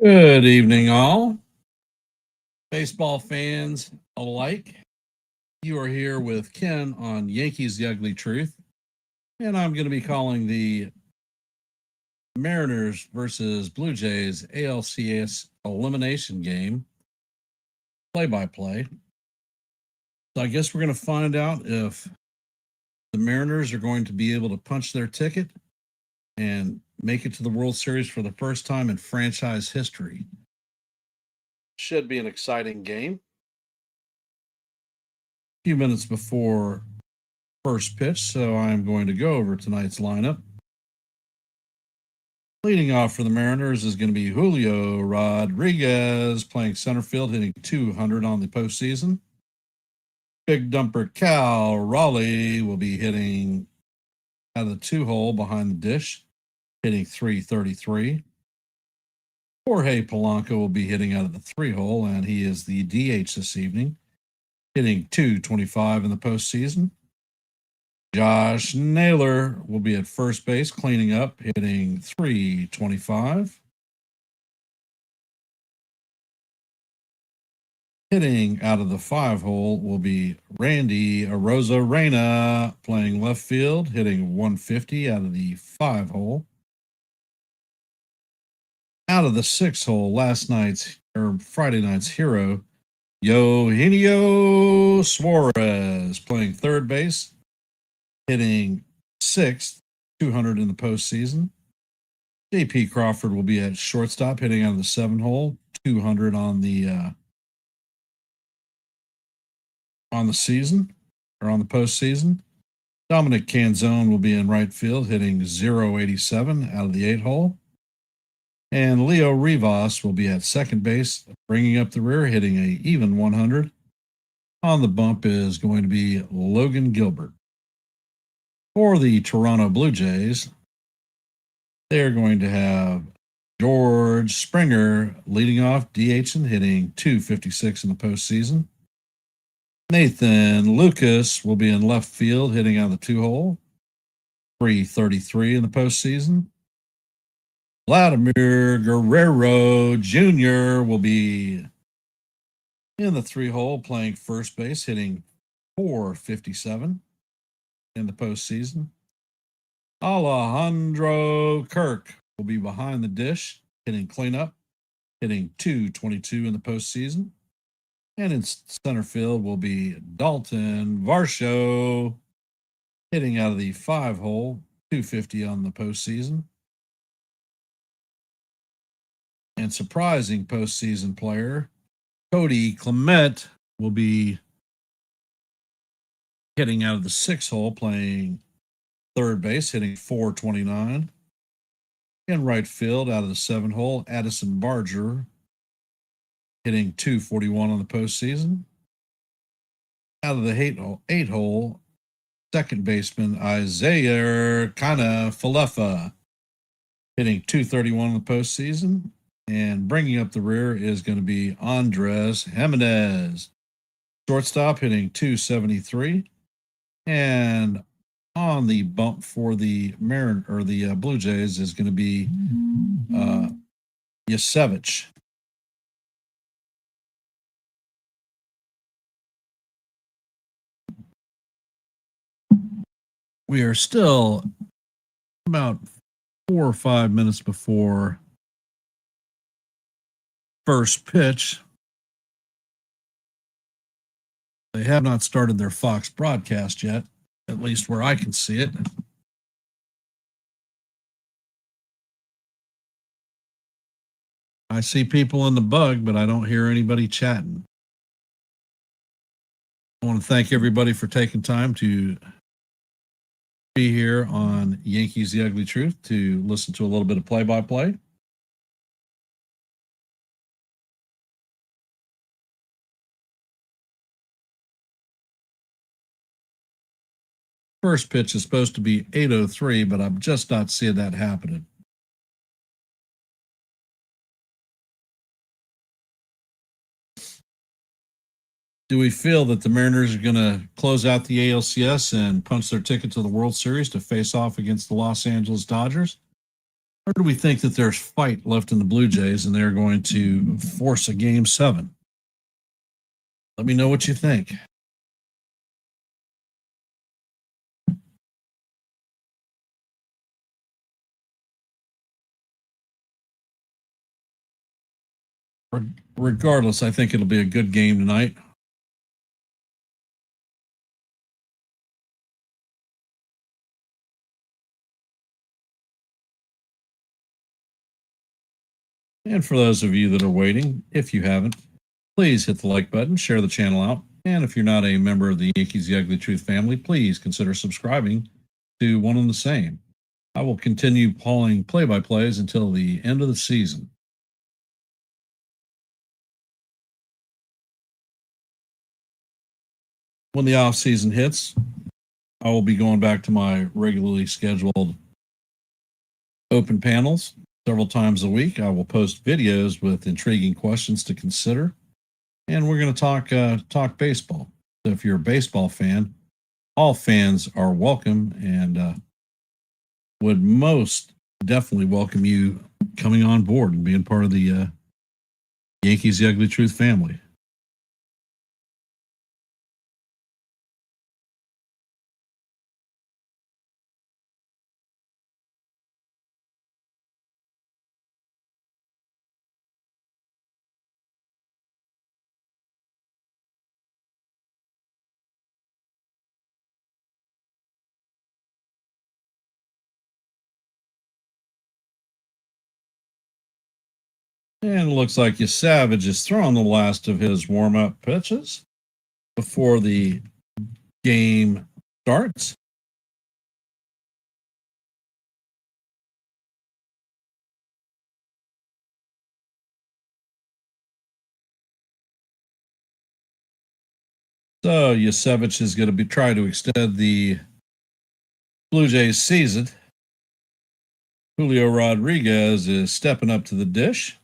Good evening, all. Baseball fans alike. You are here with Ken on Yankees The Ugly Truth. And I'm going to be calling the Mariners versus Blue Jays ALCS Elimination game play-by-play. So I guess we're going to find out if the Mariners are going to be able to punch their ticket and make it to the World Series for the first time in franchise history. Should be an exciting game. Few minutes before first pitch, so I'm going to go over tonight's lineup. Leading off for the Mariners is going to be Julio Rodriguez playing center field, hitting 200 on the postseason. Big dumper Cal Raleigh will be hitting out of the 2-hole behind the dish, hitting 333. Jorge Polanco will be hitting out of the 3-hole, and he is the DH this evening, hitting 225 in the postseason. Josh Naylor will be at first base, cleaning up, hitting 325. Hitting out of the 5-hole will be Randy Arozarena playing left field, hitting 150 out of the 5-hole. Out of the 6-hole, Friday night's hero, Eugenio Suarez playing third base, hitting 6th, 200 in the postseason. J.P. Crawford will be at shortstop, hitting out of the 7-hole, 200 on the season, or on the postseason. Dominic Canzone will be in right field, hitting 087 out of the 8-hole. And Leo Rivas will be at second base, bringing up the rear, hitting a even 100. On the bump is going to be Logan Gilbert. For the Toronto Blue Jays, they're going to have George Springer leading off, DH and hitting 256 in the postseason. Nathan Lucas will be in left field, hitting out of the 2-hole, 333 in the postseason. Vladimir Guerrero Jr. will be in the 3-hole, playing first base, hitting 457 in the postseason. Alejandro Kirk will be behind the dish, hitting cleanup, hitting 222 in the postseason. And in center field will be Dalton Varsho, hitting out of the 5-hole, 250 on the postseason. And surprising postseason player, Cody Clement will be hitting out of the 6-hole, playing third base, hitting 429. In right field, out of the 7-hole, Addison Barger, hitting 241 on the postseason. Out of the 8-hole, second baseman Isaiah Falefa, hitting 231 on the postseason. And bringing up the rear is going to be Andres Jimenez, shortstop, hitting 273. And on the bump for the Blue Jays is going to be Yesavage. We are still about 4 or 5 minutes before first pitch. They have not started their Fox broadcast yet, at least where I can see it. I see people in the bug, but I don't hear anybody chatting. I want to thank everybody for taking time to be here on Yankees The Ugly Truth to listen to a little bit of play-by-play. First pitch is supposed to be 8:03, but I'm just not seeing that happening. Do we feel that the Mariners are going to close out the ALCS and punch their ticket to the World Series to face off against the Los Angeles Dodgers? Or do we think that there's fight left in the Blue Jays and they're going to force a game 7? Let me know what you think. Regardless, I think it'll be a good game tonight. And for those of you that are waiting, if you haven't, please hit the like button, share the channel out. And if you're not a member of the Yankees The Ugly Truth family, please consider subscribing to one and the same. I will continue calling play-by-plays until the end of the season. When the off season hits, I will be going back to my regularly scheduled open panels several times a week. I will post videos with intriguing questions to consider, and we're going to talk baseball. So if you're a baseball fan, all fans are welcome, and would most definitely welcome you coming on board and being part of the Yankees The Ugly Truth family. And it looks like Yesavage is throwing the last of his warm-up pitches before the game starts. So Yesavage is going to try to extend the Blue Jays season. Julio Rodriguez is stepping up to the dish.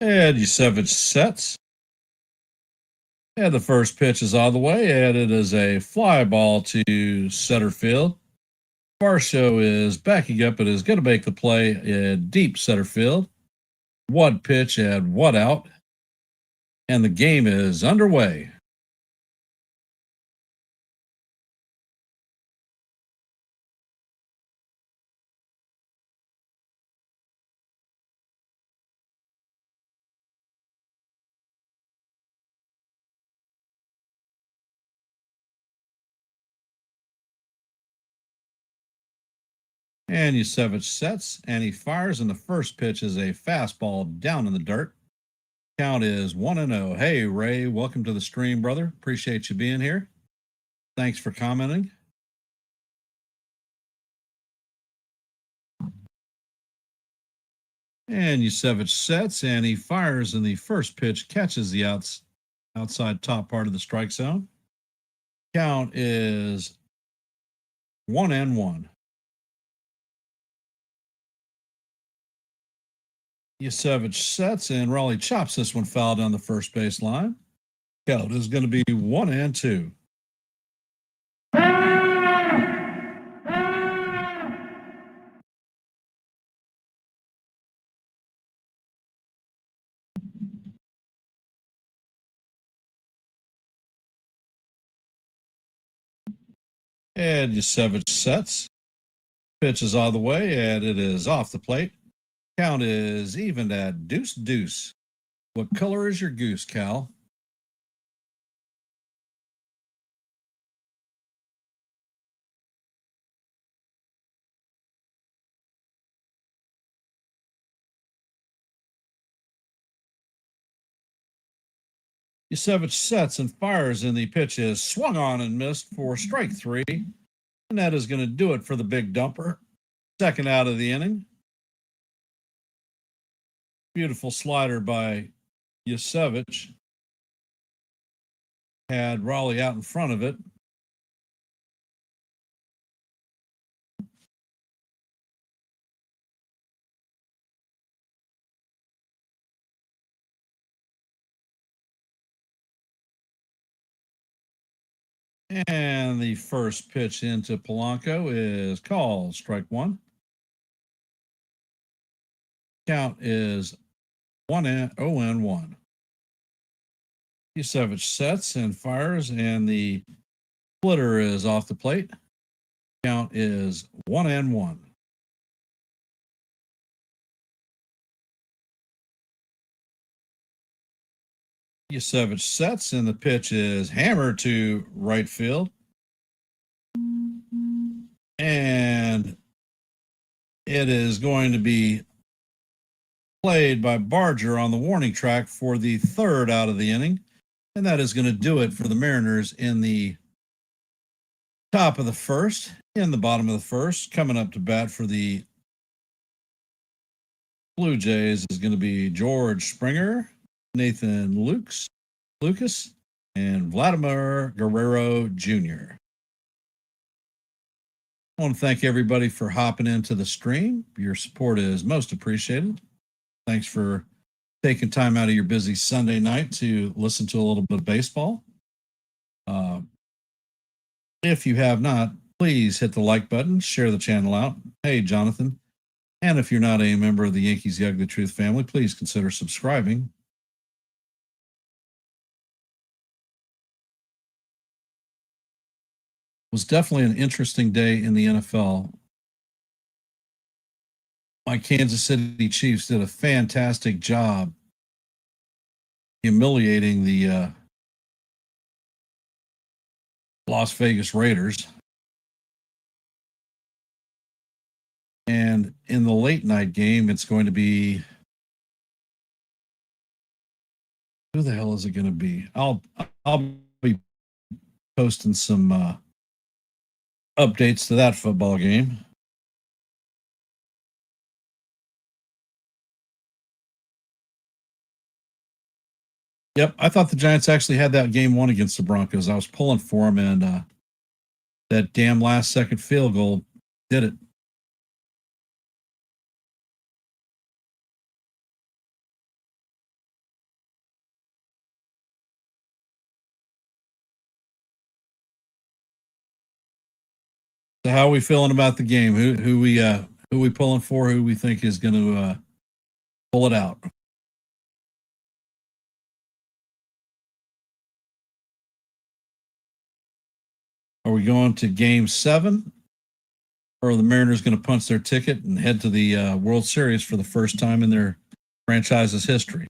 And Yesavage sets. And the first pitch is out of the way, and it is a fly ball to center field. Varsho is backing up and is going to make the play in deep center field. One pitch and one out. And the game is underway. And Yesavage sets, and he fires, and the first pitch is a fastball down in the dirt. Count is 1-0. Hey, Ray, welcome to the stream, brother. Appreciate you being here. Thanks for commenting. And Yesavage sets, and he fires, and the first pitch catches the outside top part of the strike zone. Count is 1-1. Yesavage sets, and Raleigh chops this one foul down the first base line. Count is going to be 1-2. And Yesavage sets. Pitch is out of the way, and it is off the plate. Count is even at 2-2. What color is your goose, Cal? Yesavage sets and fires, and the pitch is swung on and missed for strike 3. And that is going to do it for the big dumper. Second out of the inning. Beautiful slider by Yesavage. Had Raleigh out in front of it. And the first pitch into Polanco is called strike one. Count is 0-1. Yesavage sets and fires, and the splitter is off the plate. Count is 1-1. Yesavage sets, and the pitch is hammered to right field. And it is going to be played by Barger on the warning track for the third out of the inning. And that is going to do it for the Mariners in the top of the first. In the bottom of the first, coming up to bat for the Blue Jays is going to be George Springer, Nathan Lucas, and Vladimir Guerrero Jr. I want to thank everybody for hopping into the stream. Your support is most appreciated. Thanks for taking time out of your busy Sunday night to listen to a little bit of baseball. If you have not, please hit the like button, share the channel out. Hey, Jonathan. And if you're not a member of the Yankees The Ugly Truth family, please consider subscribing. It was definitely an interesting day in the NFL. My Kansas City Chiefs did a fantastic job humiliating the Las Vegas Raiders. And in the late night game, it's going to be, who the hell is it going to be? I'll be posting some updates to that football game. Yep, I thought the Giants actually had that game won against the Broncos. I was pulling for them, and that damn last second field goal did it. So how are we feeling about the game? Who we pulling for? Who we think is going to pull it out? Are we going to Game 7, or are the Mariners going to punch their ticket and head to the World Series for the first time in their franchise's history?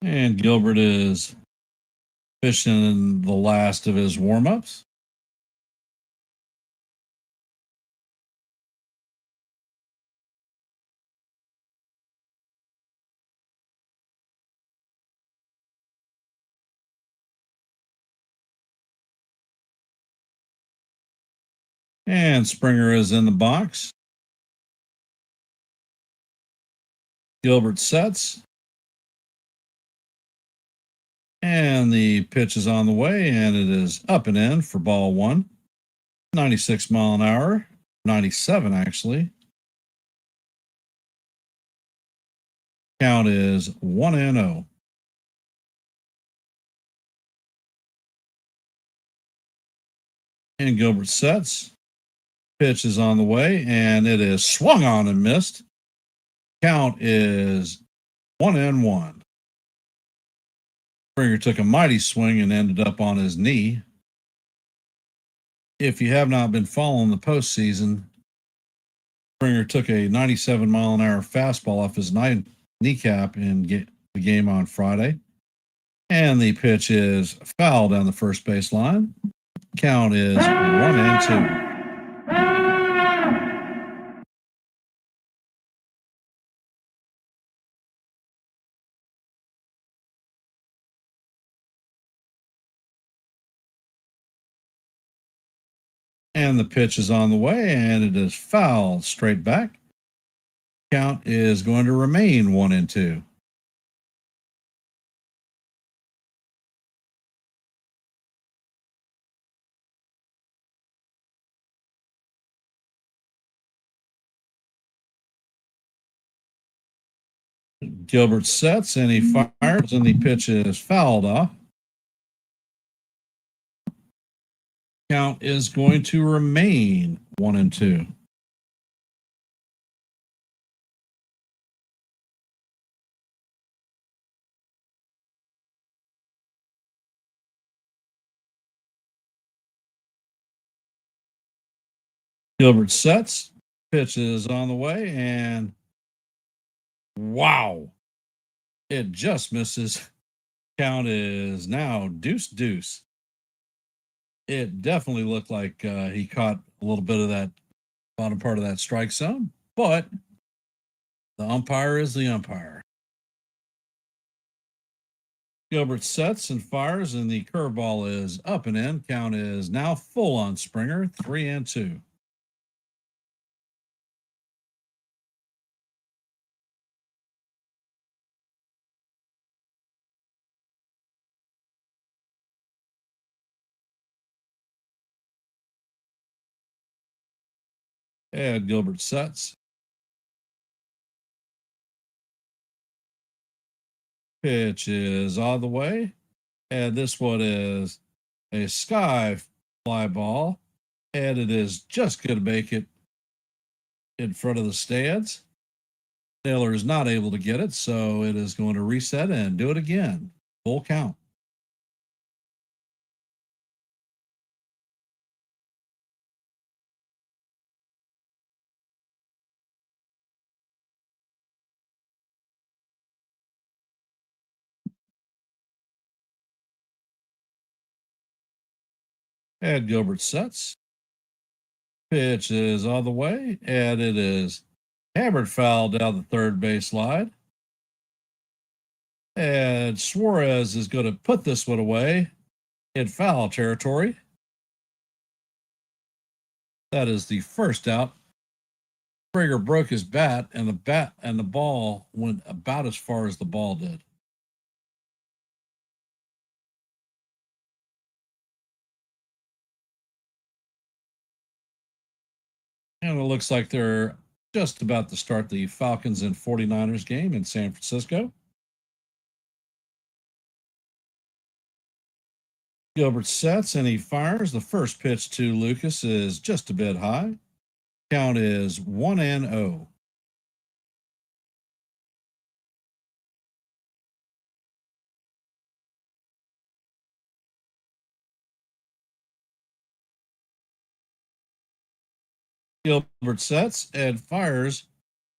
And Gilbert is fishing the last of his warm-ups. And Springer is in the box. Gilbert sets. And the pitch is on the way, and it is up and in for ball one. 96 mile an hour, 97 actually. Count is 1-0. And Gilbert sets. Pitch is on the way, and it is swung on and missed. Count is 1-1. Springer took a mighty swing and ended up on his knee. If you have not been following the postseason, Springer took a 97 mile an hour fastball off his kneecap in the game on Friday. And the pitch is foul down the first base line. Count is 1-2. And the pitch is on the way, and it is foul straight back. Count is going to remain 1-2. Gilbert sets and he fires, and the pitch is fouled off. Count is going to remain 1-2. Gilbert sets, pitch is on the way, and wow, it just misses. Count is now deuce. It definitely looked like he caught a little bit of that bottom part of that strike zone, but the umpire is the umpire. Gilbert sets and fires, and the curveball is up and in. Count is now full on Springer, 3-2. And Gilbert sets. Pitch is on the way. And this one is a sky fly ball. And it is just going to make it in front of the stands. Taylor is not able to get it, so it is going to reset and do it again. Full count. And Gilbert sets. Pitch is on the way, and it is hammered foul down the third base line. And Suarez is going to put this one away in foul territory. That is the first out. Springer broke his bat, and the ball went about as far as the ball did. And it looks like they're just about to start the Falcons and 49ers game in San Francisco. Gilbert sets and he fires. The first pitch to Lucas is just a bit high. Count is 1-0. Gilbert sets and fires,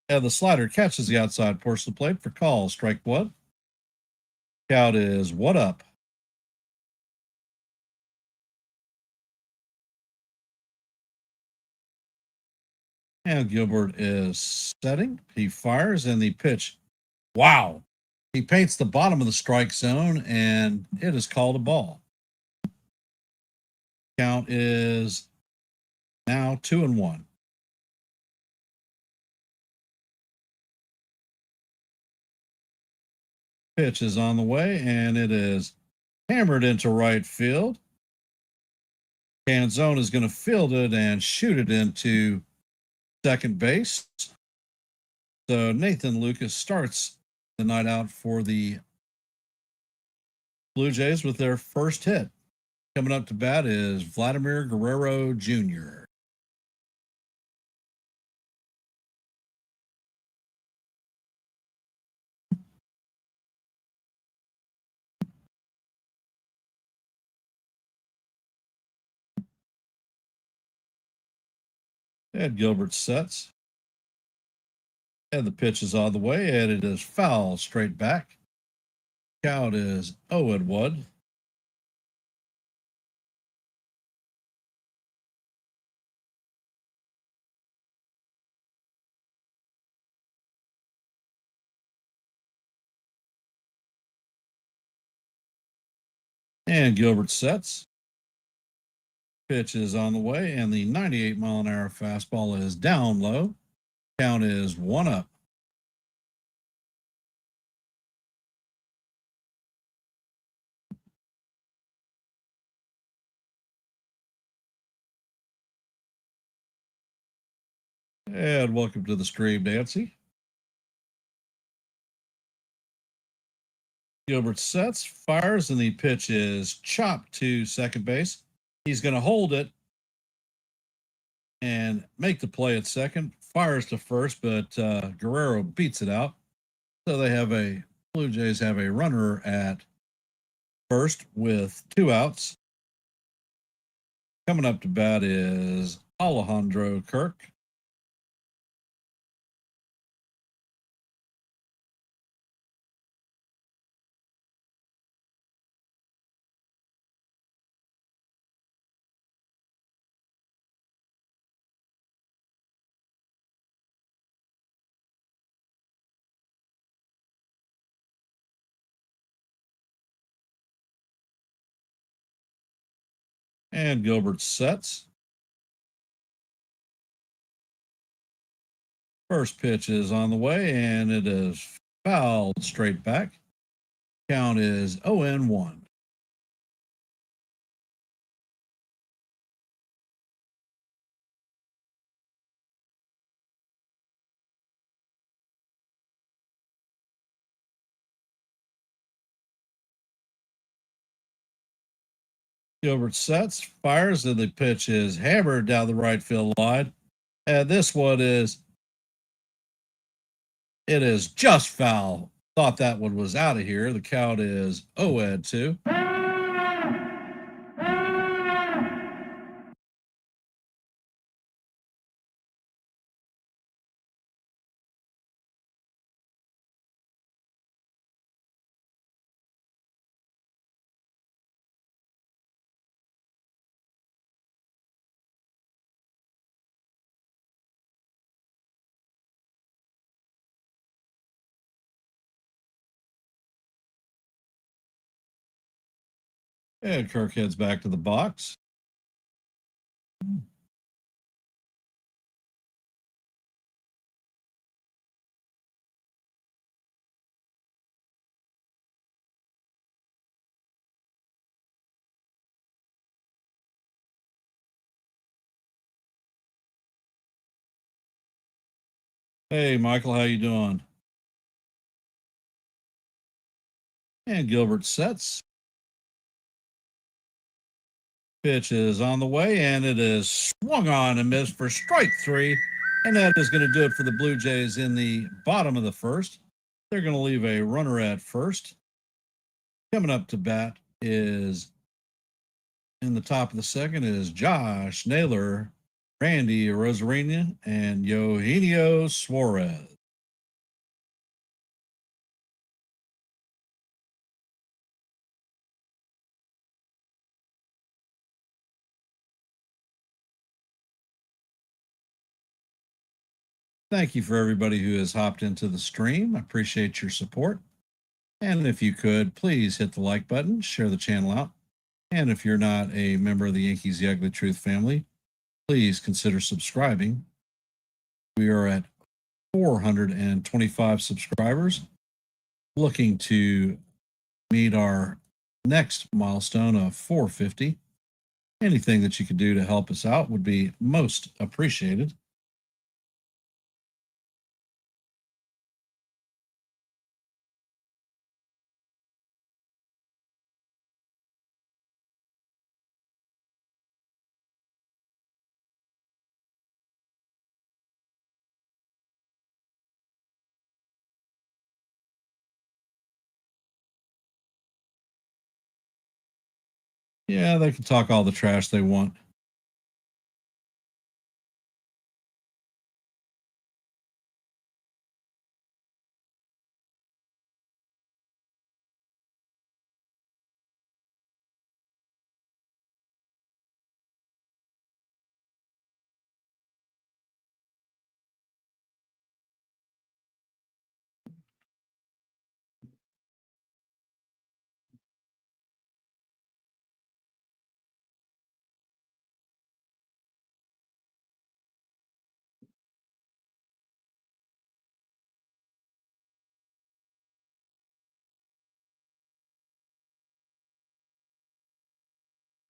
and the slider catches the outside portion of the plate for call. Strike one. Count is 1-up. And Gilbert is setting. He fires, and the pitch. Wow. He paints the bottom of the strike zone, and it is called a ball. Count is now 2-1. Pitch is on the way, and it is hammered into right field. Canzone is going to field it and shoot it into second base. So Nathan Lucas starts the night out for the Blue Jays with their first hit. Coming up to bat is Vladimir Guerrero Jr. And Gilbert sets. And the pitch is on the way, and it is foul straight back. Count is 0-1. And Gilbert sets. Pitch is on the way, and the 98-mile-an-hour fastball is down low. Count is 1-up. And welcome to the stream, Nancy. Gilbert sets, fires, and the pitch is chopped to second base. He's going to hold it and make the play at second. Fires to first, but Guerrero beats it out. So Blue Jays have a runner at first with 2 outs. Coming up to bat is Alejandro Kirk. And Gilbert sets. First pitch is on the way, and it is fouled straight back. Count is 0-1. Gilbert sets, fires, and the pitch is hammered down the right field line. And this one is just foul. Thought that one was out of here. The count is 0-2. And Kirk heads back to the box. Hey, Michael, how you doing? And Gilbert sets. Pitch is on the way, and it is swung on and missed for strike 3. And that is going to do it for the Blue Jays in the bottom of the first. They're going to leave a runner at first. Coming up to bat is in the top of the second is Josh Naylor, Randy Rosarina, and Eugenio Suarez. Thank you for everybody who has hopped into the stream. I appreciate your support. And if you could, please hit the like button, share the channel out. And if you're not a member of the Yankees The Ugly Truth family, please consider subscribing. We are at 425 subscribers, looking to meet our next milestone of 450. Anything that you could do to help us out would be most appreciated. Yeah, they can talk all the trash they want.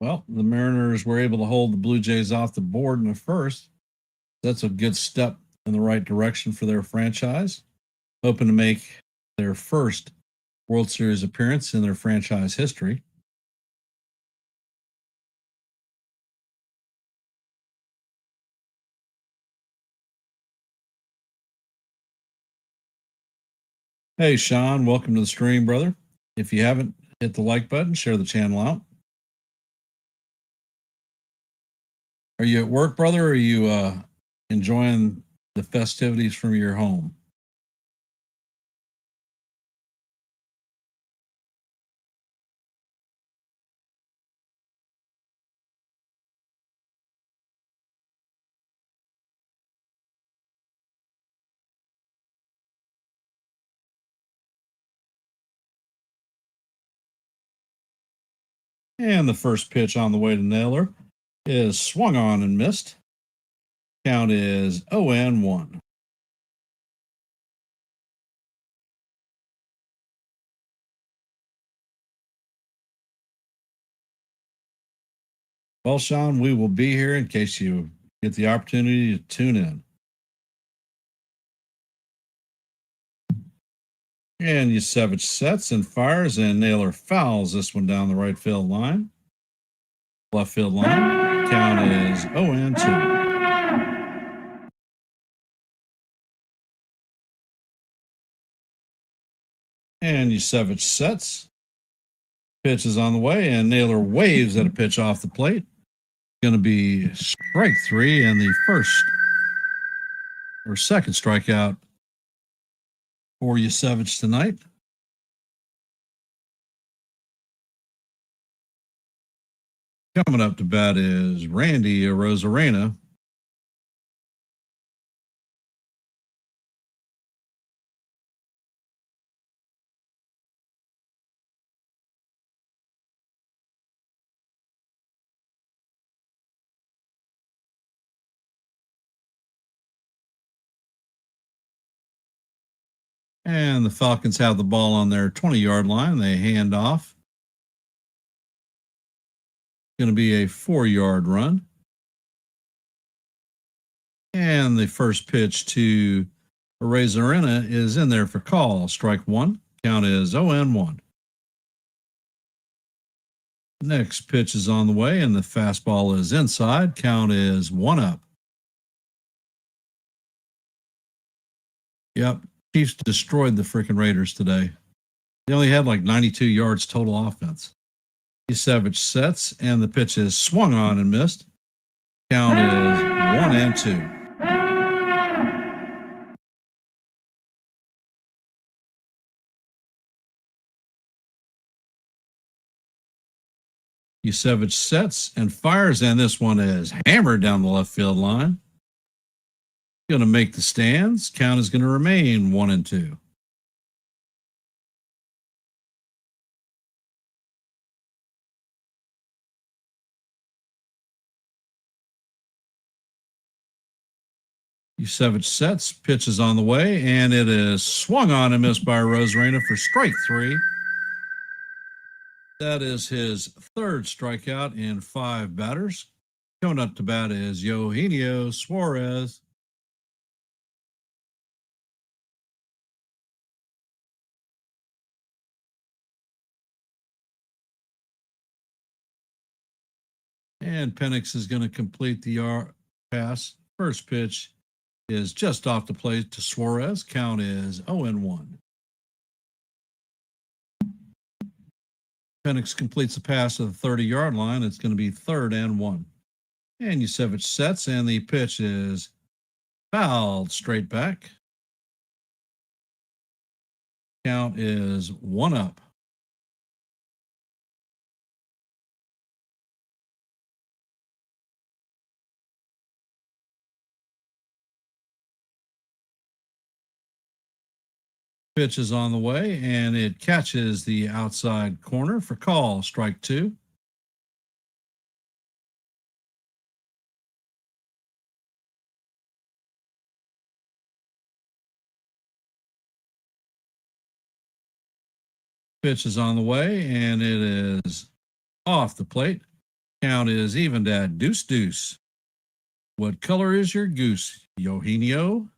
Well, the Mariners were able to hold the Blue Jays off the board in the first. That's a good step in the right direction for their franchise. Hoping to make their first World Series appearance in their franchise history. Hey, Sean, welcome to the stream, brother. If you haven't, hit the like button, share the channel out. Are you at work, brother, or are you enjoying the festivities from your home? And the first pitch on the way to Naylor is swung on and missed. Count is 0-1. Well, Sean, we will be here in case you get the opportunity to tune in. And Yesavage sets and fires, and Naylor fouls this one down the right field line. Left field line. Count is 0-2. And Yesavage sets. Pitch is on the way, and Naylor waves at a pitch off the plate. Going to be strike three, and the second strikeout for Yesavage tonight. Coming up to bat is Randy Arozarena. And the Falcons have the ball on their 20-yard line. They hand off. Going to be a 4-yard run. And the first pitch to Arozarena is in there for call. Strike one. Count is 0-1. Next pitch is on the way, and the fastball is inside. Count is 1-up. Yep. Chiefs destroyed the freaking Raiders today. They only had like 92 yards total offense. Yesavage sets, and the pitch is swung on and missed. Count is 1-2. Yesavage sets and fires, and this one is hammered down the left field line. Going to make the stands. Count is going to remain 1-2. Yesavage sets, pitch is on the way, and it is swung on and missed by Arozarena for strike three. That is his third strikeout in 5 batters. Coming up to bat is Eugenio Suarez. And Penix is going to complete the pass. First pitch is just off the plate to Suarez. Count is 0-1. Penix completes the pass to the 30-yard line. It's going to be 3rd and 1. And Yesavage sets, and the pitch is fouled straight back. Count is 1-up. Pitch is on the way, and it catches the outside corner for call. Strike 2. Pitch is on the way, and it is off the plate. Count is evened at 2-2. What color is your goose, Eugenio?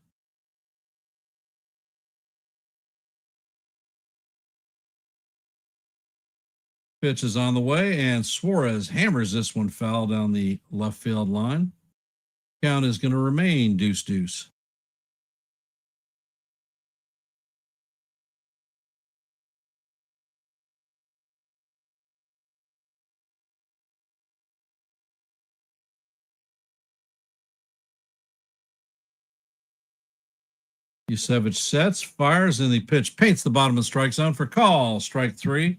Pitch is on the way, and Suarez hammers this one foul down the left field line. Count is going to remain deuce. Yesavage sets, fires, and the pitch paints the bottom of the strike zone for call. Strike 3.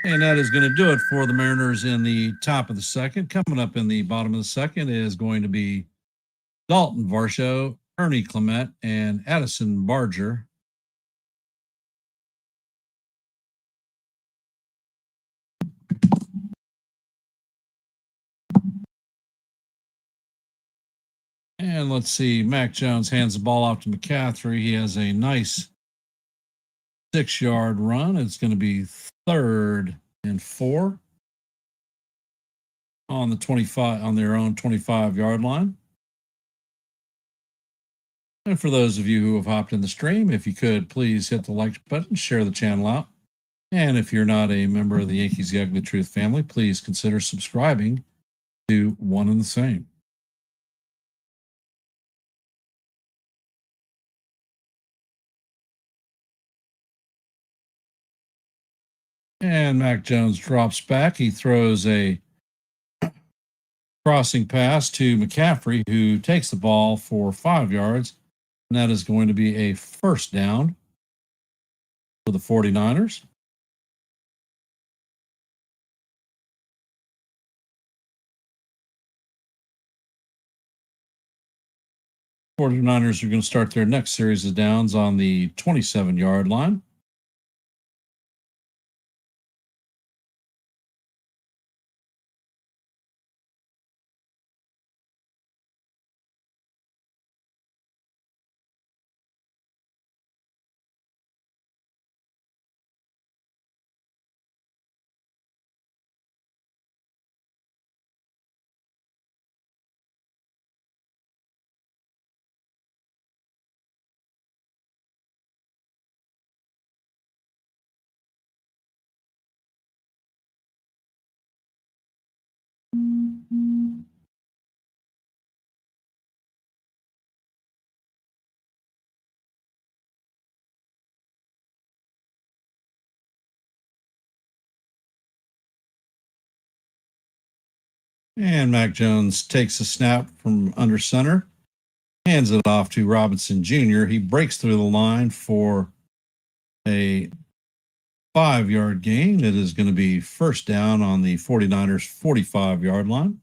And that is going to do it for the Mariners in the top of the second. Coming up in the bottom of the second is going to be Dalton Varsho, Ernie Clement, and Addison Barger. And let's see, Mac Jones hands the ball off to McCaffrey. He has a nice 6-yard run. It's going to be 3rd and 4 on the 25 on their own 25-yard line. And for those of you who have hopped in the stream, if you could please hit the like button, share the channel out. And if you're not a member of the Yankees The Ugly Truth family, please consider subscribing to One and the Same. And Mac Jones drops back. He throws a crossing pass to McCaffrey, who takes the ball for 5 yards. And that is going to be a first down for the 49ers. The 49ers are going to start their next series of downs on the 27-yard line. And Mac Jones takes a snap from under center, hands it off to Robinson Jr. He breaks through the line for a 5-yard gain. It is going to be first down on the 49ers 45-yard line.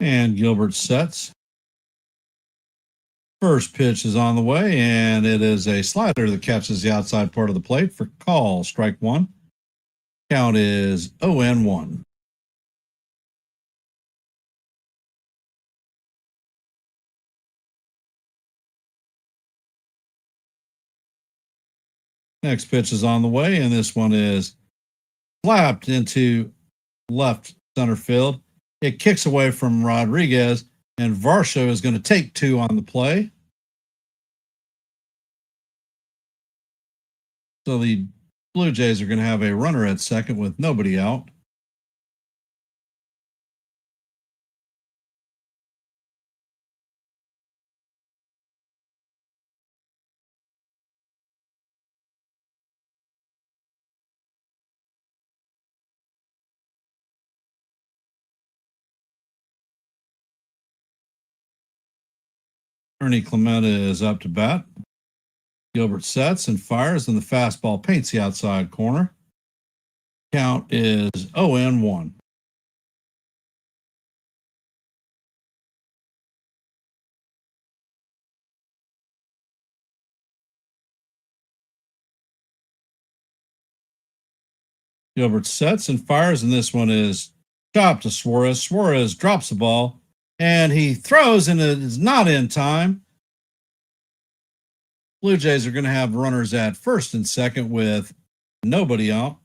And Gilbert sets. First pitch is on the way, and it is a slider that catches the outside part of the plate for call. Strike 1. Count is 0-1. Next pitch is on the way, and this one is slapped into left center field. It kicks away from Rodriguez, and Varsho is going to take 2 on the play. So the Blue Jays are going to have a runner at second with nobody out. Ernie Clement is up to bat. Gilbert sets and fires, and the fastball paints the outside corner. Count is 0-1. Gilbert sets and fires, and this one is chopped to Suarez. Suarez drops the ball, and he throws, and it is not in time. Blue Jays are going to have runners at first and second with nobody out.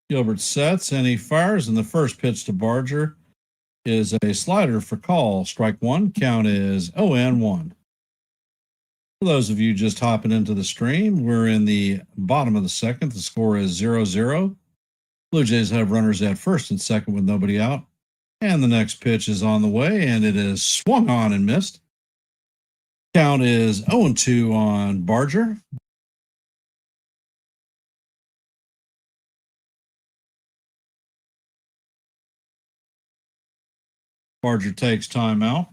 Gilbert sets and he fires, and the first pitch to Barger is a slider for call. Strike one. Count is 0-1. For those of you just hopping into the stream, we're in the bottom of the second. The score is 0-0. Blue Jays have runners at first and second with nobody out. And the next pitch is on the way, and it is swung on and missed. Count is 0-2 on Barger. Barger takes time out.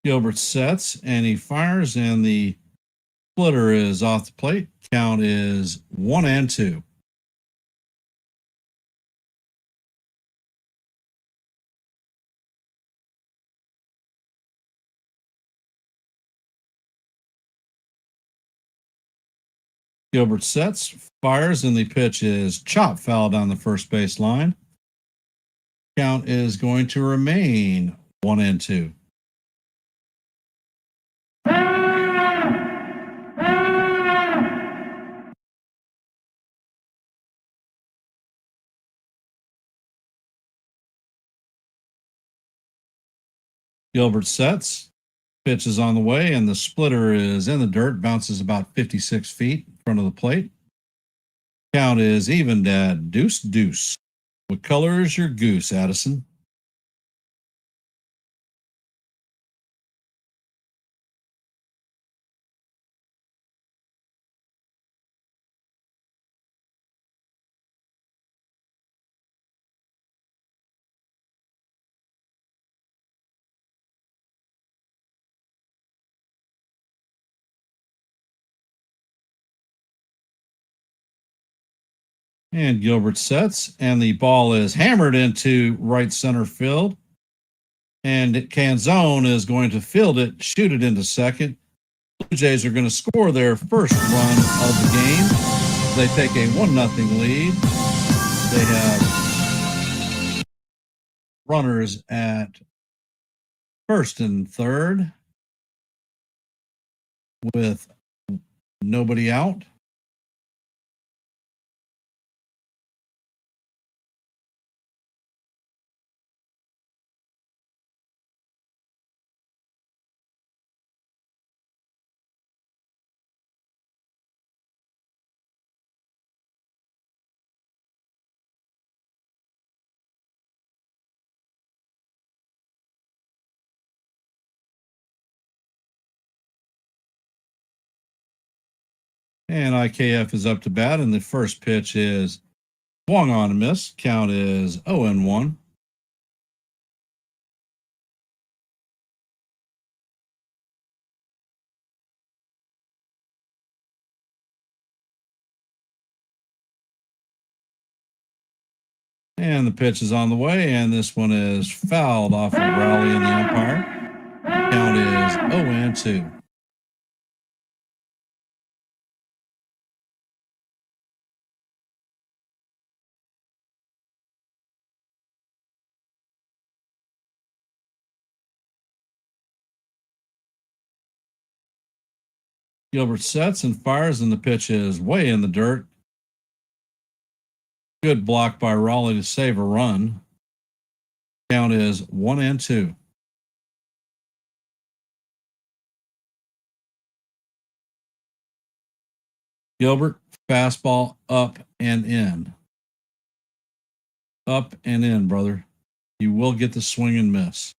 Gilbert sets and he fires, and the splitter is off the plate. Count is 1-2. Gilbert sets, fires, and the pitch is chop foul down the first base line. Count is going to remain 1-2. Gilbert sets, pitch is on the way, and the splitter is in the dirt, bounces about 56 feet in front of the plate. Count is evened at 2-2. What color is your goose, Addison? And Gilbert sets, and the ball is hammered into right center field. And Canzone is going to field it, shoot it into second. Blue Jays are going to score their first run of the game. They take a 1-0 lead. They have runners at first and third with nobody out. And IKF is up to bat, and the first pitch is swung on and miss. Count is 0-1. And the pitch is on the way, and this one is fouled off of Rowley and the umpire. Count is 0-2. Gilbert sets and fires, and the pitch is way in the dirt. Good block by Raleigh to save a run. Count is 1-2. Gilbert, fastball up and in. Up and in, brother. You will get the swing and miss.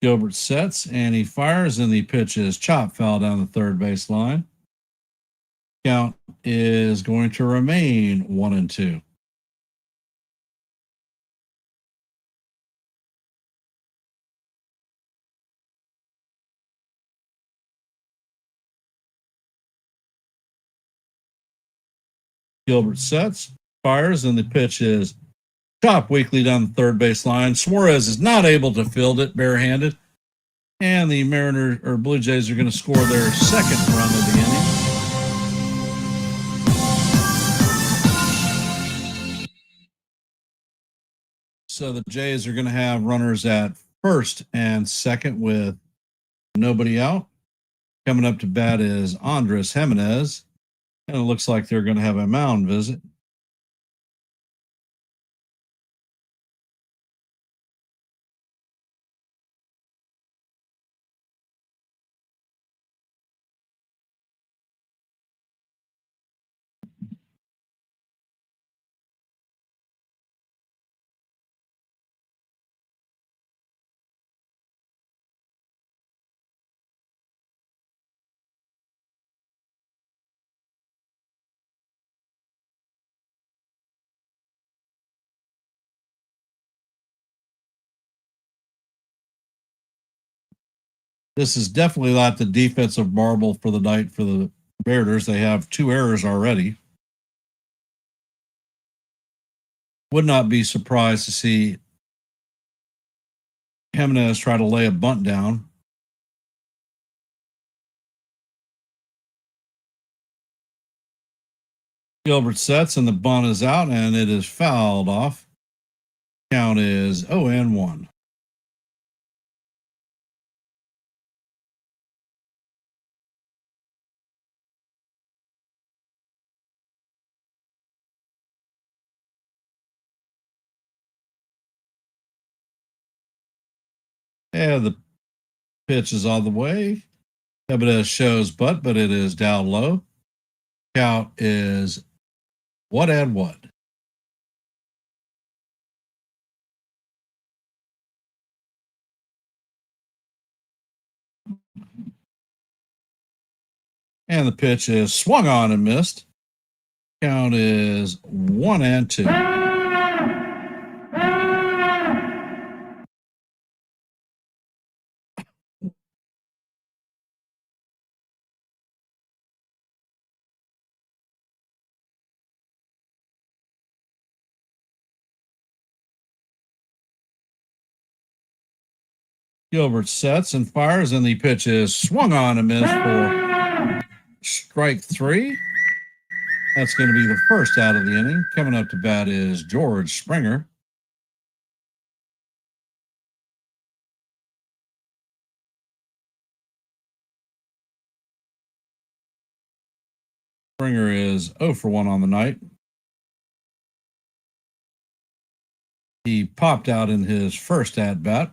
Gilbert sets and he fires, and the pitch is chop foul down the third base line. Count is going to remain 1-2. Gilbert sets, fires, and the pitch is chopped weakly down the third base line. Suarez is not able to field it barehanded, and the Mariners or Blue Jays are going to score their second run of the inning. So the Jays are going to have runners at first and second with nobody out. Coming up to bat is Andres Jimenez, and it looks like they're going to have a mound visit. This is definitely not the defensive marble for the night for the Mariners. They have 2 errors already. Would not be surprised to see Jimenez try to lay a bunt down. Gilbert sets and the bunt is out, and it is fouled off. Count is 0-1. Yeah, the pitch is on the way. Jimenez shows butt, but it is down low. Count is 1-1. And the pitch is swung on and missed. Count is 1-2. Gilbert sets and fires, and the pitch is swung on and missed for strike 3. That's going to be the first out of the inning. Coming up to bat is George Springer. Springer is 0-1 on the night. He popped out in his first at bat.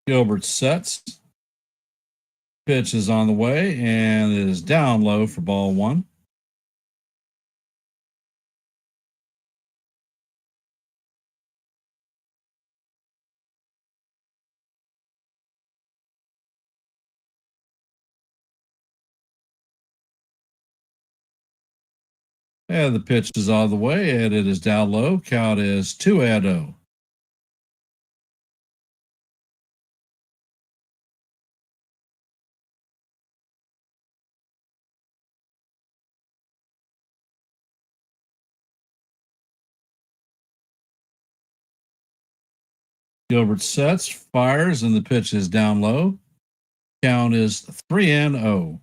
Gilbert sets. Pitch is on the way and is down low for ball 1. And the pitch is on the way and it is down low. Count is 2-0. Gilbert sets, fires, and the pitch is down low. Count is 3-0.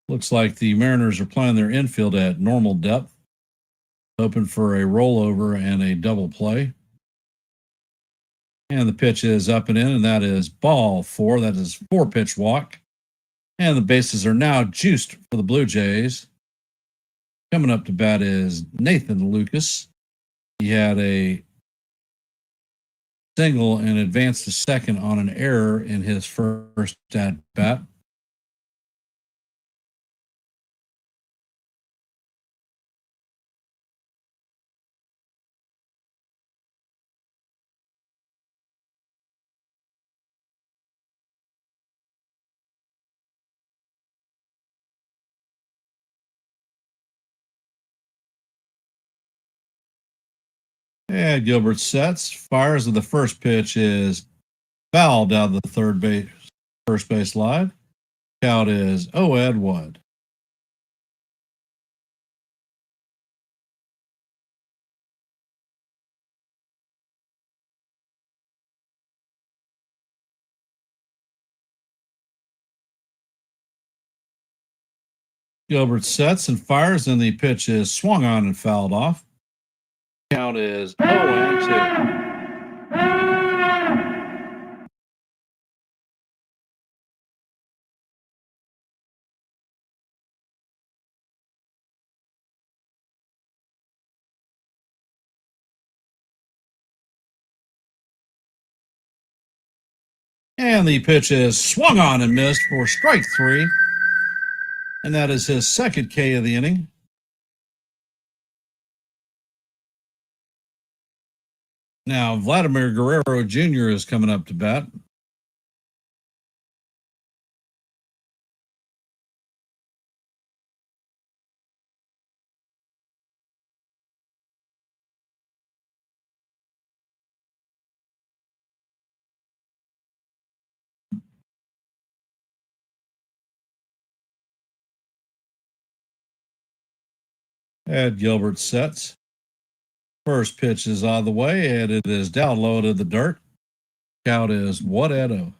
Looks like the Mariners are playing their infield at normal depth. hoping for a rollover and a double play. And the pitch is up and in, and that is ball 4. That is 4-pitch walk. And the bases are now juiced for the Blue Jays. Coming up to bat is Nathan Lucas. He had a single and advanced to second on an error in his first at bat. And Gilbert sets, fires, and the first pitch is fouled down the first base line. Count is 0-1. Gilbert sets and fires, and the pitch is swung on and fouled off. Count is 0-2. And the pitch is swung on and missed for strike 3. And that is his second K of the inning. Now, Vladimir Guerrero Jr. is coming up to bat. And Gilbert sets. First pitch is on the way, and it is down low to the dirt. Count is 1-0.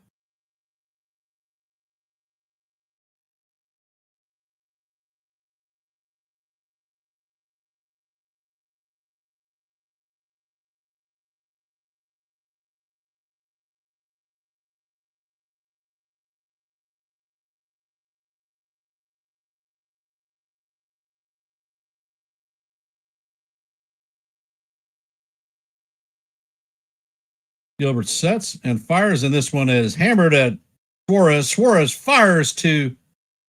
Gilbert sets and fires, and this one is hammered at Suarez. Suarez fires to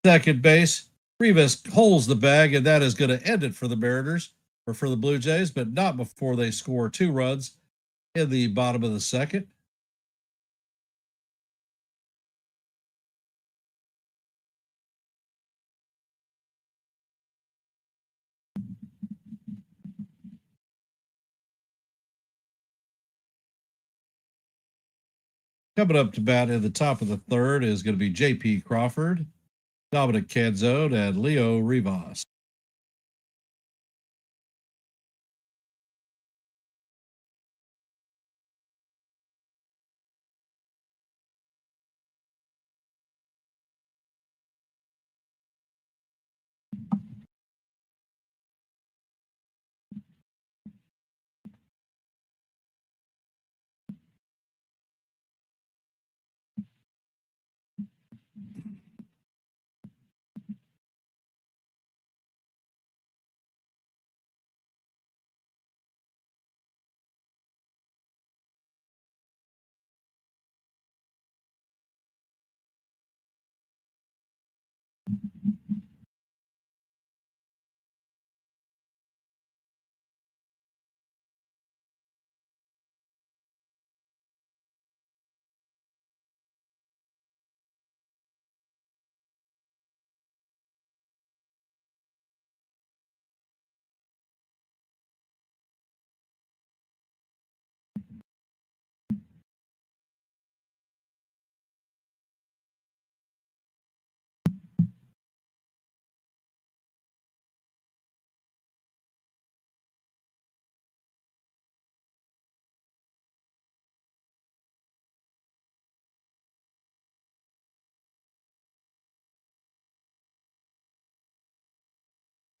second base. Rivas holds the bag, and that is going to end it for the Mariners or for the Blue Jays, but not before they score 2 runs in the bottom of the second. Coming up to bat at the top of the third is going to be J.P. Crawford, Dominic Canzone, and Leo Rivas.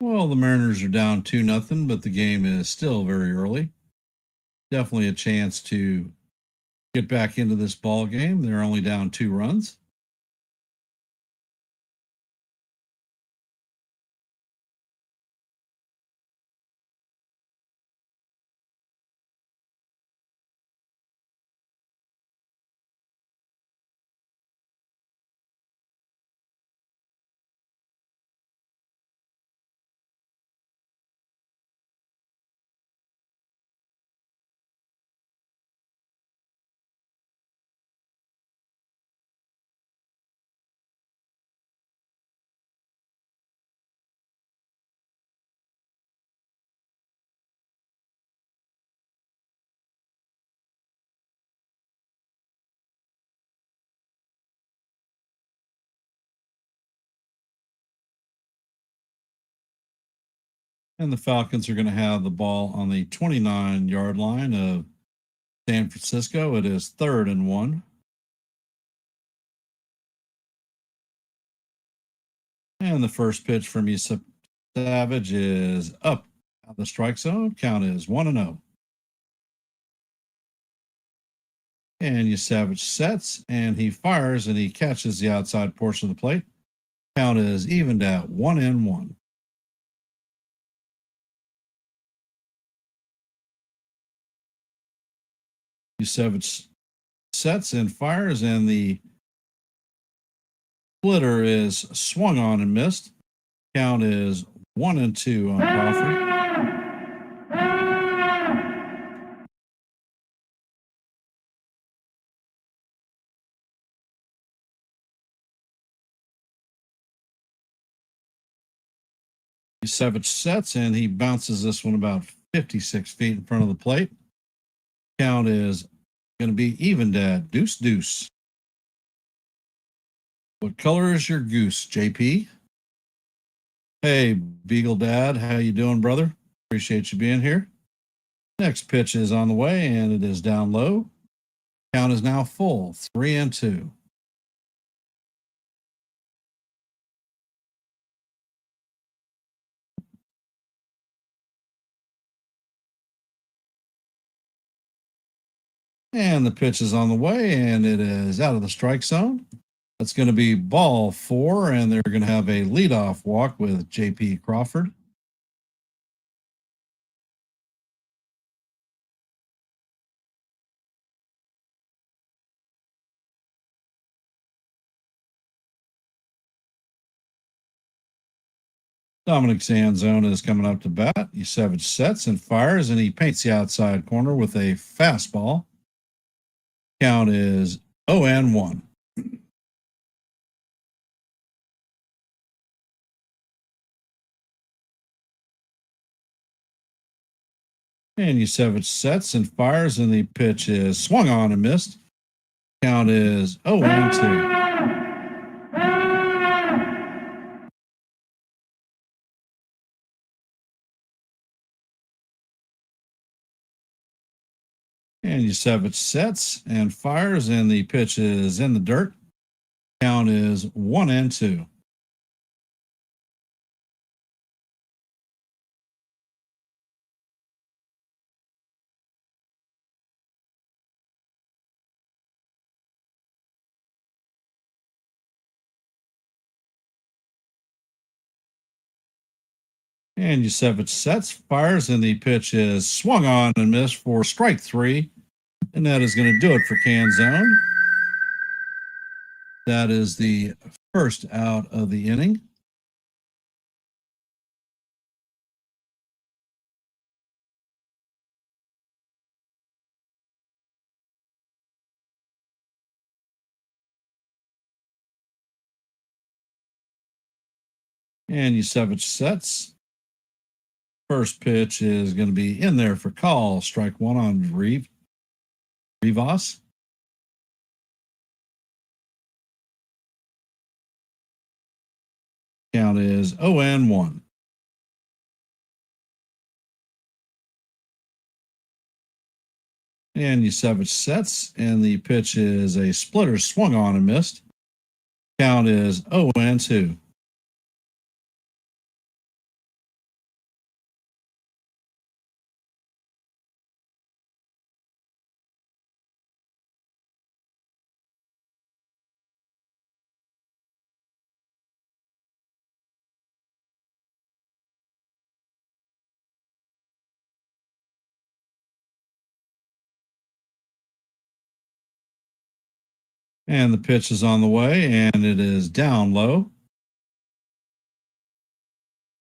Well, the Mariners are down 2-0, but the game is still very early. Definitely a chance to get back into this ball game. They're only down 2 runs. And the Falcons are going to have the ball on the 29-yard line of San Francisco. It is 3rd and 1. And the first pitch from Yesavage is up out the strike zone. Count is 1-0. And Yesavage sets and he fires and he catches the outside portion of the plate. Count is evened at 1-1. Yesavage sets and fires, and the splitter is swung on and missed. Count is 1-2 on Crawford. Yesavage sets and he bounces this one about 56 feet in front of the plate. Count is going to be evened at 2-2. What color is your goose, JP? Hey, Beagle Dad, how you doing, brother? Appreciate you being here. Next pitch is on the way, and it is down low. Count is now full, 3-2. And the pitch is on the way, and it is out of the strike zone. That's going to be ball 4, and they're going to have a leadoff walk with JP Crawford. Dominic Zanzona is coming up to bat. Yesavage sets and fires, and he paints the outside corner with a fastball. Count is 0-1. And Yesavage sets and fires, and the pitch is swung on and missed. Count is 0-2. And Yesavage sets and fires, and the pitch is in the dirt. Count is 1-2. And Yesavage sets, fires, and the pitch is swung on and missed for strike 3. And that is going to do it for Canzone. That is the first out of the inning. And Yesavage sets. First pitch is going to be in there for call. Strike 1 on Rivas. Count is 0-1. And Yesavage sets, and the pitch is a splitter swung on and missed. Count is 0-2. And the pitch is on the way, and it is down low.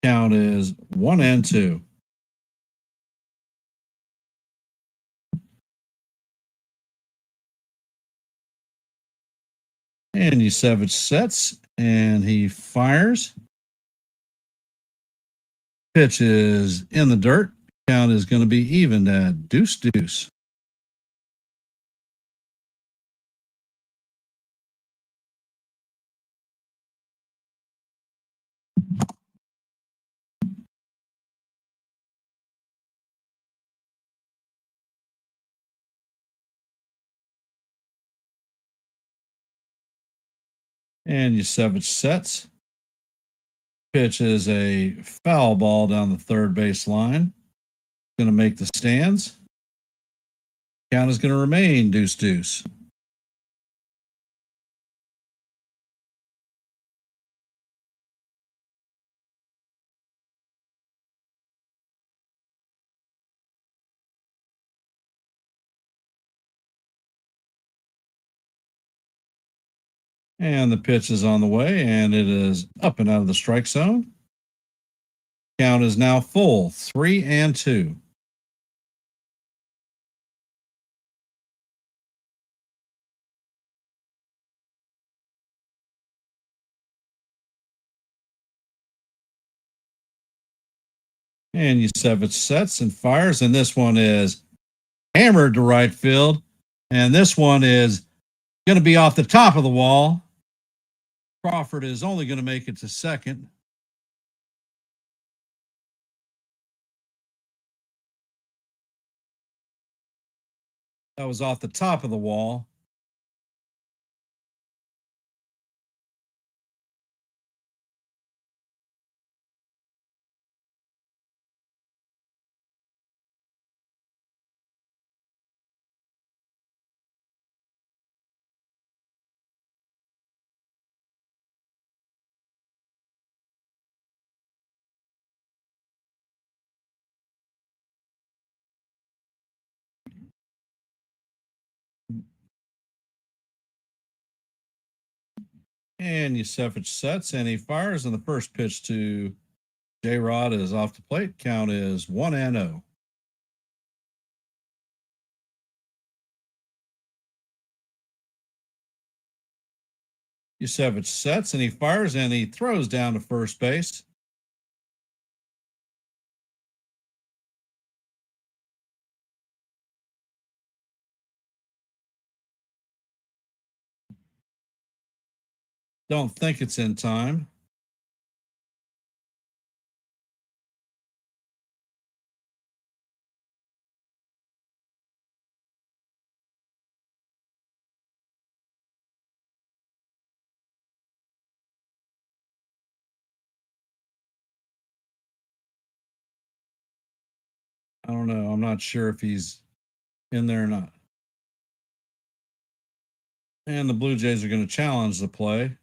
Count is 1-2. And Yesavage sets, and he fires. Pitch is in the dirt. Count is going to be evened at 2-2. And Yesavage sets. Pitch is a foul ball down the third base line. Going to make the stands. Count is going to remain 2-2. And the pitch is on the way, and it is up and out of the strike zone. Count is now full, 3-2. And Yesavage sets and fires, and this one is hammered to right field. And this one is going to be off the top of the wall. Crawford is only going to make it to second. That was off the top of the wall. And Yesavage sets, and he fires, and the first pitch to J-Rod is off the plate. Count is 1-0. Yesavage sets, and he fires, and he throws down to first base. Don't think it's in time. I don't know. I'm not sure if he's in there or not. And the Blue Jays are going to challenge the play.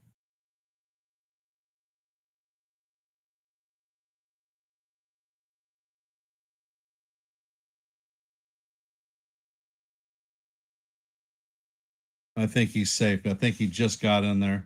I think he's safe. I think he just got in there.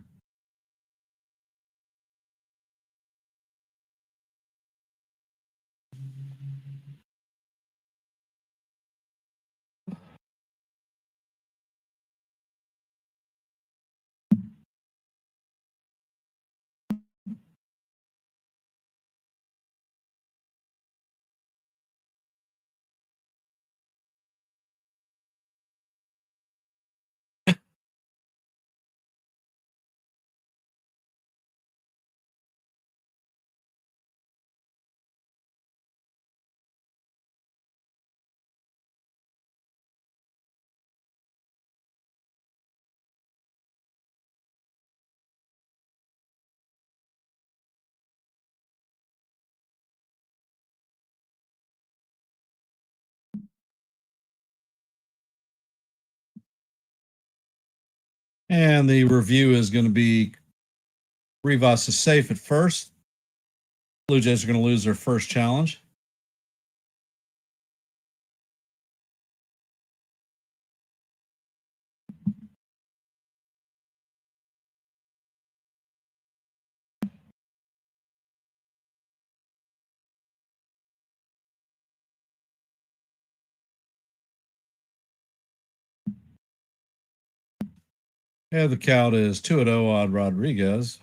And the review is going to be Rivas is safe at first. Blue Jays are going to lose their first challenge. Yeah, the count is 2-0 on Rodriguez.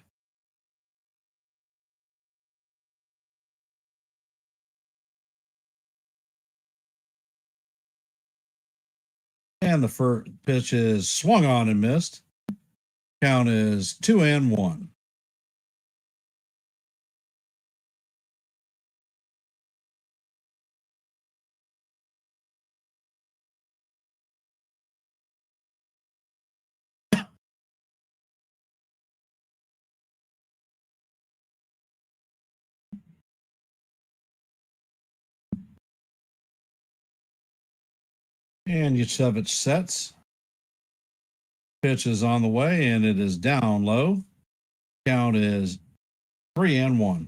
And the first pitch is swung on and missed. Count is 2-1. And Yesavage sets. Pitch is on the way, and it is down low. Count is 3-1.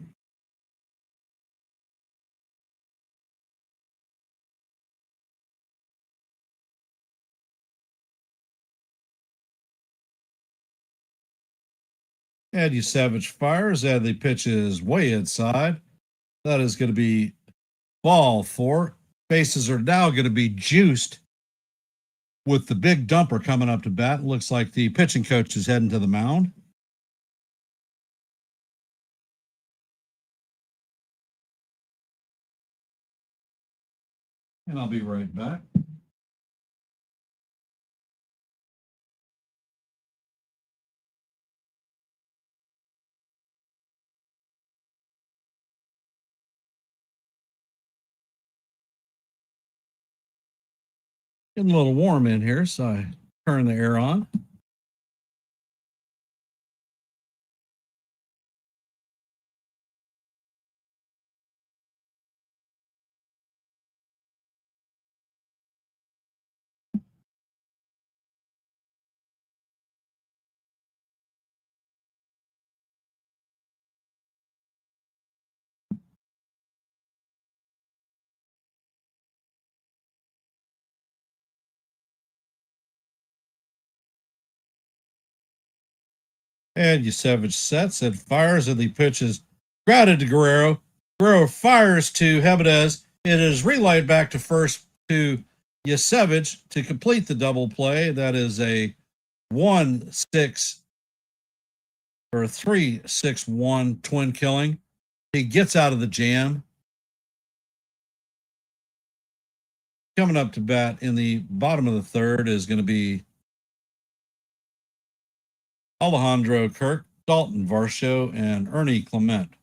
And Yesavage fires, and the pitch is way inside. That is going to be ball 4. Bases are now going to be juiced with the big dumper coming up to bat. Looks like the pitching coach is heading to the mound. And I'll be right back. Getting a little warm in here, so I turn the air on. And Yesavage sets and fires, and the pitch is grounded to Guerrero. Guerrero fires to Jimenez. It is relayed back to first to Yesavage to complete the double play. That is a 1-6 or a 3-6-1 twin killing. He gets out of the jam. Coming up to bat in the bottom of the third is going to be Alejandro Kirk, Dalton Varsho, and Ernie Clement.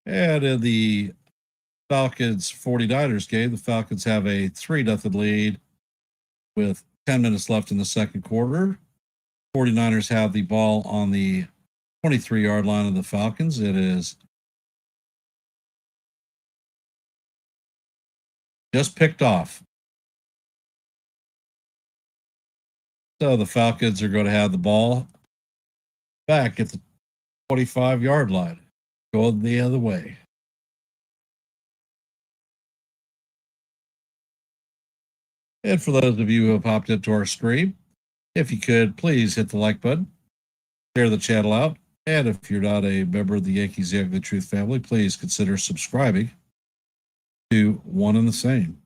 And in the Falcons 49ers game, the Falcons have a 3-0 lead with 10 minutes left in the second quarter. 49ers have the ball on the 23-yard line of the Falcons. It is just picked off. So the Falcons are going to have the ball back at the 25-yard line, going the other way. And for those of you who have popped into our stream, if you could, please hit the like button, share the channel out, and if you're not a member of the Yankees The Ugly Truth family, please consider subscribing to One and the Same.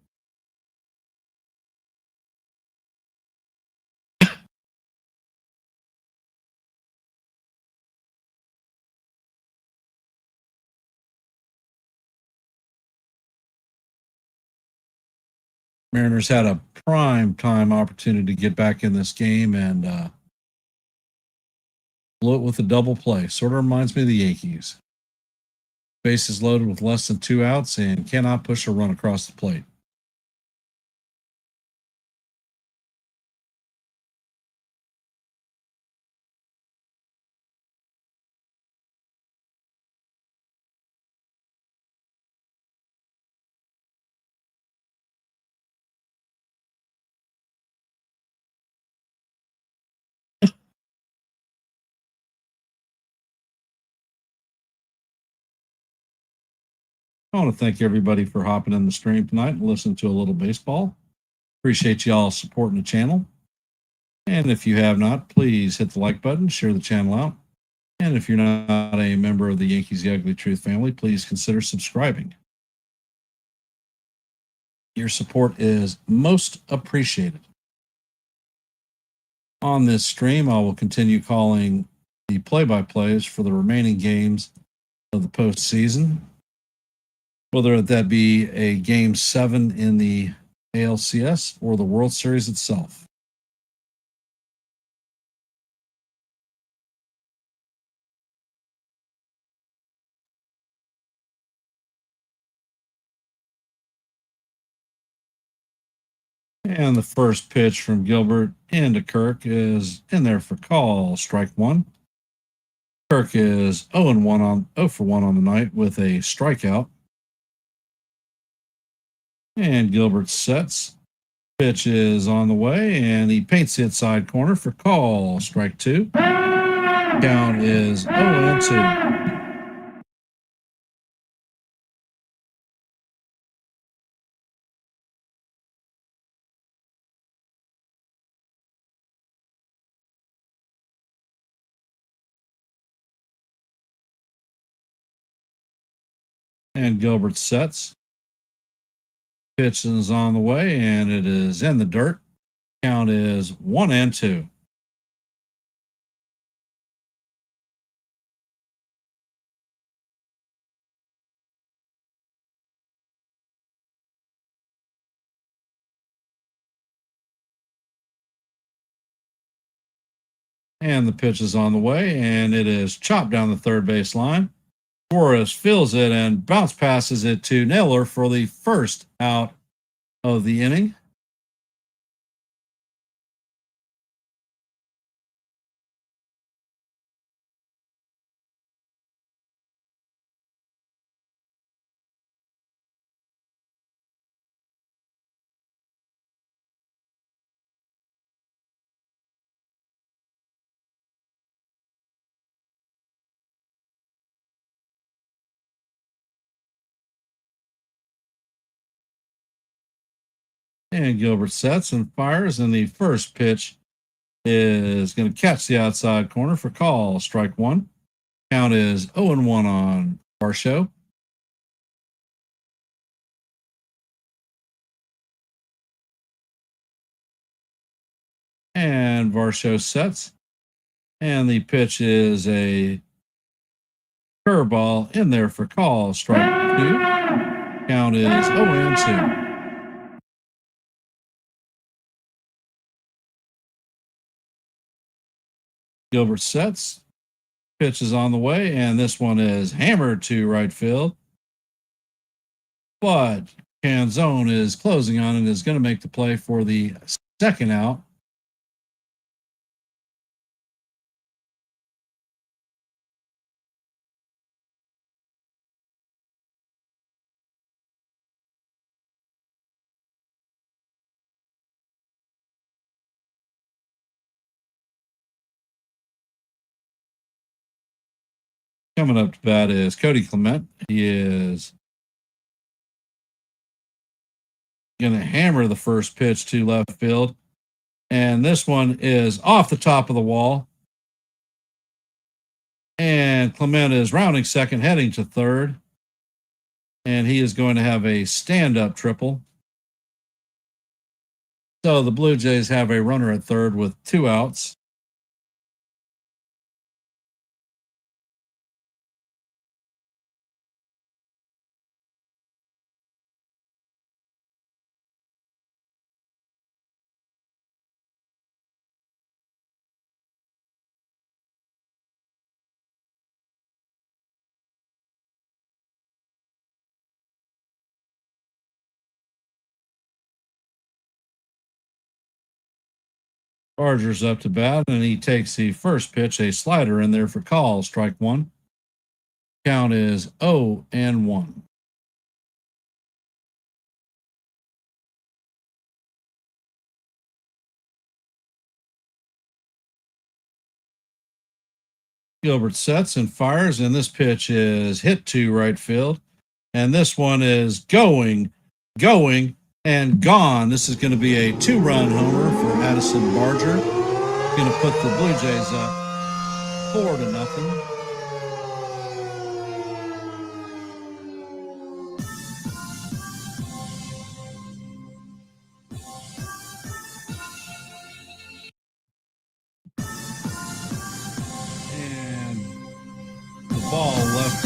Mariners had a prime time opportunity to get back in this game and blew it with a double play. Sort of reminds me of the Yankees. Bases loaded with less than 2 outs and cannot push a run across the plate. I want to thank everybody for hopping in the stream tonight and listening to a little baseball. Appreciate y'all supporting the channel. And if you have not, please hit the like button, share the channel out. And if you're not a member of the Yankees The Ugly Truth family, please consider subscribing. Your support is most appreciated. On this stream, I will continue calling the play-by-plays for the remaining games of the postseason, whether that be a Game 7 in the ALCS or the World Series itself. And the first pitch from Gilbert into Kirk is in there for call, strike one. Kirk is 0 for 1 on the night with a strikeout. And Gilbert sets. Pitch is on the way, and he paints the inside corner for call, strike two. Count is 0-2. And Gilbert sets. Pitch is on the way, and it is in the dirt. Count is 1-2. And the pitch is on the way, and it is chopped down the third base line. Torres fills it and bounce passes it to Naylor for the first out of the inning. And Gilbert sets and fires, and the first pitch is going to catch the outside corner for call, strike one. Count is 0-1 on Varsho. And Varsho sets, and the pitch is a curveball in there for call, strike two. Count is 0-2. Gilbert sets. Pitch is on the way, and this one is hammered to right field. But Canzone is closing on and is going to make the play for the second out. Coming up to bat is Cody Clement. He is going to hammer the first pitch to left field. And this one is off the top of the wall. And Clement is rounding second, heading to third. And he is going to have a stand-up triple. So the Blue Jays have a runner at third with 2 outs. Barger's up to bat, and he takes the first pitch, a slider in there for call, strike one. Count is 0-1. Gilbert sets and fires, and this pitch is hit to right field. And this one is going, and gone. This is going to be a 2-run homer for Addison Barger. Going to put the Blue Jays up 4-0. And the ball left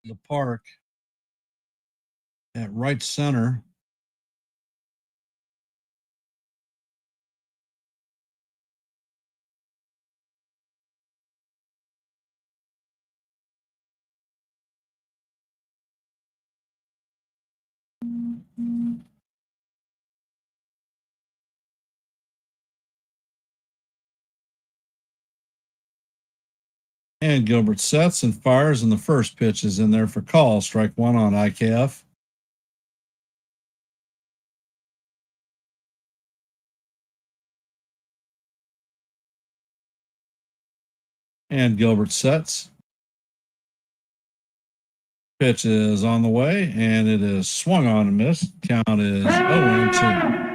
the park at right center. And Gilbert sets and fires, and the first pitch is in there for call. Strike one on IKF. And Gilbert sets. Pitch is on the way, and it is swung on and missed. Count is 0-2.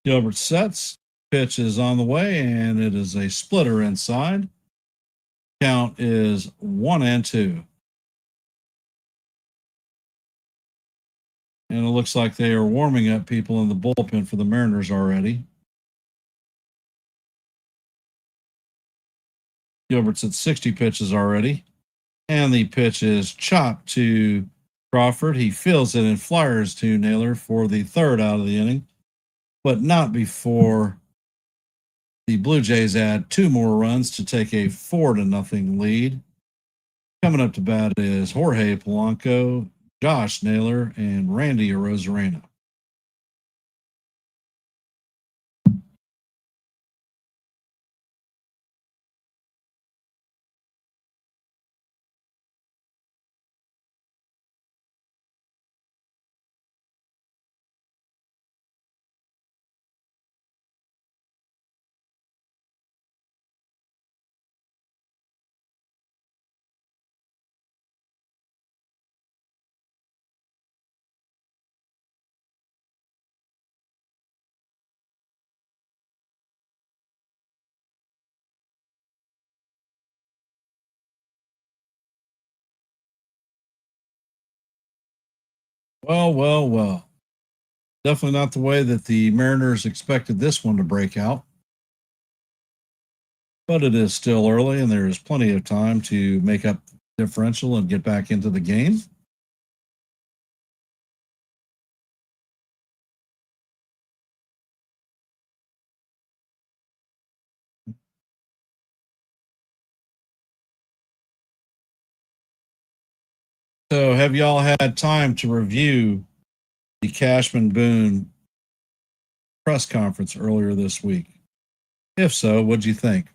Gilbert sets. Pitch is on the way, and it is a splitter inside. Count is 1-2. And it looks like they are warming up people in the bullpen for the Mariners already. Gilbert's at 60 pitches already. And the pitch is chopped to Crawford. He feels it and flyers to Naylor for the third out of the inning, but not before the Blue Jays add 2 more runs to take a 4-0 lead. Coming up to bat is Jorge Polanco, Josh Naylor, and Randy Arozarena. Well. Definitely not the way that the Mariners expected this one to break out. But it is still early, and there is plenty of time to make up differential and get back into the game. So, have y'all had time to review the Cashman Boone press conference earlier this week? If so, what'd you think?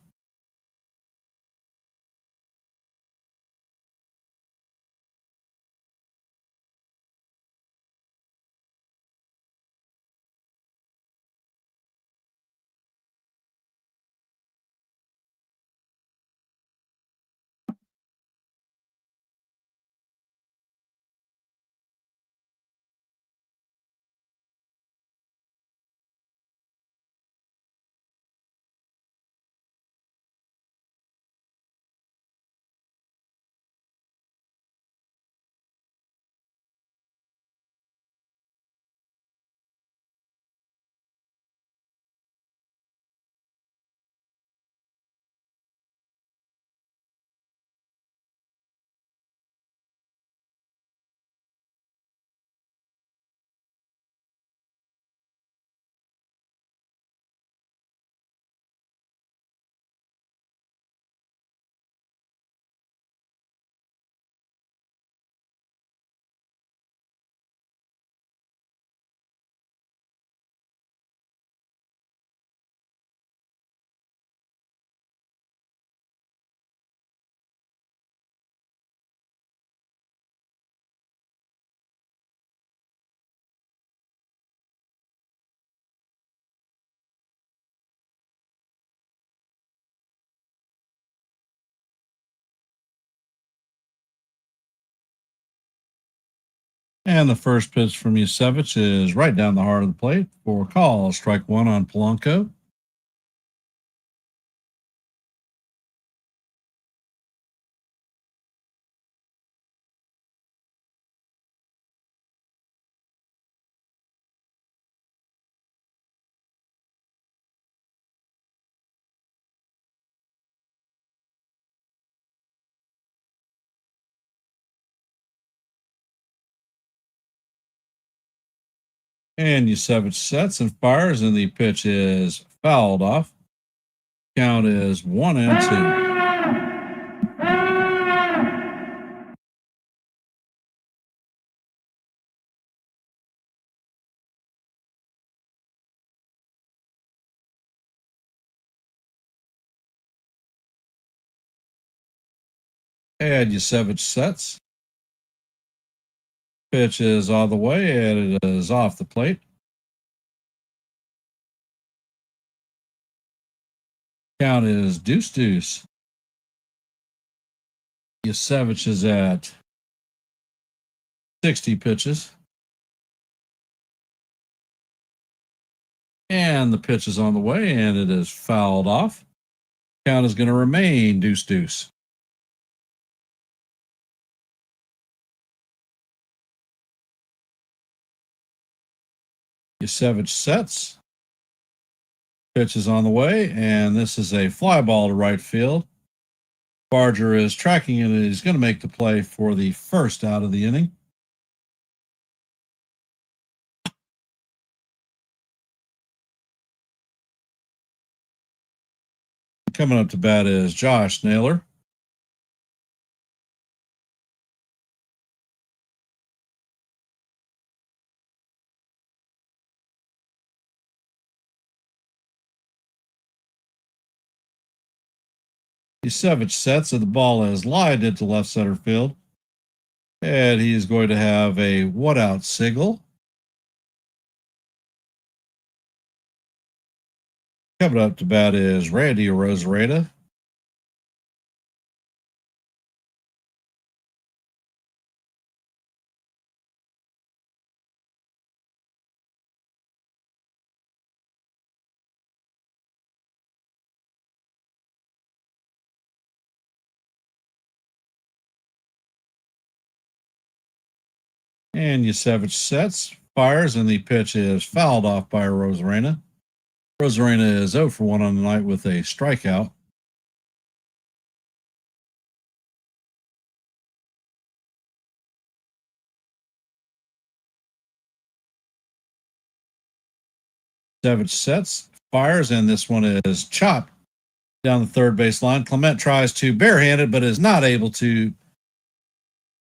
And the first pitch from Yesavage is right down the heart of the plate for a call. Strike one on Polanco. And Yesavage sets and fires, and the pitch is fouled off. Count is 1-2. And Yesavage sets. Pitch is all the way, and it is off the plate. Count is 2-2. Yesavage is at 60 pitches. And the pitch is on the way, and it is fouled off. Count is going to remain 2-2. Yesavage sets. Pitch is on the way, and this is a fly ball to right field. Barger is tracking it, and he's going to make the play for the first out of the inning. Coming up to bat is Josh Naylor. Yesavage sets, and the ball is lined into left center field. And he is going to have a one-out single. Coming up to bat is Randy Arozarena. And Yesavage sets, fires, and the pitch is fouled off by Arozarena. Arozarena is 0 for 1 on the night with a strikeout. Yesavage sets, fires, and this one is chopped down the third base line. Clement tries to barehand it, but is not able to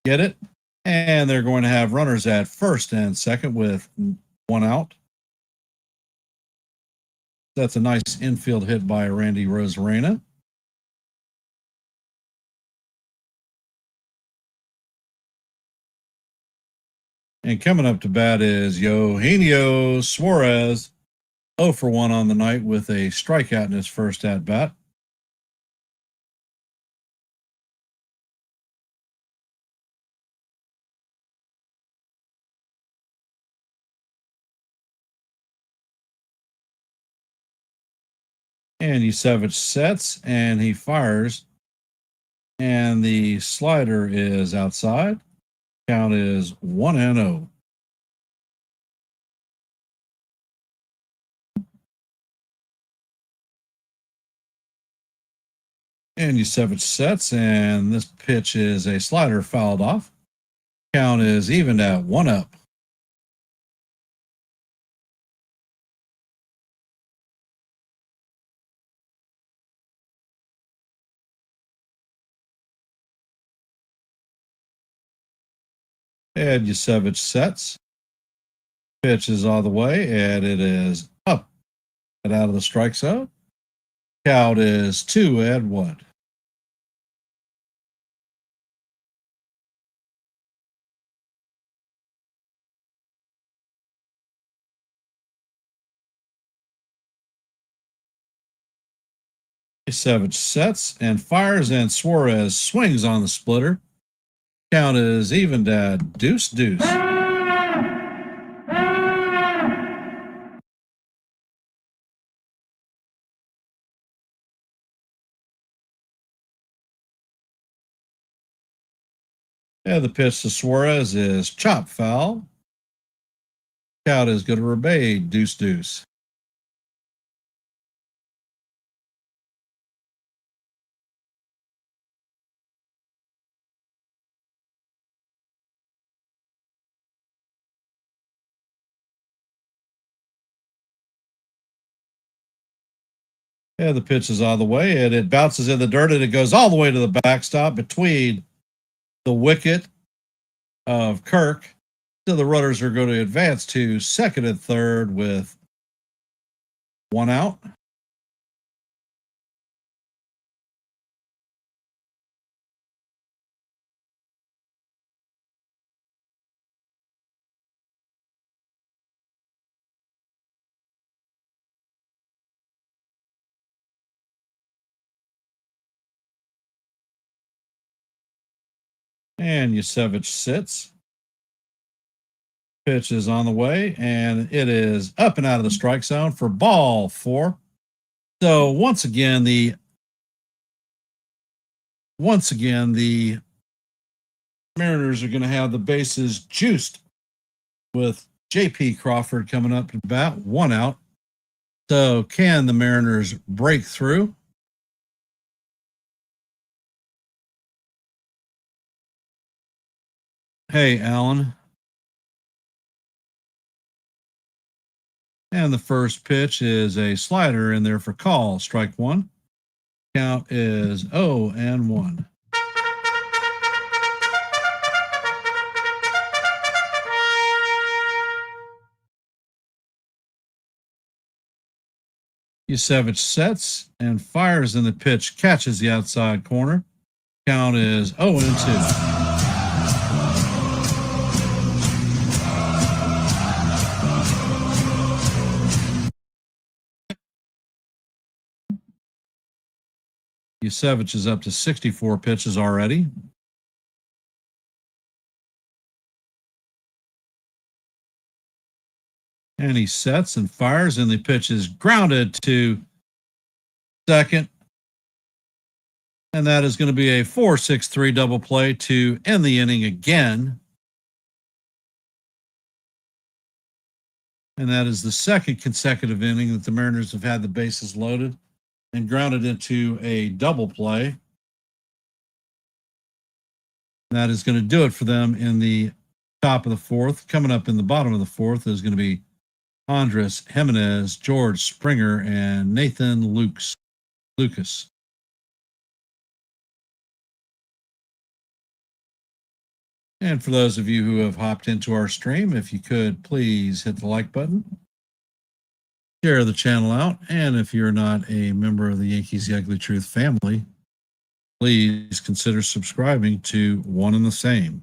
get it. And they're going to have runners at first and second with one out. That's a nice infield hit by Randy Arozarena. And coming up to bat is Eugenio Suarez, 0 for 1 on the night with a strikeout in his first at bat. And Yesavage sets, and he fires, and the slider is outside. Count is 1-0. And Yesavage sets, and this pitch is a slider fouled off. Count is evened at 1-up. And Yesavage sets. Pitch is all the way, and it is up and out of the strike zone. Count is 2-1. Yesavage sets and fires, and Suarez swings on the splitter. Count is evened at 2-2. And the pitch to Suarez is chop foul. Count is good to Rebay, deuce deuce. And the pitch is out of the way, and it bounces in the dirt, and it goes all the way to the backstop between the wicket of Kirk. So the runners are going to advance to second and third with one out. And Yesavage sits. Pitch is on the way, and it is up and out of the strike zone for ball 4. So once again, the Mariners are going to have the bases juiced with J.P. Crawford coming up to bat, one out. So can the Mariners break through? Hey, Alan. And the first pitch is a slider in there for call, strike 1. Count is 0-1. Yesavage sets and fires, and the pitch catches the outside corner. Count is 0-2. Yesavage is up to 64 pitches already. And he sets and fires, and the pitch is grounded to second. And that is going to be a 4-6-3 double play to end the inning again. And that is the second consecutive inning that the Mariners have had the bases loaded and grounded into a double play. That is going to do it for them in the top of the 4th. Coming up in the bottom of the 4th is going to be Andres Jimenez, George Springer, and Nathan Lucas. And for those of you who have hopped into our stream, if you could please hit the like button, share the channel out, and if you're not a member of the Yankees The Ugly Truth family, please consider subscribing to One and the Same.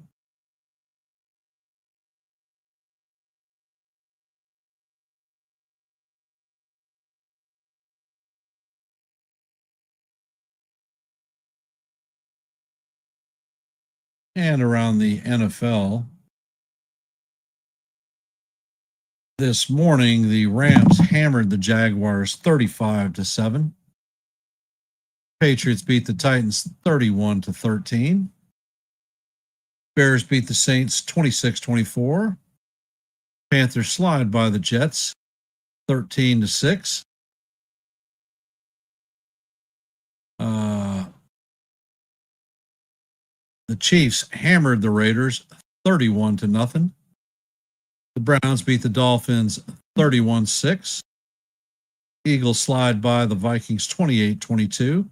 And around the NFL, this morning, the Rams hammered the Jaguars 35-7. Patriots beat the Titans 31-13. Bears beat the Saints 26-24. Panthers slide by the Jets 13-6. The Chiefs hammered the Raiders 31-0. The Browns beat the Dolphins 31-6. Eagles slide by the Vikings 28-22.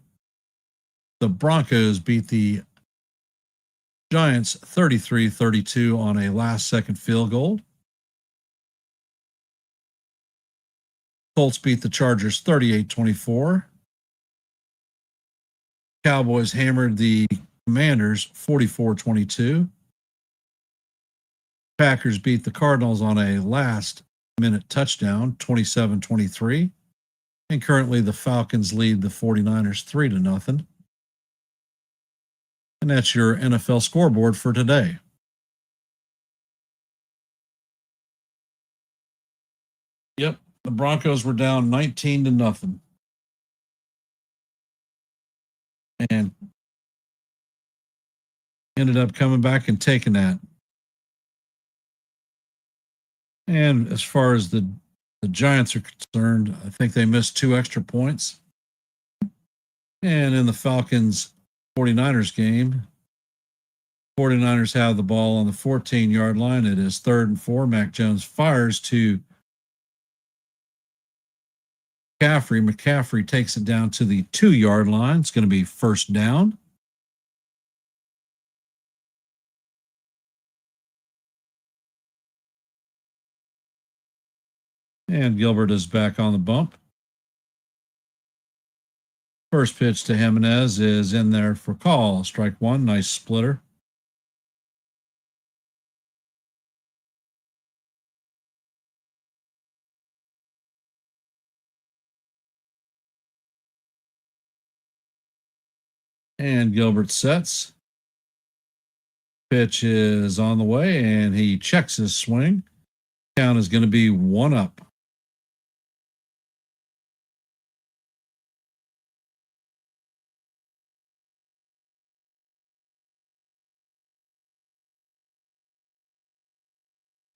The Broncos beat the Giants 33-32 on a last-second field goal. Colts beat the Chargers 38-24. Cowboys hammered the Commanders 44-22. Packers beat the Cardinals on a last-minute touchdown 27-23. And currently the Falcons lead the 49ers 3-0. And that's your NFL scoreboard for today. Yep, the Broncos were down 19-0. And ended up coming back and taking that. And as far as the Giants are concerned, I think they missed 2 extra points. And in the Falcons 49ers game, 49ers have the ball on the 14-yard line. It is 3rd and 4. Mac Jones fires to McCaffrey. McCaffrey takes it down to the 2-yard line. It's going to be first down. And Gilbert is back on the bump. First pitch to Jimenez is in there for call. Strike one. Nice splitter. And Gilbert sets. Pitch is on the way, and he checks his swing. Count is going to be 1 up.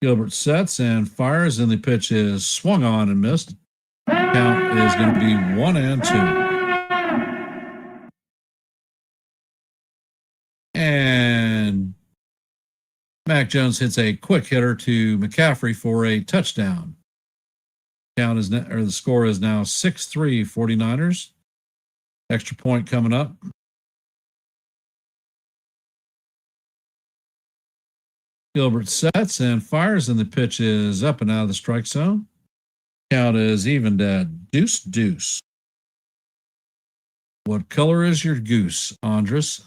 Gilbert sets and fires, and the pitch is swung on and missed. Count is going to be 1-2. And Mac Jones hits a quick hitter to McCaffrey for a touchdown. Count is the score is now 6-3 49ers. Extra point coming up. Gilbert sets and fires, and the pitch is up and out of the strike zone. Count is evened at deuce. What color is your goose, Andres?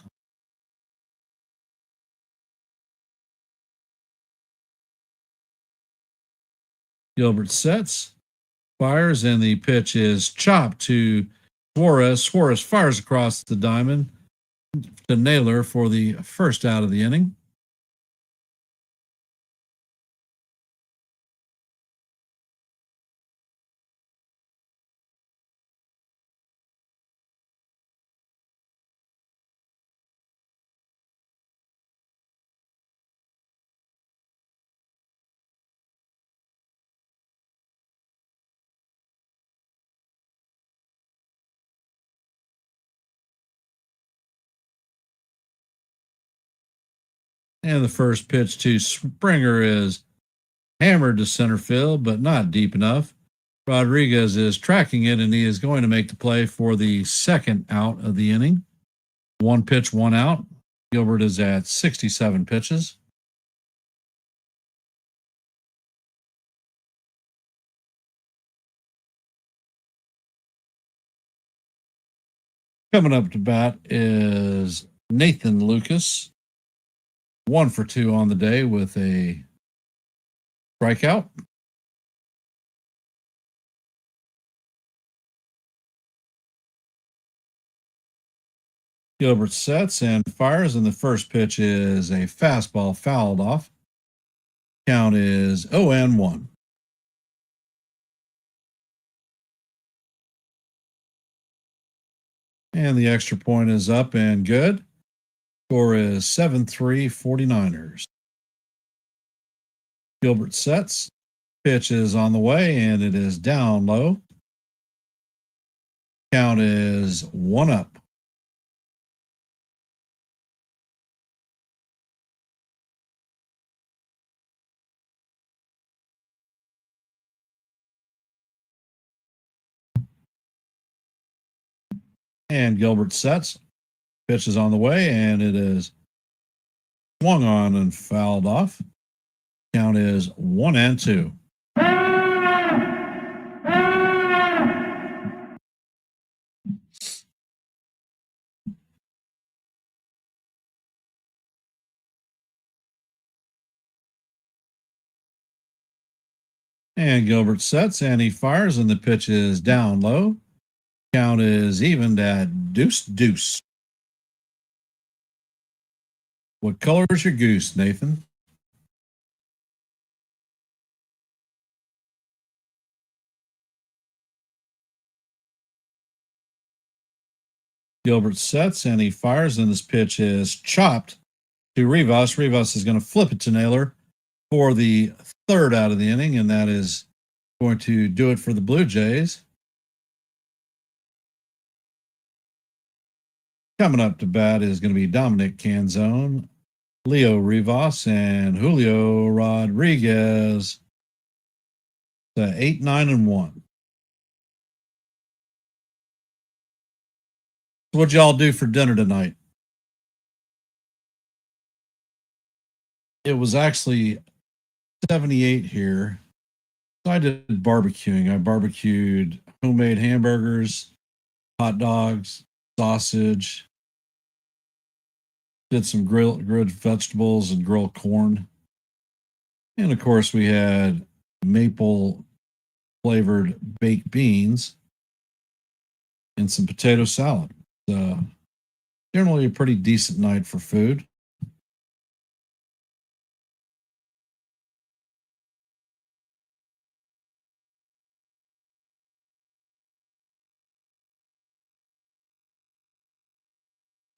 Gilbert sets, fires, and the pitch is chopped to Suarez. Suarez fires across the diamond to Naylor for the first out of the inning. And the first pitch to Springer is hammered to center field, but not deep enough. Rodriguez is tracking it, and he is going to make the play for the second out of the inning. 1 pitch, 1 out. Gilbert is at 67 pitches. Coming up to bat is Nathan Lucas. 1 for 2 on the day with a strikeout. Gilbert sets and fires, and the first pitch is a fastball fouled off. Count is 0-1. And the extra point is up and good. Score is 7-3 49ers. Gilbert sets. Pitch is on the way, and it is down low. Count is 1 up. And Gilbert sets. Pitch is on the way, and it is swung on and fouled off. Count is 1-2. And Gilbert sets, and he fires, and the pitch is down low. Count is evened at deuce. What color is your goose, Nathan? Gilbert sets, and he fires, and this pitch is chopped to Rivas. Rivas is going to flip it to Naylor for the third out of the inning, and that is going to do it for the Blue Jays. Coming up to bat is going to be Dominic Canzone, Leo Rivas, and Julio Rodriguez. 8-9-1. What'd y'all do for dinner tonight? It was actually 78 here. So I did barbecuing. I barbecued homemade hamburgers, hot dogs, sausage, did some grilled vegetables and grilled corn. And of course, we had maple flavored baked beans and some potato salad. Generally a pretty decent night for food.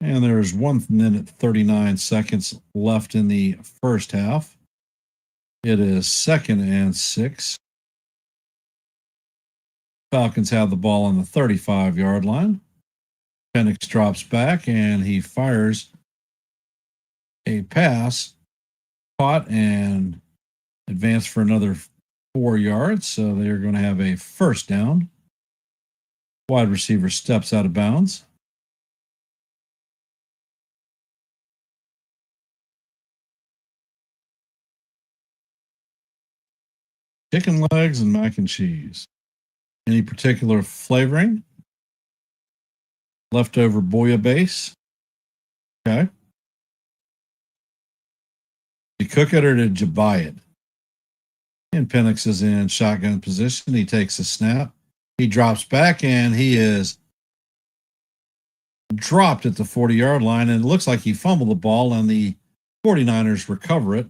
And there's 1 minute 39 seconds left in the first half. It is 2nd and 6. Falcons have the ball on the 35-yard line. Penix drops back and he fires a pass, caught and advanced for another 4 yards. So they're going to have a first down. Wide receiver steps out of bounds. Chicken legs and mac and cheese. Any particular flavoring? Leftover bouillabaisse. Okay. Did you cook it or did you buy it? And Penix is in shotgun position. He takes a snap. He drops back and he is dropped at the 40-yard line. And it looks like he fumbled the ball and the 49ers recover it.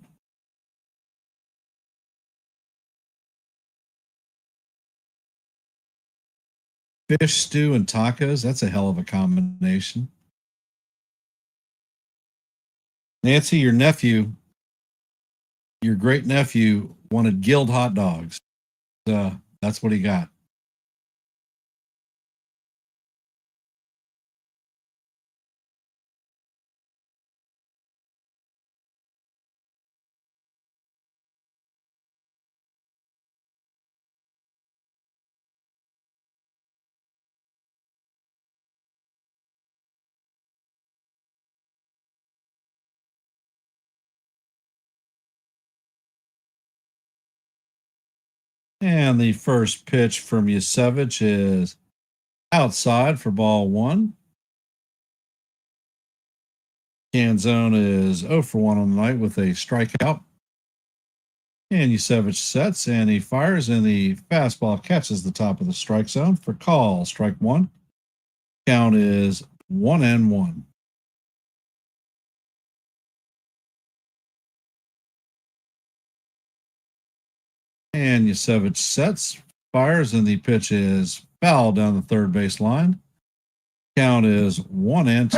Fish stew and tacos. That's a hell of a combination. Nancy, your great nephew wanted grilled hot dogs. That's what he got. And the first pitch from Yesavage is outside for ball 1. Canzone is 0 for 1 on the night with a strikeout. And Yesavage sets and he fires, and the fastball catches the top of the strike zone for call. Strike 1. Count is 1-1. And Yesavage sets, fires, and the pitch is foul down the third base line. Count is 1-2.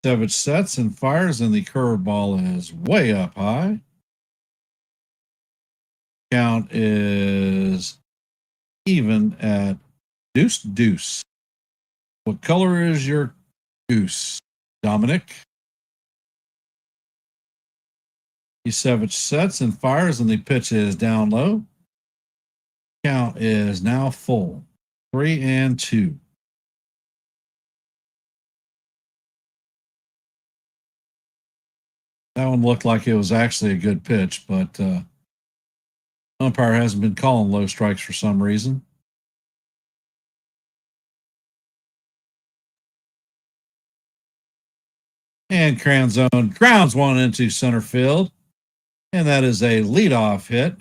Yesavage sets and fires, and the curveball is way up high. Count is even at deuce. What color is your goose, Dominic? Yesavage sets and fires, and the pitch is down low. Count is now full. 3-2. That one looked like it was actually a good pitch, but umpire hasn't been calling low strikes for some reason. And Canzone grounds one into center field, and that is a leadoff hit.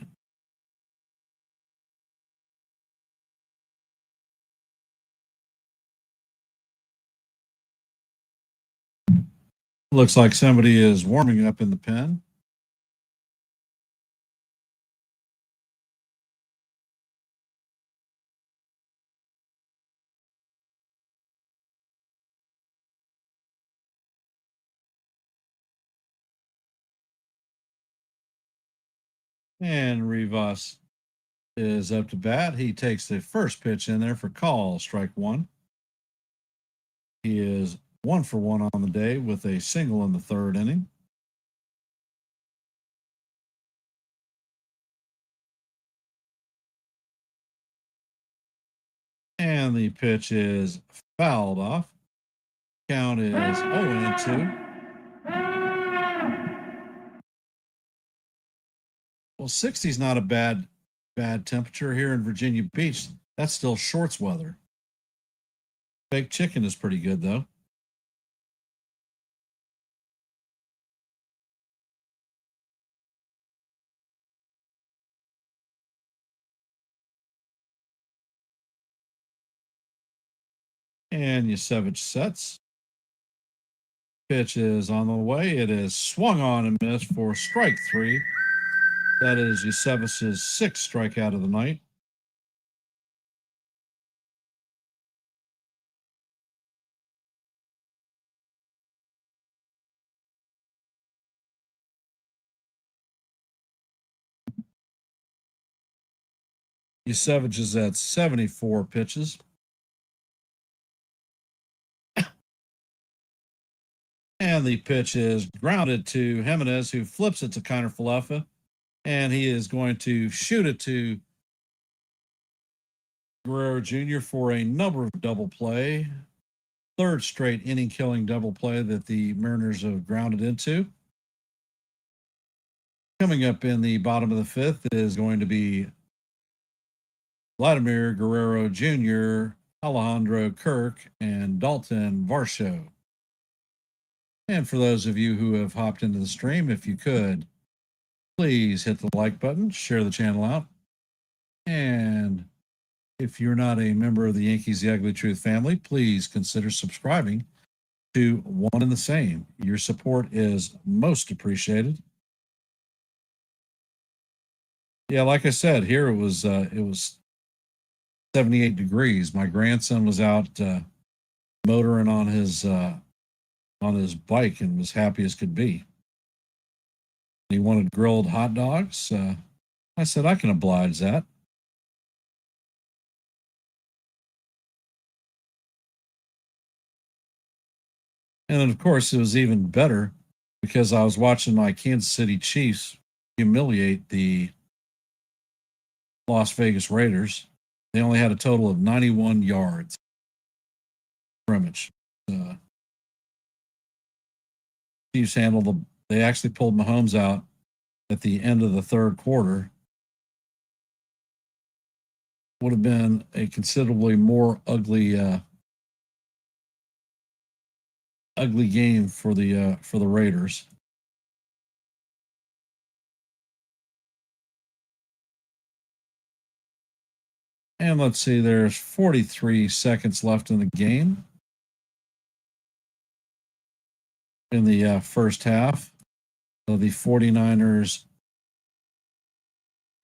Looks like somebody is warming up in the pen. And Rivas is up to bat. He takes the first pitch in there for call, strike one. He is 1-for-1 on the day with a single in the third inning. And the pitch is fouled off. Count is 0-2. Well, 60 is not a bad temperature here in Virginia Beach. That's still shorts weather. Baked chicken is pretty good, though. And Yesavage sets. Pitch is on the way. It is swung on and missed for strike three. That is Yesavage's sixth strikeout of the night. Yesavage is at 74 pitches. And the pitch is grounded to Jimenez, who flips it to Kiner Falefa. And he is going to shoot it to Guerrero Jr. for a number of double play. Third straight inning killing double play that the Mariners have grounded into. Coming up in the bottom of the fifth is going to be Vladimir Guerrero Jr., Alejandro Kirk, and Dalton Varsho. And for those of you who have hopped into the stream, if you could, please hit the like button, share the channel out. And if you're not a member of the Yankees The Ugly Truth family, please consider subscribing to One and the Same. Your support is most appreciated. Yeah, like I said, here it was 78 degrees. My grandson was out motoring on his bike and was happy as could be. He wanted grilled hot dogs. I said, I can oblige that. And then, of course, it was even better because I was watching my Kansas City Chiefs humiliate the Las Vegas Raiders. They only had a total of 91 yards scrimmage. Chiefs handled they actually pulled Mahomes out at the end of the third quarter. Would have been a considerably more ugly game for the Raiders. And let's see, there's 43 seconds left in the game. In the first half of the 49ers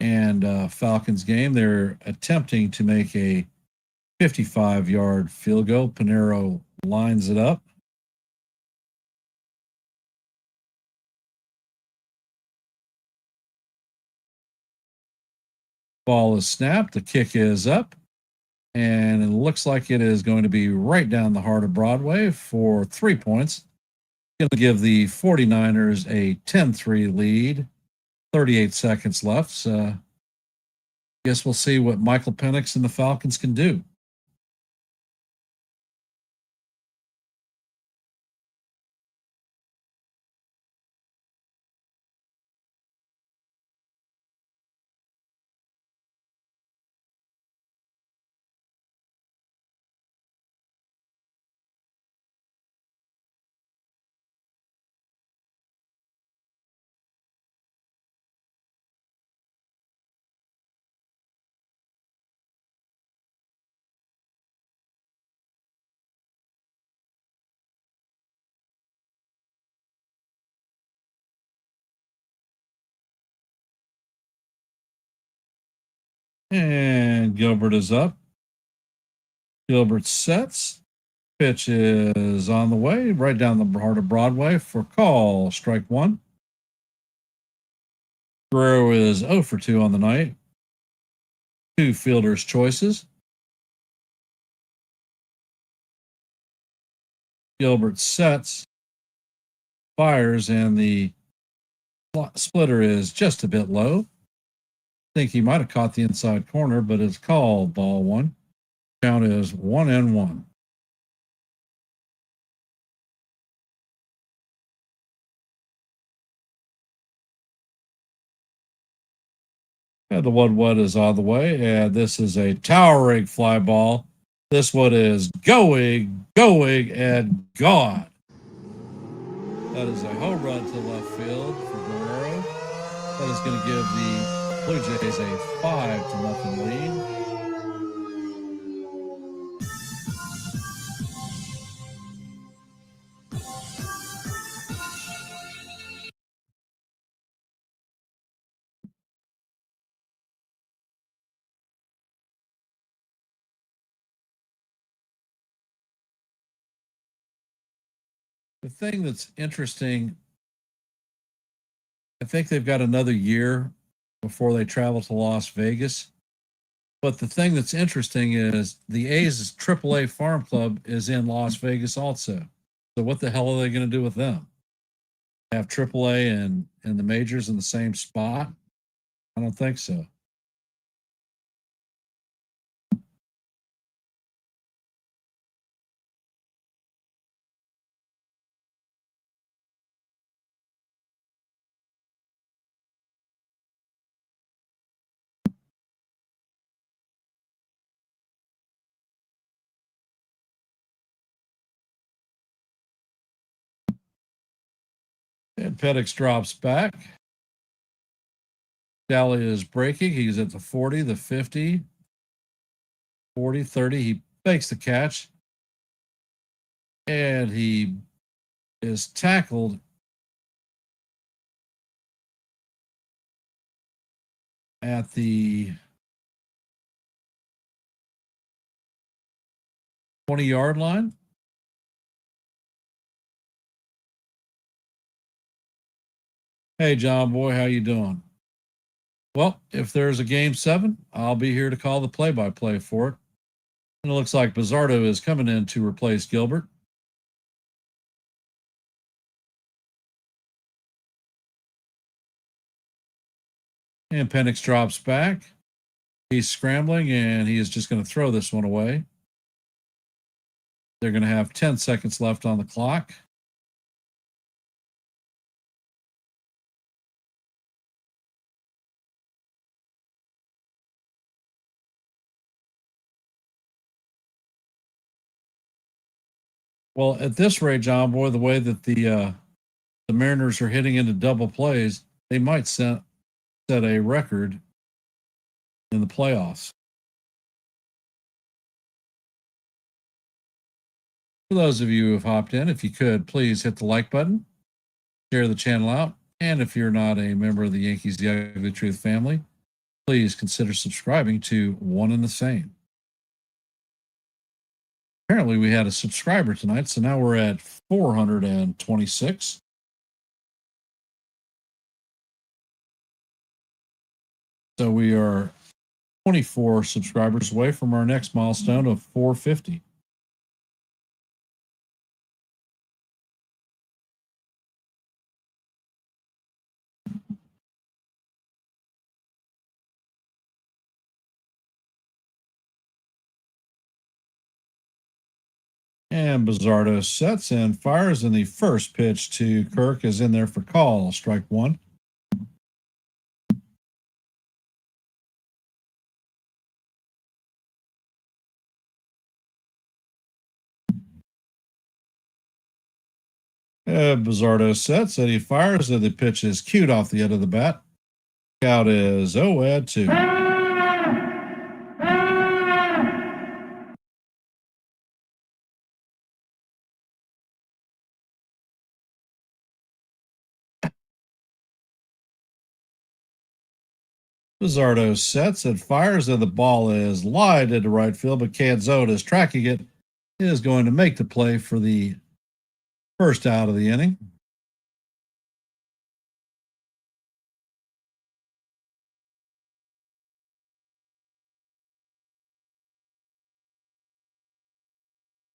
and Falcons game, they're attempting to make a 55-yard field goal. Pinero lines it up. Ball is snapped. The kick is up. And it looks like it is going to be right down the heart of Broadway for 3 points. Going to give the 49ers a 10-3 lead. 38 seconds left. So I guess we'll see what Michael Penix and the Falcons can do. And Gilbert is up. Gilbert sets. Pitch is on the way, right down the heart of Broadway for call, strike one. Guerrero is 0 for 2 on the night. 2 fielders' choices. Gilbert sets, fires, and the splitter is just a bit low. I think he might have caught the inside corner, but it's called ball one. Count is 1-1. And the 1-1 is on the way, and this is a towering fly ball. This one is going, and gone. That is a home run to left field for Guerrero. That is going to give the Blue Jays a 5-0 lead. The thing that's interesting, I think they've got another year before they travel to Las Vegas. But the thing that's interesting is the A's AAA farm club is in Las Vegas also. So what the hell are they going to do with them? Have AAA and the majors in the same spot? I don't think so. And Penix drops back. Daly is breaking. He's at the 40, the 50, 40, 30. He makes the catch. And he is tackled at the 20-yard line. Hey, John Boy, how you doing? Well, if there's a game 7, I'll be here to call the play-by-play for it. And it looks like Bizzardo is coming in to replace Gilbert. And Penix drops back. He's scrambling, and he is just going to throw this one away. They're going to have 10 seconds left on the clock. Well, at this rate, John Boy, the way that the Mariners are hitting into double plays, they might set a record in the playoffs. For those of you who have hopped in, if you could, please hit the like button, share the channel out, and if you're not a member of the Yankees The Ugly Truth family, please consider subscribing to One and the Same. Apparently, we had a subscriber tonight, so now we're at 426. So we are 24 subscribers away from our next milestone of 450. And Bizzardo sets and fires, and the first pitch to Kirk is in there for call. Strike one. Bizzardo sets and he fires, and the pitch is cued off the end of the bat. Count is 0-2. Bizzardo sets and fires, and the ball is lined into right field, but Canzone is tracking it. He is going to make the play for the first out of the inning.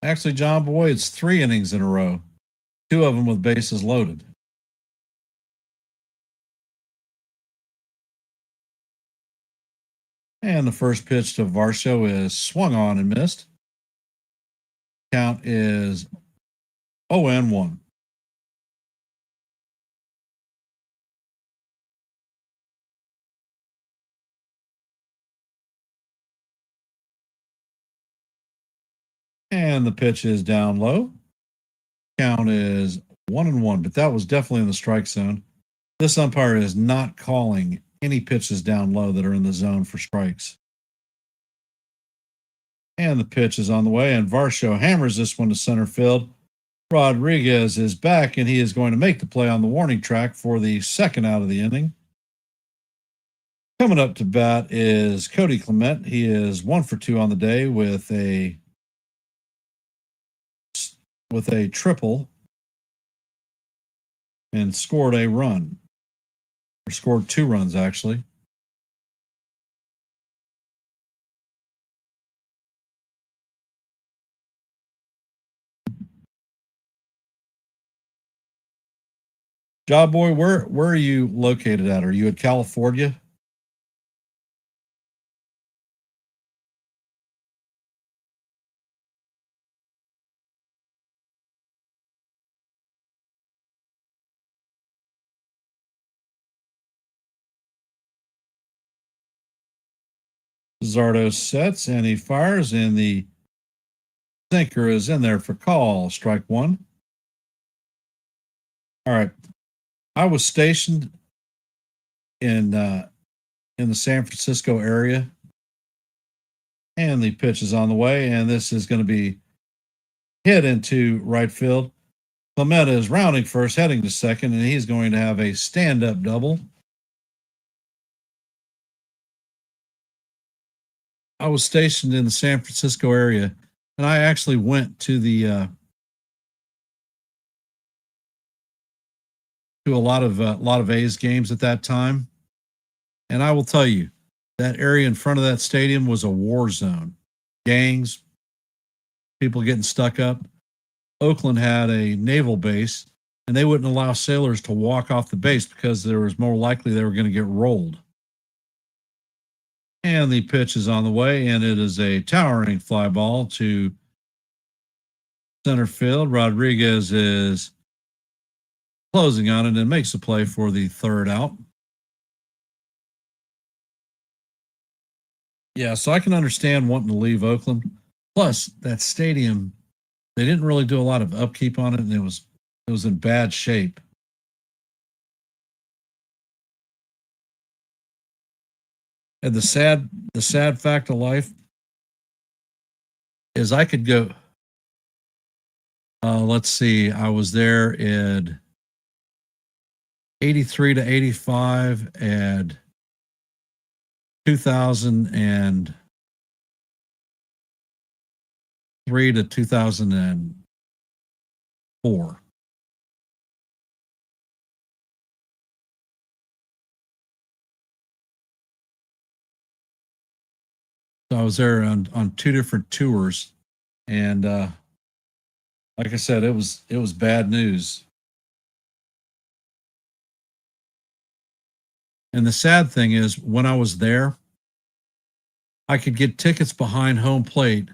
Actually, John Boy, it's 3 innings in a row, 2 of them with bases loaded. And the first pitch to Varsho is swung on and missed. Count is 0-1. And the pitch is down low. Count is 1-1, but that was definitely in the strike zone. This umpire is not calling any pitches down low that are in the zone for strikes. And the pitch is on the way, and Varsho hammers this one to center field. Rodriguez is back, and he is going to make the play on the warning track for the second out of the inning. Coming up to bat is Cody Clement. He is 1 for 2 on the day with a triple and scored a run, or scored 2 runs actually. Job Boy, where are you located at? Are you in California? Zardo sets and he fires, and the sinker is in there for call. Strike 1. All right. I was stationed in the San Francisco area, and the pitch is on the way, and this is going to be hit into right field. Clement is rounding first, heading to second, and he's going to have a stand-up double. I was stationed in the San Francisco area, and I actually went to to a lot of A's games at that time. And I will tell you, that area in front of that stadium was a war zone. Gangs, people getting stuck up. Oakland had a naval base, and they wouldn't allow sailors to walk off the base because there was more likely they were going to get rolled. And the pitch is on the way, and it is a towering fly ball to center field. Rodriguez is closing on it and makes a play for the third out. Yeah, so I can understand wanting to leave Oakland. Plus, that stadium, they didn't really do a lot of upkeep on it, and it was in bad shape. And the sad fact of life is I could go. Let's see, I was there in 83 to 85 and 2003 to 2004. So I was there on 2 different tours, and like I said, it was bad news. And the sad thing is, when I was there, I could get tickets behind home plate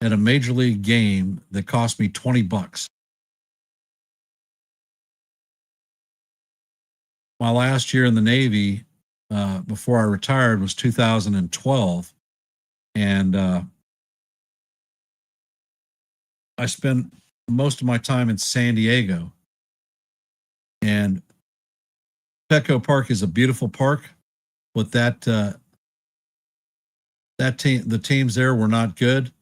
at a major league game that cost me $20. My last year in the Navy, before I retired, was 2012, and I spent most of my time in San Diego. And Petco Park is a beautiful park, but the teams there were not good,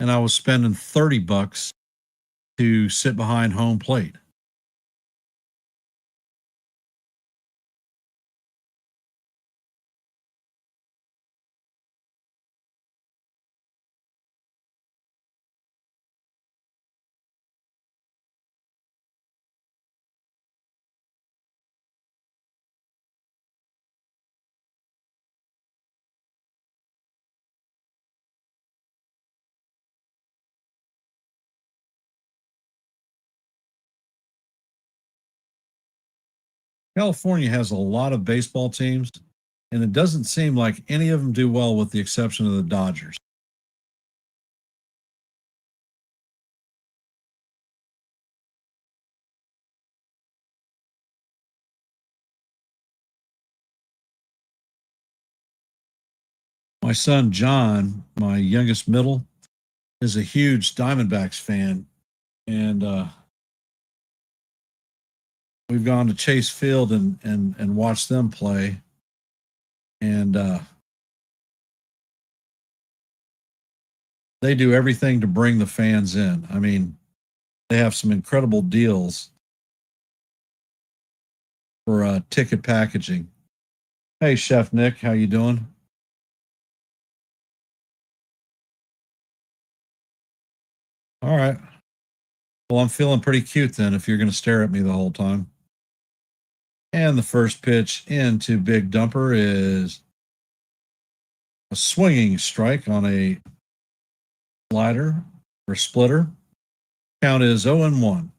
and I was spending $30 to sit behind home plate. California has a lot of baseball teams, and it doesn't seem like any of them do well with the exception of the Dodgers. My son, John, my youngest middle, is a huge Diamondbacks fan. And we've gone to Chase Field and watched them play. And they do everything to bring the fans in. I mean, they have some incredible deals for ticket packaging. Hey, Chef Nick, how you doing? All right. Well, I'm feeling pretty cute then if you're going to stare at me the whole time. And the first pitch into Big Dumper is a swinging strike on a slider or splitter. Count is 0-1.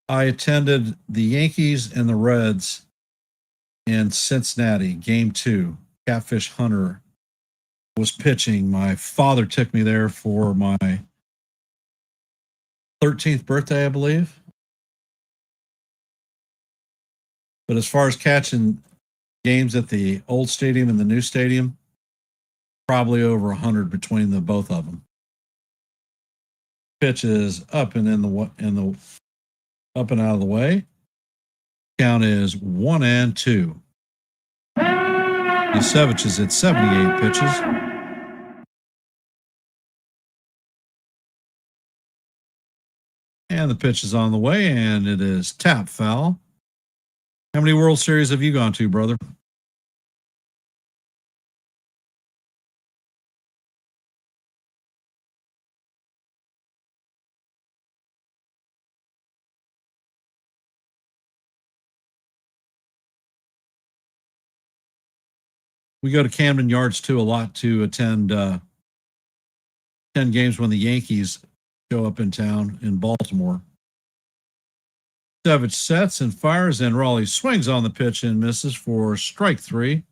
I attended the Yankees and the Reds in Cincinnati, game 2. Catfish Hunter was pitching. My father took me there for my 13th birthday, I believe. But as far as catching games at the old stadium and the new stadium, probably over 100 between the both of them. Pitch is up and up and out of the way. Count is 1-2. Yesavage is at 78 pitches. And the pitch is on the way, and it is tap foul. How many World Series have you gone to, brother? We go to Camden Yards too a lot to attend 10 games when the Yankees show up in town in Baltimore. Savage sets and fires, and Raleigh swings on the pitch and misses for strike 3.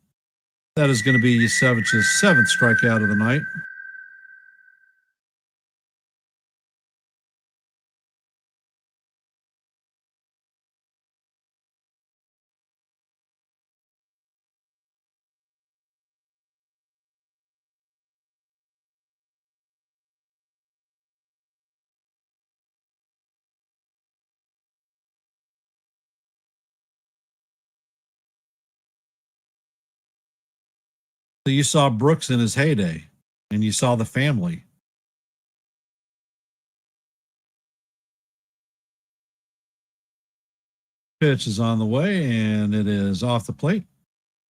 That is going to be Yesavage's 7th strikeout of the night. So you saw Brooks in his heyday, and you saw the family. Pitch is on the way, and it is off the plate.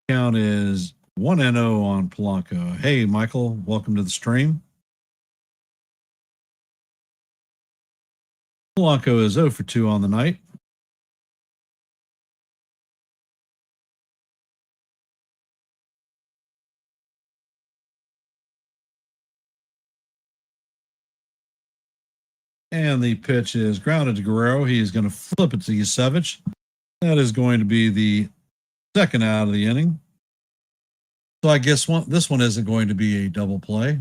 Count is 1-0 on Polanco. Hey, Michael, welcome to the stream. Polanco is 0 for 2 on the night. And the pitch is grounded to Guerrero. He is going to flip it to Yesavage. That is going to be the 2nd out of the inning. So I guess this one isn't going to be a double play.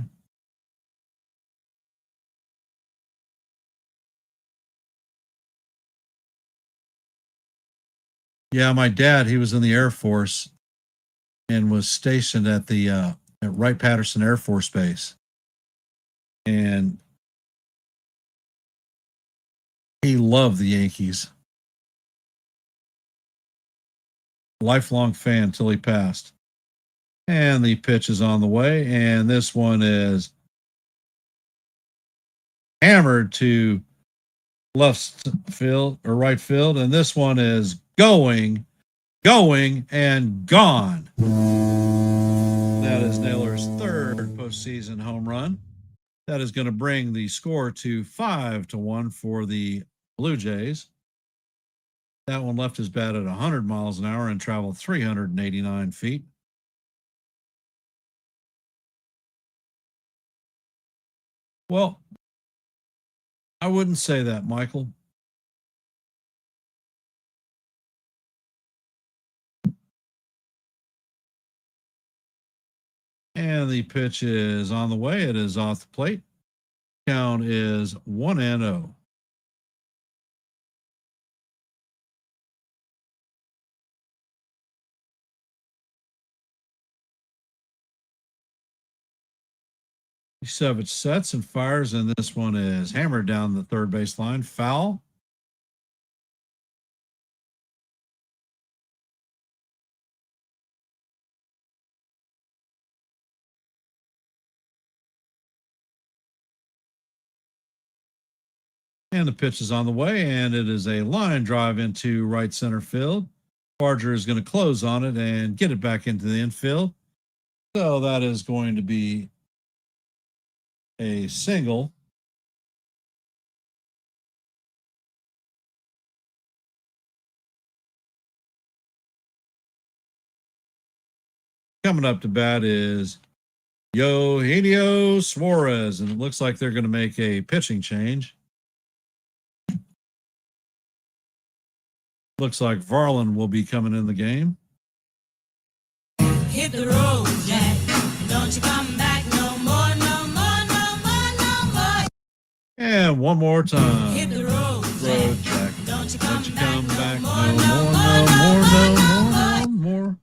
Yeah, my dad, he was in the Air Force and was stationed at the at Wright-Patterson Air Force Base. And he loved the Yankees. Lifelong fan till he passed. And the pitch is on the way, and this one is hammered to left field or right field, and this one is going, and gone. That is Naylor's 3rd postseason home run. That is going to bring the score to 5-1 for the Blue Jays. That one left his bat at 100 miles an hour and traveled 389 feet. Well, I wouldn't say that, Michael. And the pitch is on the way. It is off the plate. Count is 1-0. Yesavage sets and fires, and this one is hammered down the third base line. Foul. And the pitch is on the way, and it is a line drive into right center field. Barger is going to close on it and get it back into the infield. So that is going to be a single. Coming up to bat is Eugenio Suarez, and it looks like they're going to make a pitching change. Looks like Varlin will be coming in the game. Hit the road, Jack. Don't you come back no more, no more, no more, no more. And one more time. Hit the road, Jack. Don't you come back No more.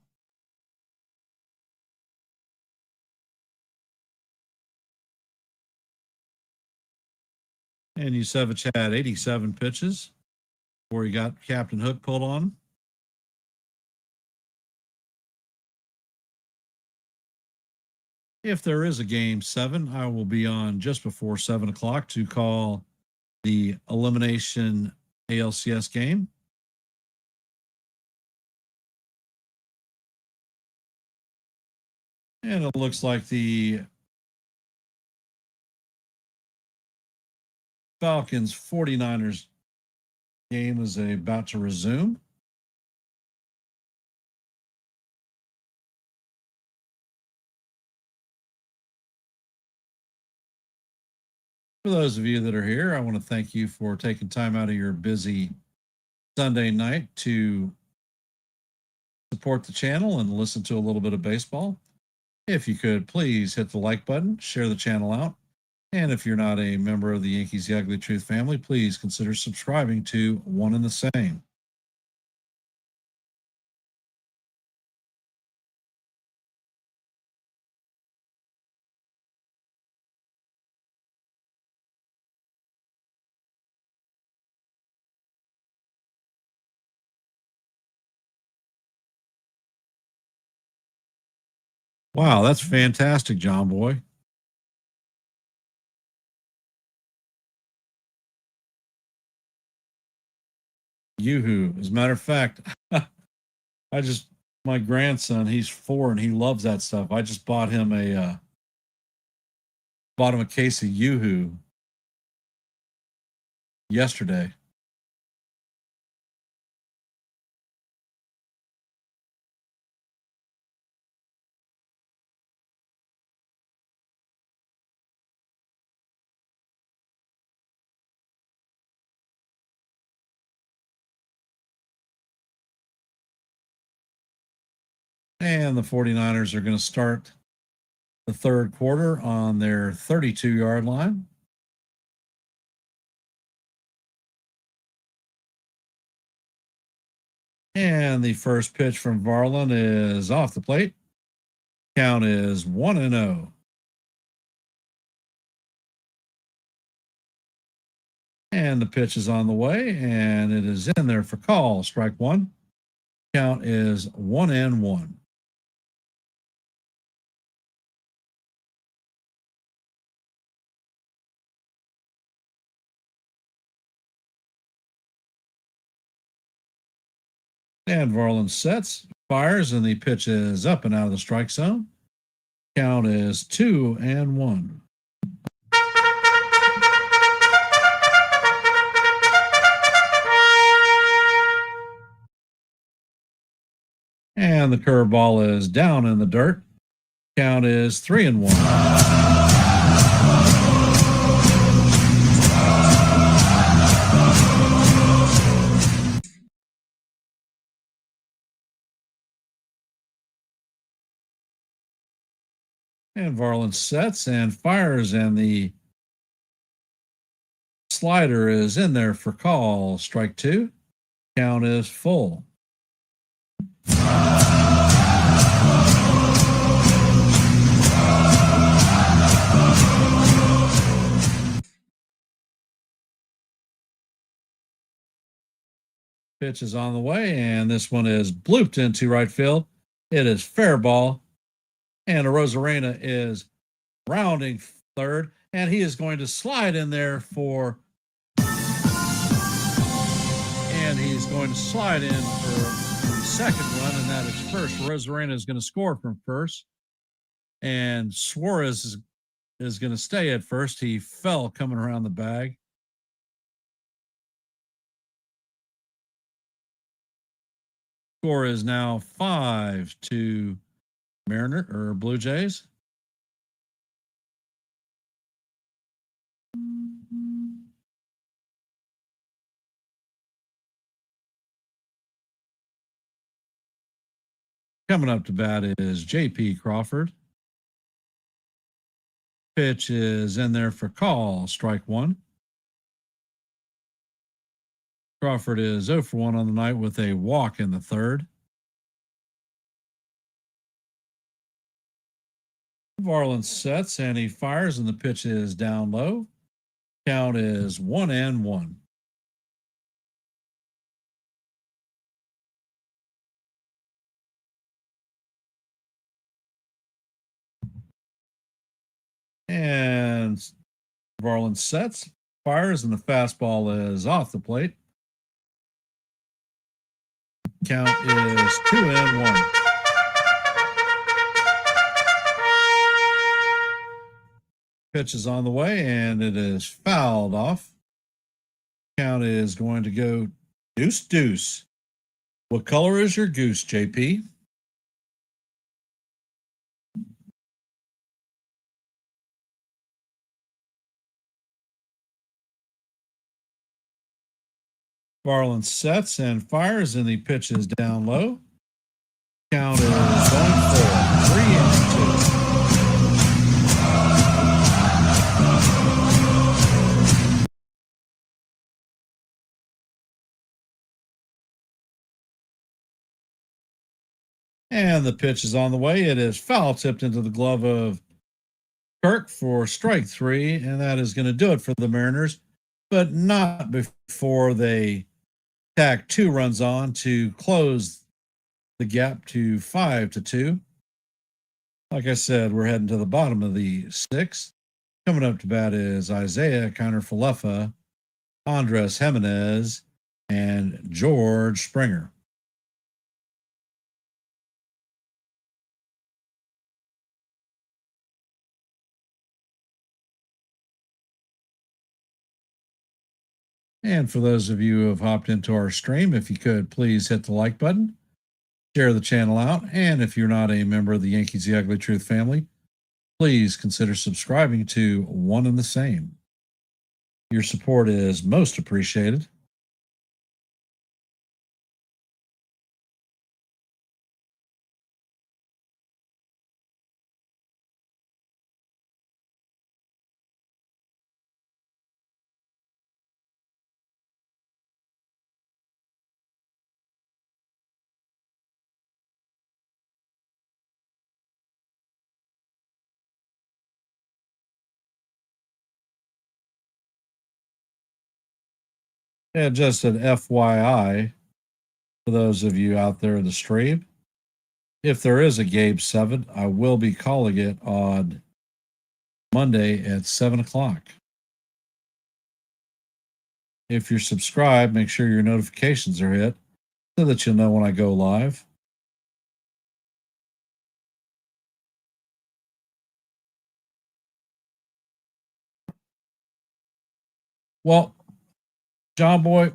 And Yesavage had 87 pitches before he got Captain Hook pulled on him. If there is a game 7, I will be on just before 7 o'clock to call the Elimination ALCS game. And it looks like the Falcons 49ers game is about to resume. For those of you that are here, I want to thank you for taking time out of your busy Sunday night to support the channel and listen to a little bit of baseball. If you could, please hit the like button, share the channel out. And if you're not a member of the Yankees The Ugly Truth family, please consider subscribing to One and the Same. Wow, that's fantastic, John Boy. Yoo-hoo. As a matter of fact, my grandson, he's 4 and he loves that stuff. I just bought him a case of Yoo-hoo yesterday. And the 49ers are going to start the third quarter on their 32-yard line. And the first pitch from Varlin is off the plate. Count is 1-0. And the pitch is on the way, and it is in there for call. Strike 1. Count is 1-1. And Varlin sets, fires, and the pitch is up and out of the strike zone. Count is 2-1. And the curveball is down in the dirt. Count is 3-1. And Varland sets and fires, and the slider is in there for call. Strike two. Count is full. Pitch is on the way, and this one is blooped into right field. It is fair ball, and Arozarena is rounding third, and he is going to slide in there for, and he's going to slide in for the second run, and that is first. Arozarena is going to score from first, and Suarez is going to stay at first. He fell coming around the bag. Score is now 5-2 Blue Jays. Coming up to bat is J.P. Crawford. Pitch is in there for call. Strike one. Crawford is 0 for 1 on the night with a walk in the third. Varland sets and he fires, and the pitch is down low. Count is 1-1. And Varland sets, fires, and the fastball is off the plate. Count is 2-1. Pitch is on the way, and it is fouled off. Count is going to go deuce. What color is your goose, JP? Varland sets and fires, and the pitch is down low. Count is going for 3-2. And the pitch is on the way. It is foul tipped into the glove of Kirk for strike three, and that is going to do it for the Mariners, but not before they tack 2 runs on to close the gap to 5-2. Like I said, we're heading to the bottom of the 6th. Coming up to bat is Isaiah Kiner-Falefa, Andres Jimenez, and George Springer. And for those of you who have hopped into our stream, if you could please hit the like button, share the channel out, and if you're not a member of the Yankees The Ugly Truth family, please consider subscribing to One and the Same. Your support is most appreciated. And just an FYI, for those of you out there in the stream, if there is a Game 7, I will be calling it on Monday at 7 o'clock. If you're subscribed, make sure your notifications are hit so that you'll know when I go live. Well, John Boy,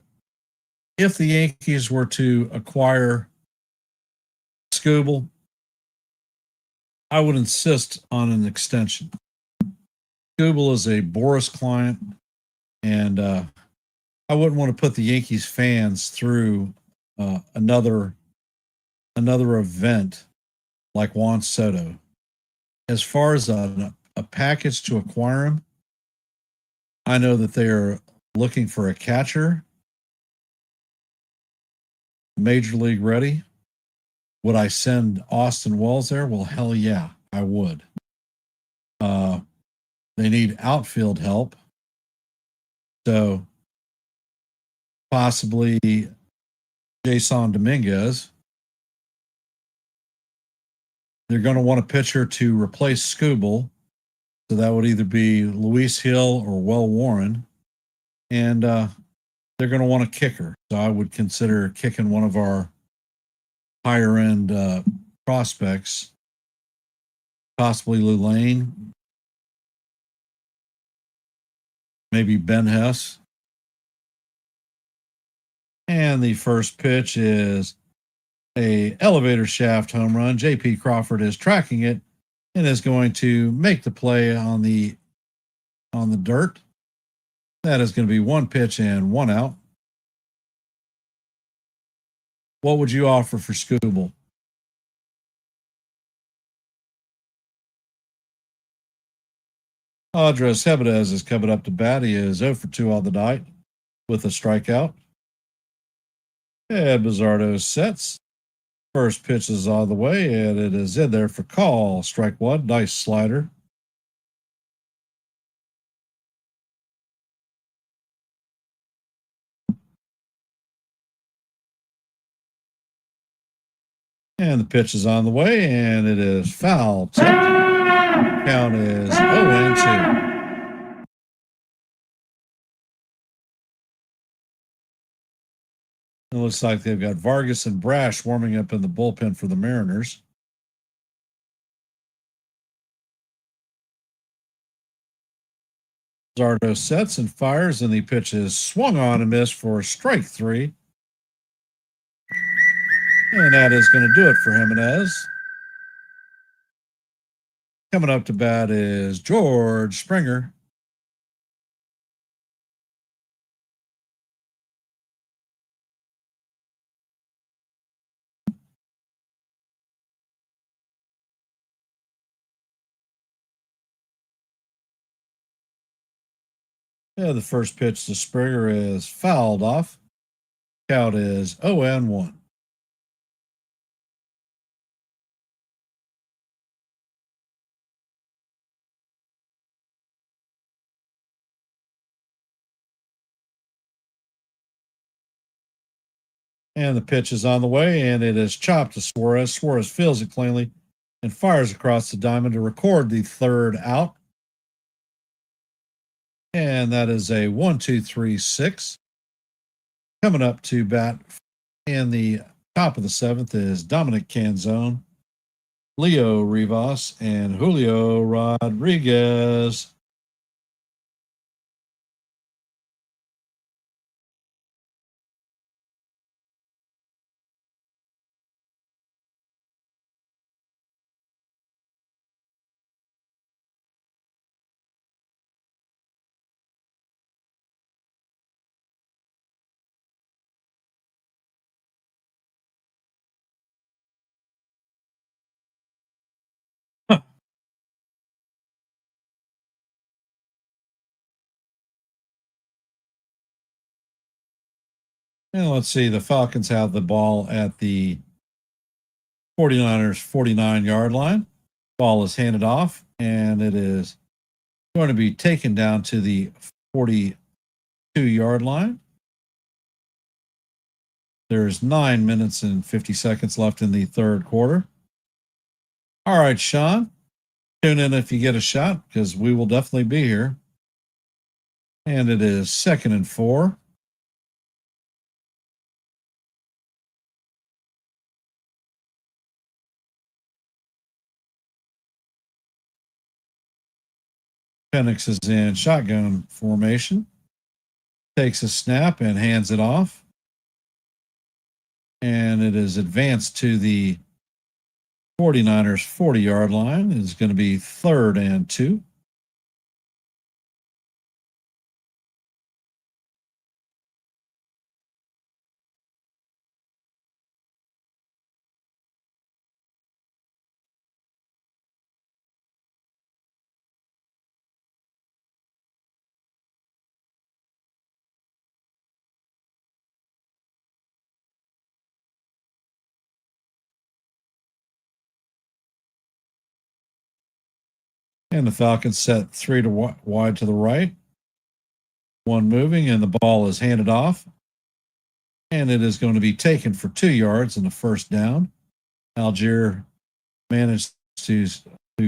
if the Yankees were to acquire Skubal, I would insist on an extension. Skubal is a Boris client, and I wouldn't want to put the Yankees fans through another event like Juan Soto. as far as a package to acquire him, I know that they are looking for a catcher, major league ready. Would I send Austin Wells there? Well, hell yeah, I would. They need outfield help. So possibly Jason Dominguez. They're going to want a pitcher to replace Scooble. So that would either be Luis Hill or Will Warren. And they're going to want a kicker. So I would consider kicking one of our higher end prospects, possibly Lou Lane, maybe Ben Hess. And the first pitch is a elevator shaft home run. JP Crawford is tracking it and is going to make the play on the dirt. That is going to be one pitch and one out. What would you offer for Scooble? Andres Hebedez is coming up to bat. He is 0 for 2 on the night with a strikeout. And Bizzardo sets. First pitch is on the way, and it is in there for call. Strike one. Nice slider. And the pitch is on the way, and it is foul tip. Count is 0-2. It looks like they've got Vargas and Brash warming up in the bullpen for the Mariners. Zardo sets and fires, and the pitch is swung on and missed for strike three. And that is going to do it for Jimenez. Coming up to bat is George Springer. Yeah, the first pitch to Springer is fouled off. Count is 0-1. And the pitch is on the way, and it is chopped to Suarez. Suarez feels it cleanly and fires across the diamond to record the third out. And that is a 1-2-3-6. Coming up to bat in the top of the seventh is Dominic Canzone, Leo Rivas, and Julio Rodriguez. And let's see, the Falcons have the ball at the 49ers 49-yard line. Ball is handed off, and it is going to be taken down to the 42-yard line. There's 9 minutes and 50 seconds left in the third quarter. All right, Sean, tune in if you get a shot because we will definitely be here. And it is 2nd and 4. Penix is in shotgun formation. Takes a snap and hands it off. And it is advanced to the 49ers 40-yard line. It's going to be 3rd and 2. And the Falcons set 3 to wide to the right. 1 moving, and the ball is handed off. And it is going to be taken for 2 yards and a first down. Algier managed to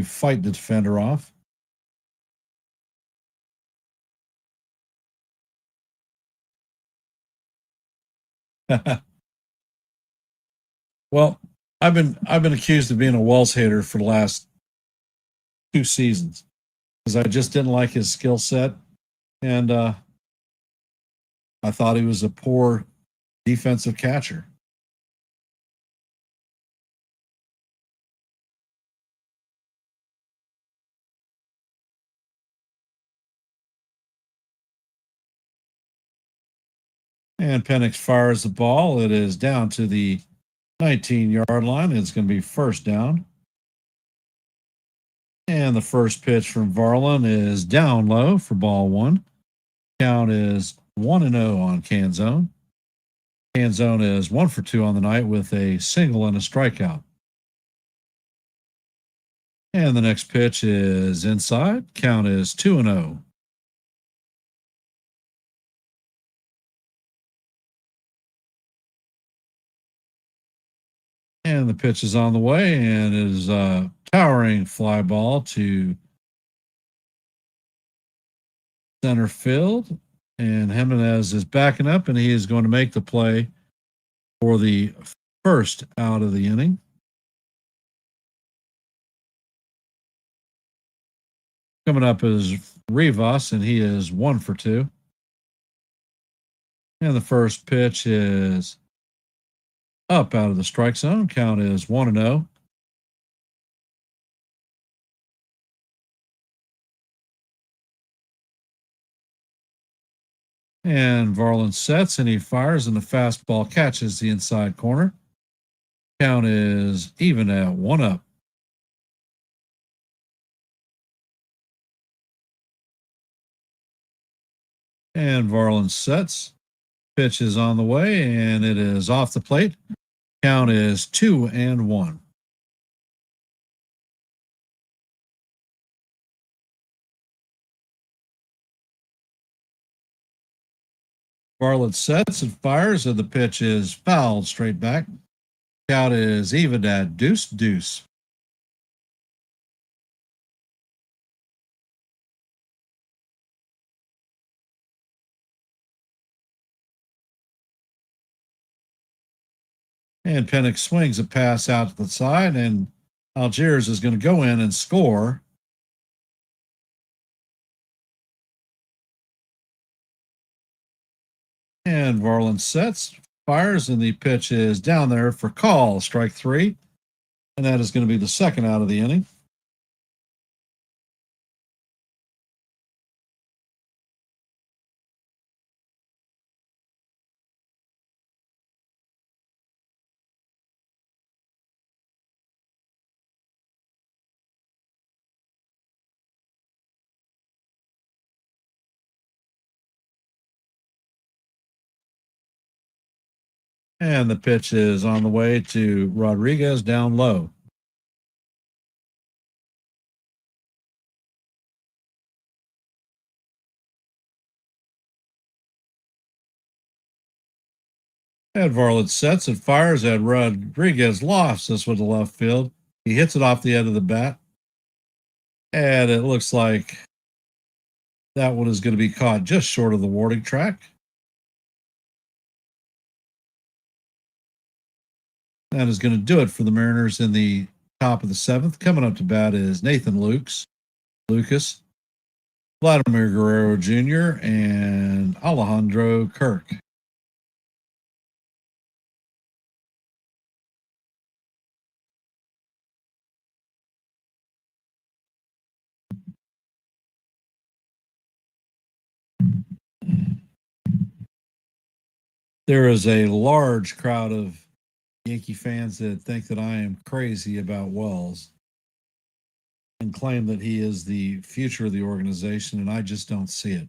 fight the defender off. Well, I've been accused of being a Wells hater for the last 2 seasons because I just didn't like his skill set, and I thought he was a poor defensive catcher. And Penix fires the ball. It is down to the 19-yard line. It's going to be first down. And the first pitch from Varlin is down low for ball 1. Count is 1-0 on Canzone. Canzone is 1 for 2 on the night with a single and a strikeout. And the next pitch is inside. Count is 2-0. And the pitch is on the way and is a towering fly ball to center field. And Jimenez is backing up, and he is going to make the play for the first out of the inning. Coming up is Rivas, and he is 1 for 2. And the first pitch is up out of the strike zone. Count is 1-0. And Varlin sets, and he fires, and the fastball catches the inside corner. Count is even at 1-up. And Varlin sets. Pitch is on the way, and it is off the plate. Count is 2-1. Varlin sets and fires, and the pitch is fouled straight back. Count is even at 2-2. And Penix swings a pass out to the side, and Algiers is going to go in and score. And Varlin sets, fires, and the pitch is down there for call, strike 3. And that is going to be the second out of the inning. And the pitch is on the way to Rodriguez down low. And Varlin sets and fires at Rodriguez. Lofts this with the left field. He hits it off the end of the bat. And it looks like that one is going to be caught just short of the warning track. That is going to do it for the Mariners in the top of the 7th. Coming up to bat is Nathan Lucas, Vladimir Guerrero Jr., and Alejandro Kirk. There is a large crowd of Yankee fans that think that I am crazy about Wells and claim that he is the future of the organization, and I just don't see it.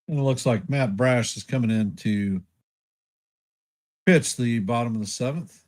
And it looks like Matt Brash is coming in to pitch the bottom of the seventh.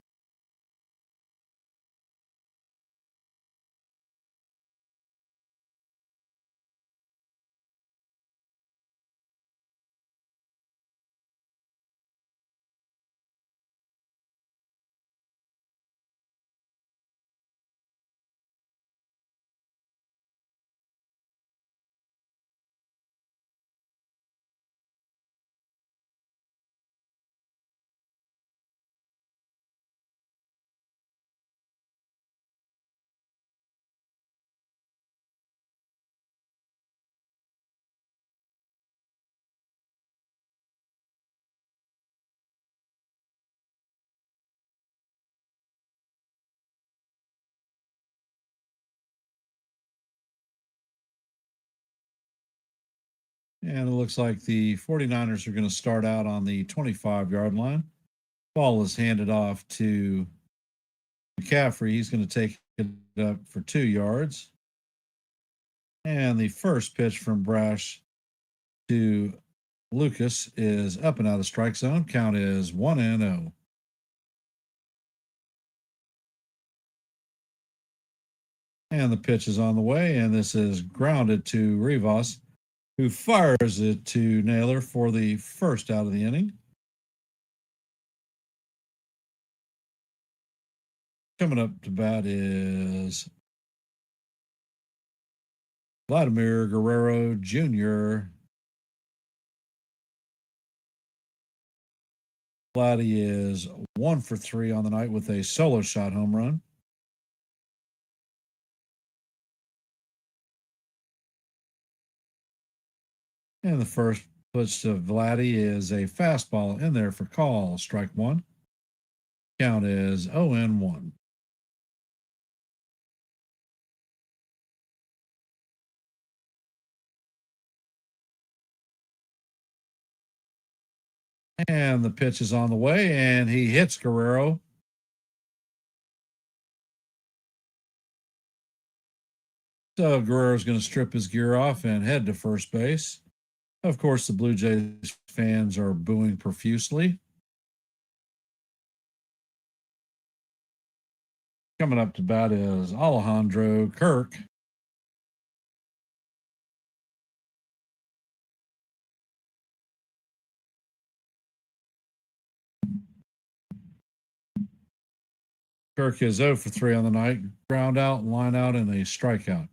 And it looks like the 49ers are going to start out on the 25-yard line. Ball is handed off to McCaffrey. He's going to take it up for 2 yards. And the first pitch from Brash to Lucas is up and out of strike zone. Count is 1-0. And the pitch is on the way, and this is grounded to Rivas, who fires it to Naylor for the first out of the inning. Coming up to bat is Vladimir Guerrero Jr. Vladdy is 1 for 3 on the night with a solo shot home run. And the first pitch to Vladdy is a fastball in there for call, strike 1. Count is 0-1. And the pitch is on the way, and he hits Guerrero. So Guerrero's going to strip his gear off and head to first base. Of course, the Blue Jays fans are booing profusely. Coming up to bat is Alejandro Kirk. Kirk is 0 for 3 on the night. Ground out, line out, and a strikeout.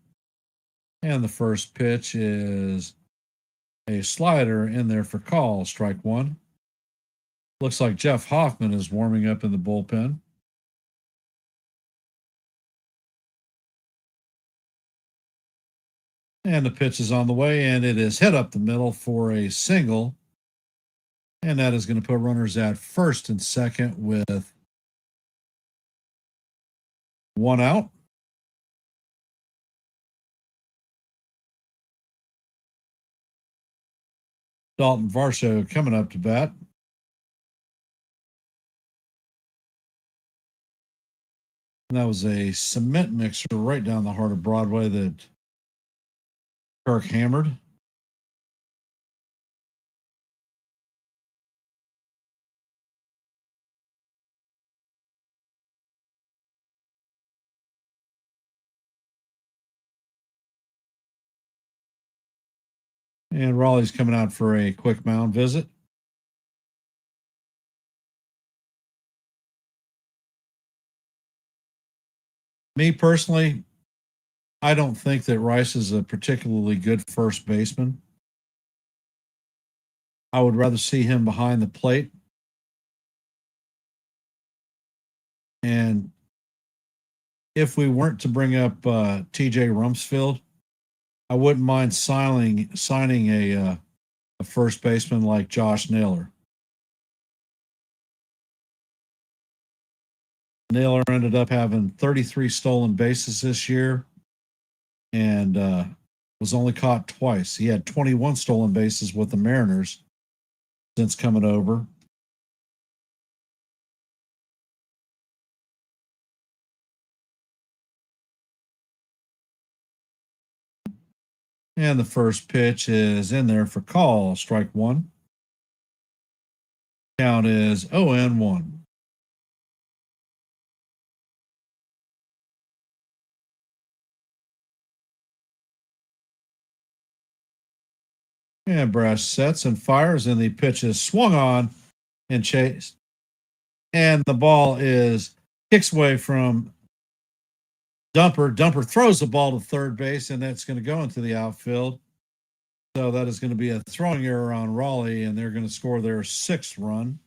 And the first pitch is a slider in there for call, strike 1. Looks like Jeff Hoffman is warming up in the bullpen. And the pitch is on the way, and it is hit up the middle for a single. And that is going to put runners at first and second with 1 out. Dalton Varsho coming up to bat. And that was a cement mixer right down the heart of Broadway that Kirk hammered. And Raleigh's coming out for a quick mound visit. Me personally, I don't think that Rice is a particularly good first baseman. I would rather see him behind the plate. And if we weren't to bring up TJ Rumsfeld, I wouldn't mind signing a first baseman like Josh Naylor. Naylor ended up having 33 stolen bases this year and was only caught twice. He had 21 stolen bases with the Mariners since coming over. And the first pitch is in there for call, strike one. Count is 0-1. And Brash sets and fires, and the pitch is swung on and chased. And the ball is kicks away from Dumper. Dumper throws the ball to third base, and that's going to go into the outfield. So that is going to be a throwing error on Raleigh, and they're going to score their 6th run.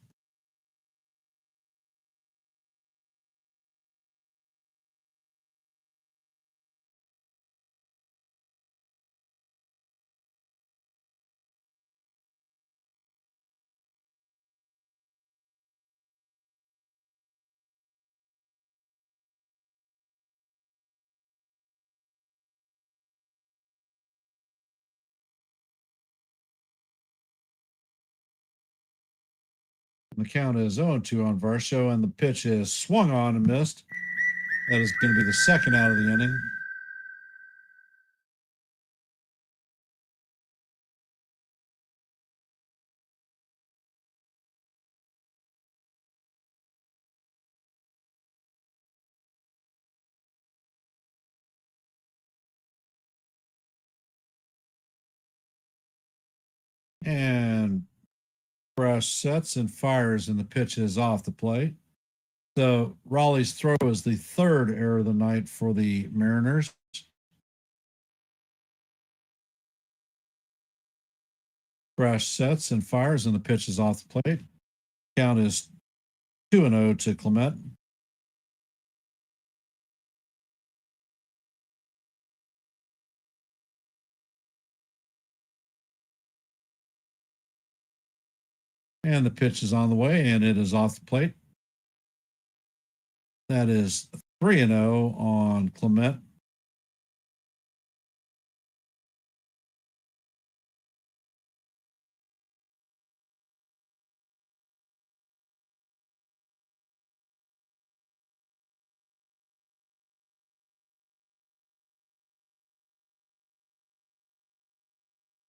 The count is 0-2 on Varsho, and the pitch is swung on and missed. That is going to be the second out of the inning. And Brash sets and fires, and the pitch is off the plate. So Raleigh's throw is the 3rd error of the night for the Mariners. Brash sets and fires, and the pitch is off the plate. Count is 2-0 to Clement. And the pitch is on the way, and it is off the plate. That is 3-0 on Clement.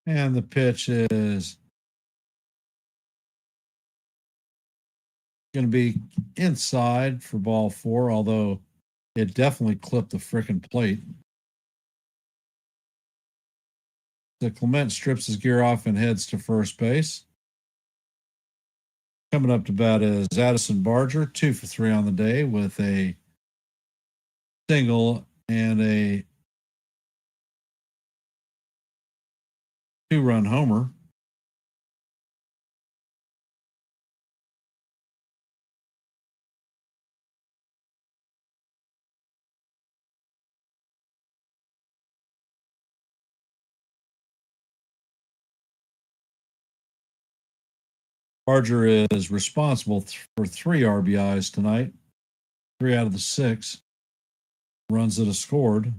And the pitch is going to be inside for ball 4, although it definitely clipped the frickin' plate. So Clement strips his gear off and heads to first base. Coming up to bat is Addison Barger, 2 for 3 on the day with a single and a 2-run homer. Barger is responsible for 3 RBIs tonight, 3 out of the 6 runs that have scored.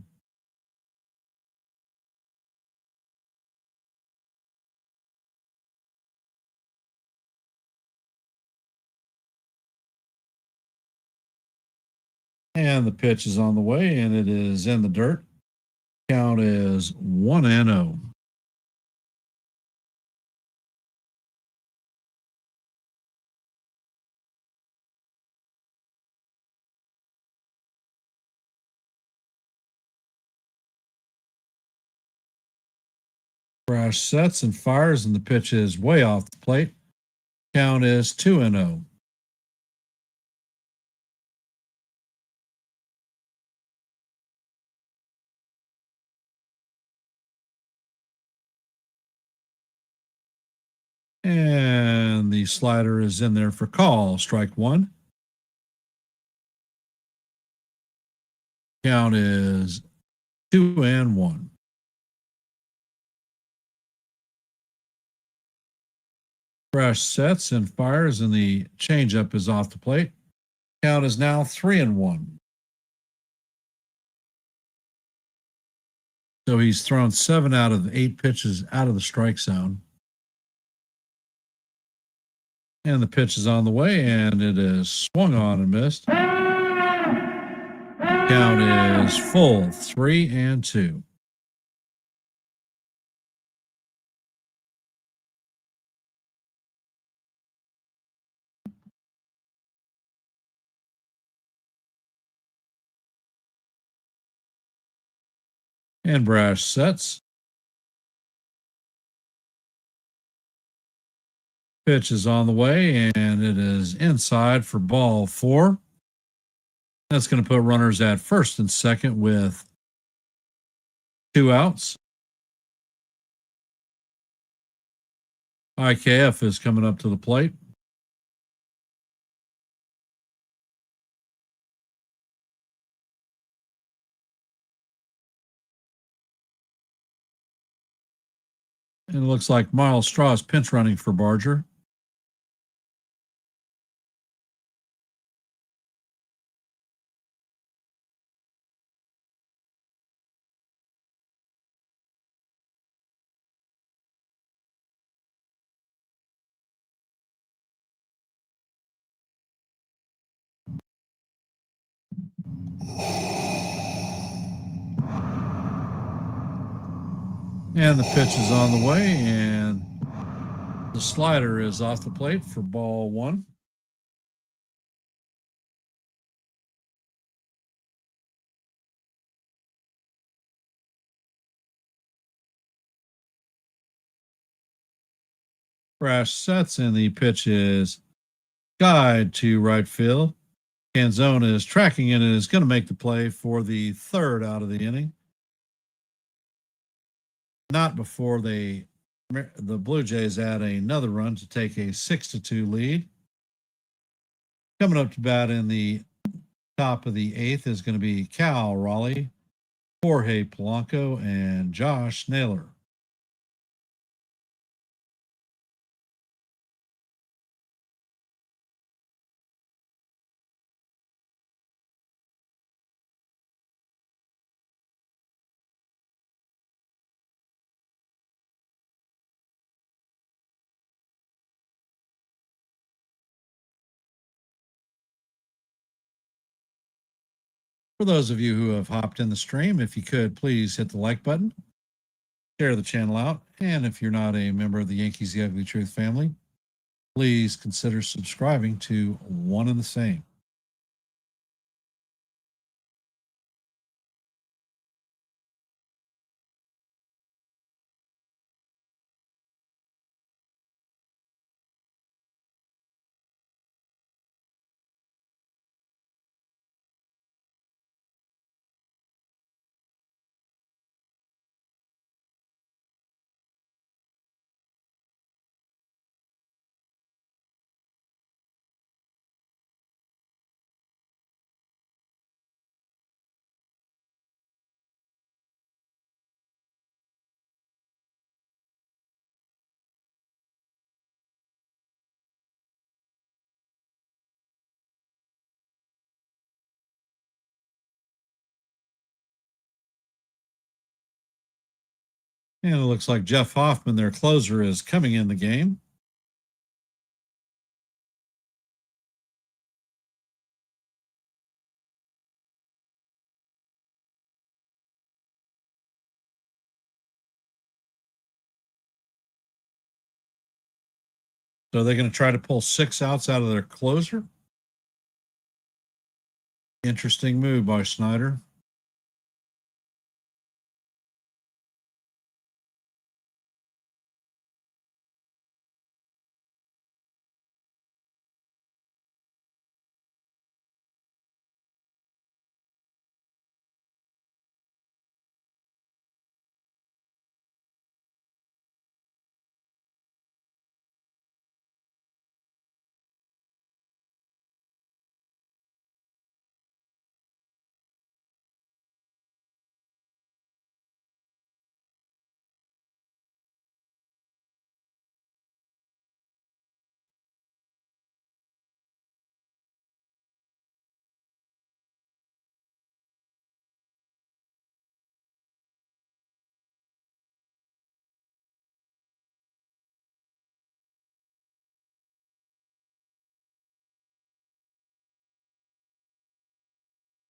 And the pitch is on the way, and it is in the dirt. Count is 1-0. Brash sets and fires, and the pitch is way off the plate. Count is 2-0. And the slider is in there for call, strike one. Count is 2-1. Brash sets and fires, and the changeup is off the plate. Count is now 3-1. So he's thrown 7 out of 8 pitches out of the strike zone. And the pitch is on the way, and it is swung on and missed. Count is full, 3-2. And Brash sets. Pitch is on the way, and it is inside for ball 4. That's going to put runners at first and second with 2 outs. IKF is coming up to the plate. And it looks like Miles Straw is pinch running for Barger. And the pitch is on the way, and the slider is off the plate for ball 1. Brash sets, and the pitch is guide to right field. Canzone is tracking it and is going to make the play for the 3rd out of the inning. Not before the Blue Jays add another run to take a 6-2 lead. Coming up to bat in the top of the 8th is going to be Cal Raleigh, Jorge Polanco, and Josh Naylor. For those of you who have hopped in the stream, if you could please hit the like button, share the channel out, and if you're not a member of the Yankees The Ugly Truth family, please consider subscribing to One and the Same. And it looks like Jeff Hoffman, their closer, is coming in the game. So they're going to try to pull 6 outs out of their closer. Interesting move by Snyder.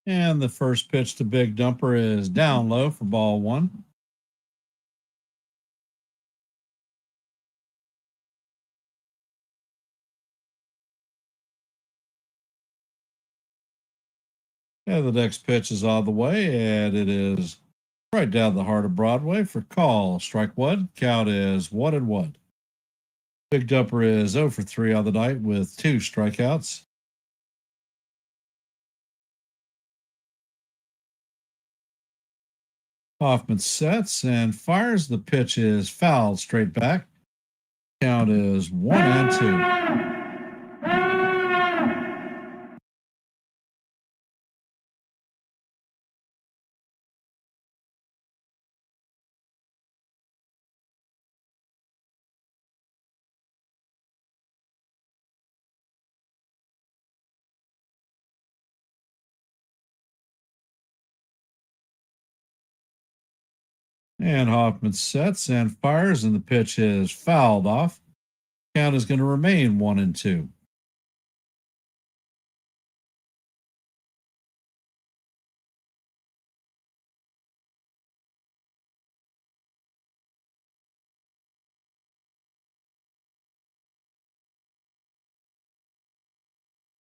And the first pitch to Big Dumper is down low for ball 1. And the next pitch is on the way, and it is Right down the heart of Broadway for call. Strike one. Count is 1-1. Big Dumper is 0 for 3 on the night with 2 strikeouts. Hoffman sets and fires. The pitch is fouled straight back. Count is 1-2. And Hoffman sets and fires, and the pitch is fouled off. Count is going to remain 1-2.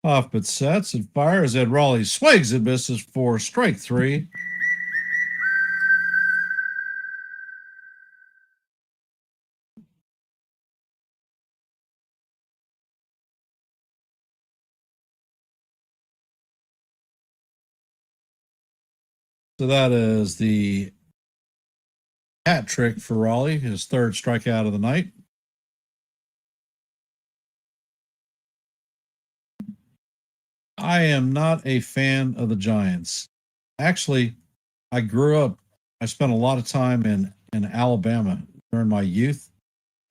Hoffman sets and fires, and Raleigh swings and misses for strike 3. So that is the hat trick for Raleigh, his third strikeout of the night. I am not a fan of the Giants. Actually, I spent a lot of time in Alabama during my youth,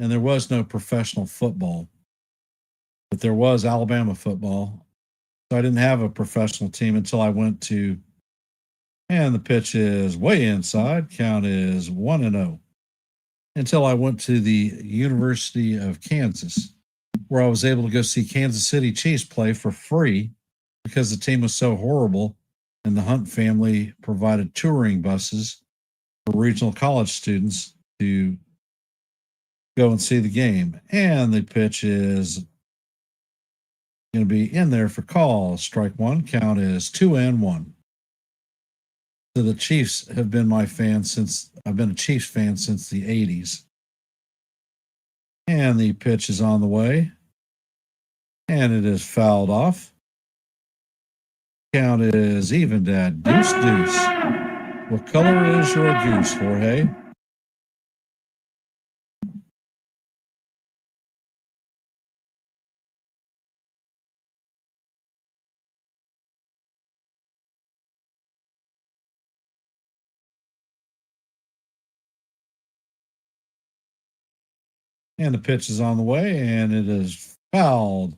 and there was no professional football, but there was Alabama football. So I didn't have a professional team until I went to, and the pitch is way inside. Count is 1-0. Until I went to the University of Kansas, where I was able to go see Kansas City Chiefs play for free because the team was so horrible, and the Hunt family provided touring buses for regional college students to go and see the game. And the pitch is going to be in there for call. Strike one. Count is 2-1. So the Chiefs have been my fan since I've been a Chiefs fan since the 80s. And the pitch is on the way. And it is fouled off. Count is evened at deuce. What color is your goose, Jorge? And the pitch is on the way, and it is fouled.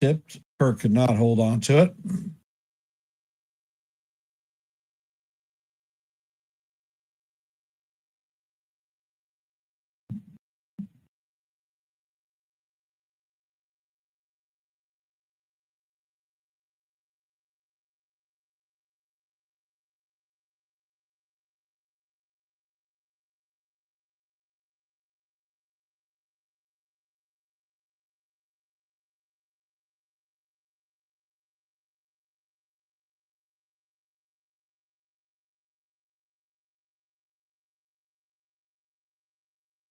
Tipped. Kirk could not hold on to it.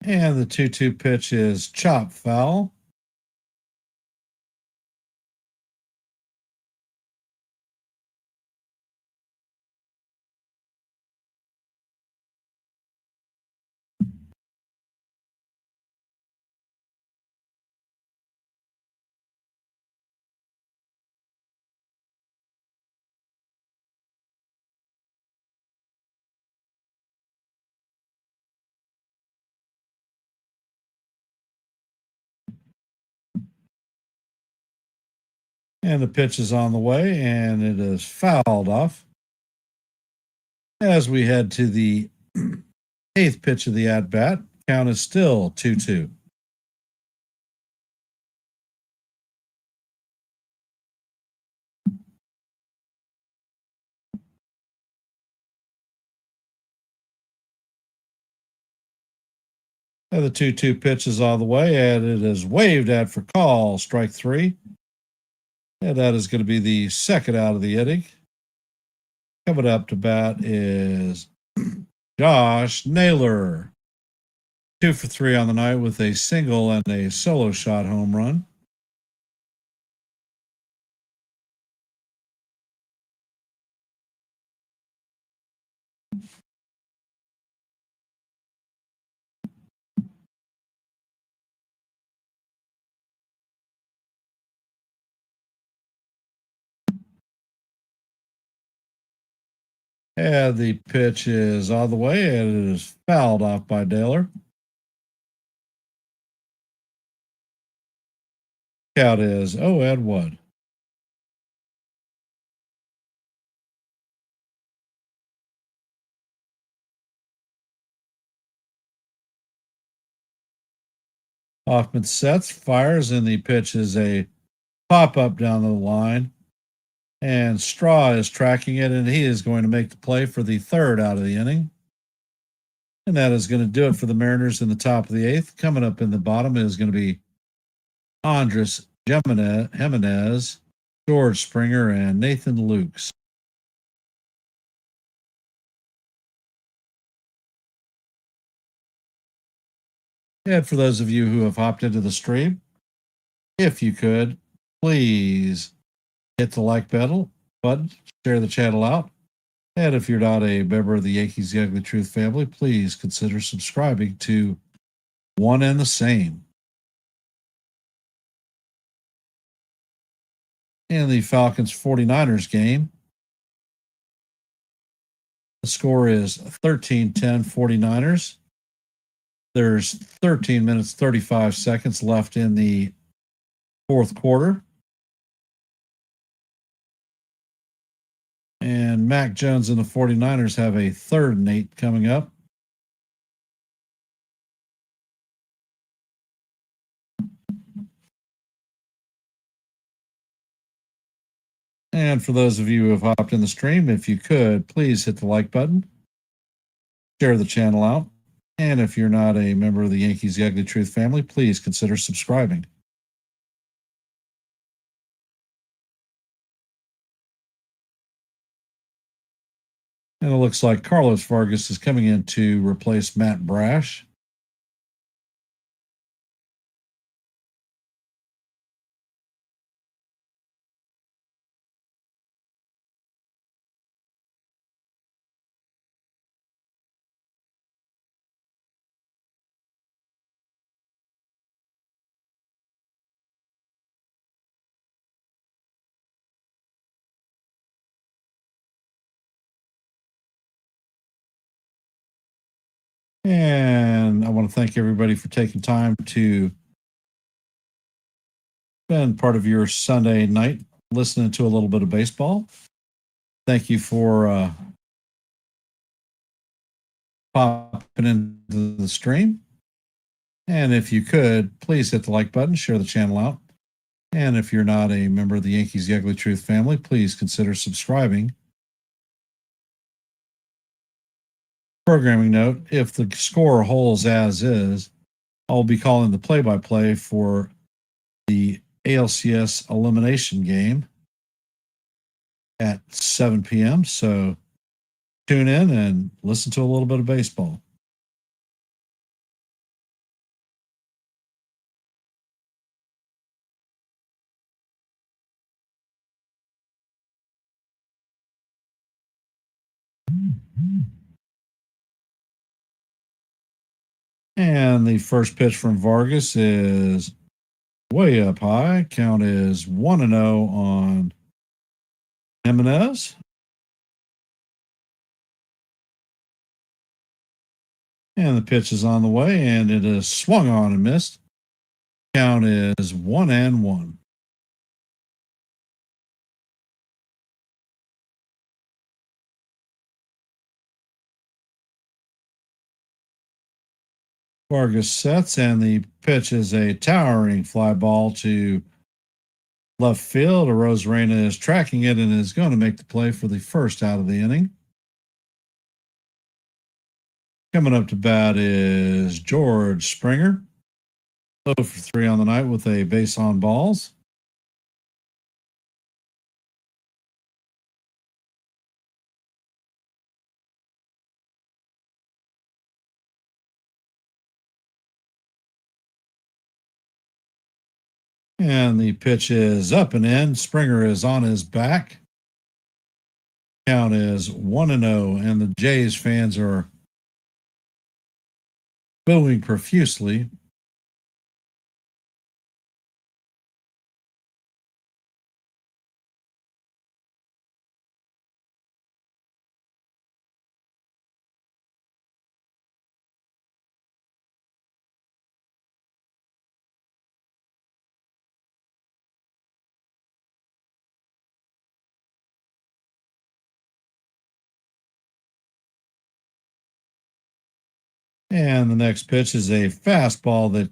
And the 2-2 pitch is chop foul. And the pitch is on the way, and it is fouled off. As we head to the 8th pitch of the at-bat, count is still 2-2. And the 2-2 pitch is on the way, and it is waved at for call. Strike 3. And that is going to be the second out of the inning. Coming up to bat is Josh Naylor. 2 for 3 on the night with a single and a solo shot home run. And the pitch is on the way, and it is fouled off by Naylor. Count is 0-1. Hoffman sets, fires, and the pitch is a pop up down the line. And Straw is tracking it, and he is going to make the play for the third out of the inning. And that is going to do it for the Mariners in the top of the eighth. Coming up in the bottom is going to be Andres Jimenez, George Springer, and Nathan Lukes. And for those of you who have hopped into the stream, if you could, please hit the like button, share the channel out. And if you're not a member of the Yankees The Ugly Truth family, please consider subscribing to One and the Same. In the Falcons 49ers game, the score is 13-10 49ers. There's 13 minutes, 35 seconds left in the fourth quarter. And Mac Jones and the 49ers have a 3rd and 8 coming up. And for those of you who have hopped in the stream, if you could, please hit the like button, share the channel out. And if you're not a member of the Yankees The Ugly Truth family, please consider subscribing. And it looks like Carlos Vargas is coming in to replace Matt Brash. And I want to thank everybody for taking time to spend part of your Sunday night listening to a little bit of baseball. Thank you for popping into the stream. And if you could, please hit the like button, share the channel out. And if you're not a member of the Yankees The Ugly Truth family, please consider subscribing. Programming note, if the score holds as is, I'll be calling the play-by-play for the ALCS Elimination game at 7 p.m. So tune in and listen to a little bit of baseball. And the first pitch from Vargas is way up high. Count is 1-0 on Jimenez. And the pitch is on the way, and it is swung on and missed. Count is 1-1. Vargas sets, and the pitch is a towering fly ball to left field. Arozarena is tracking it and is going to make the play for the first out of the inning. Coming up to bat is George Springer. 0 for 3 on the night with a base on balls. And the pitch is up and in. Springer is on his back. Count is 1-0, and the Jays fans are booing profusely. And the next pitch is a fastball that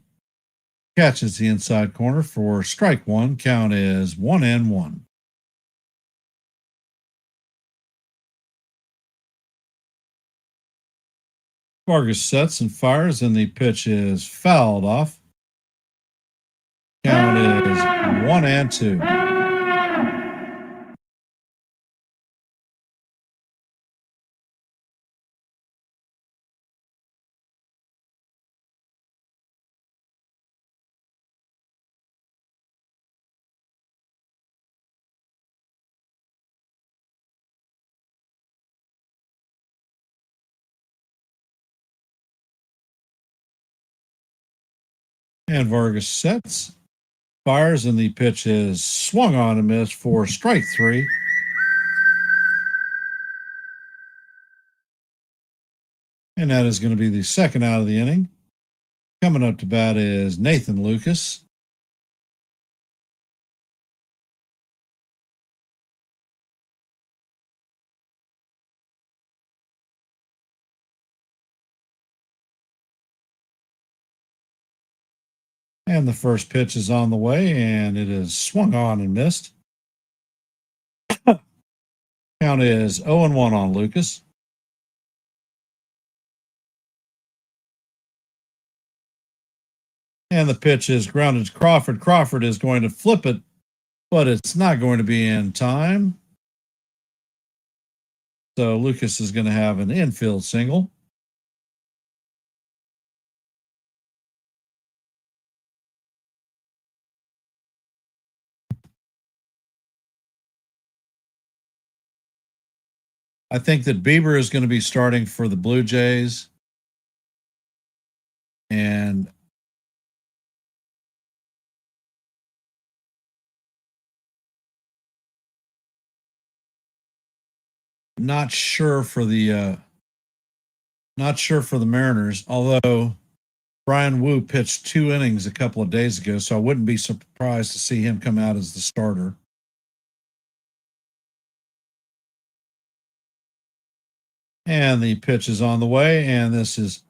catches the inside corner for strike one. Count is 1-1. Vargas sets and fires, and the pitch is fouled off. Count is 1-2. And Vargas sets, fires, and the pitch is swung on and missed for strike three. And that is going to be the second out of the inning. Coming up to bat is Nathan Lucas. And the first pitch is on the way, and it is swung on and missed. Count is 0-1 on Lucas. And the pitch is grounded to Crawford. Crawford is going to flip it, but it's not going to be in time. So Lucas is going to have an infield single. I think that Bieber is going to be starting for the Blue Jays. And not sure for the Mariners, although Brian Wu pitched 2 innings a couple of days ago, so I wouldn't be surprised to see him come out as the starter. And the pitch is on the way, and this is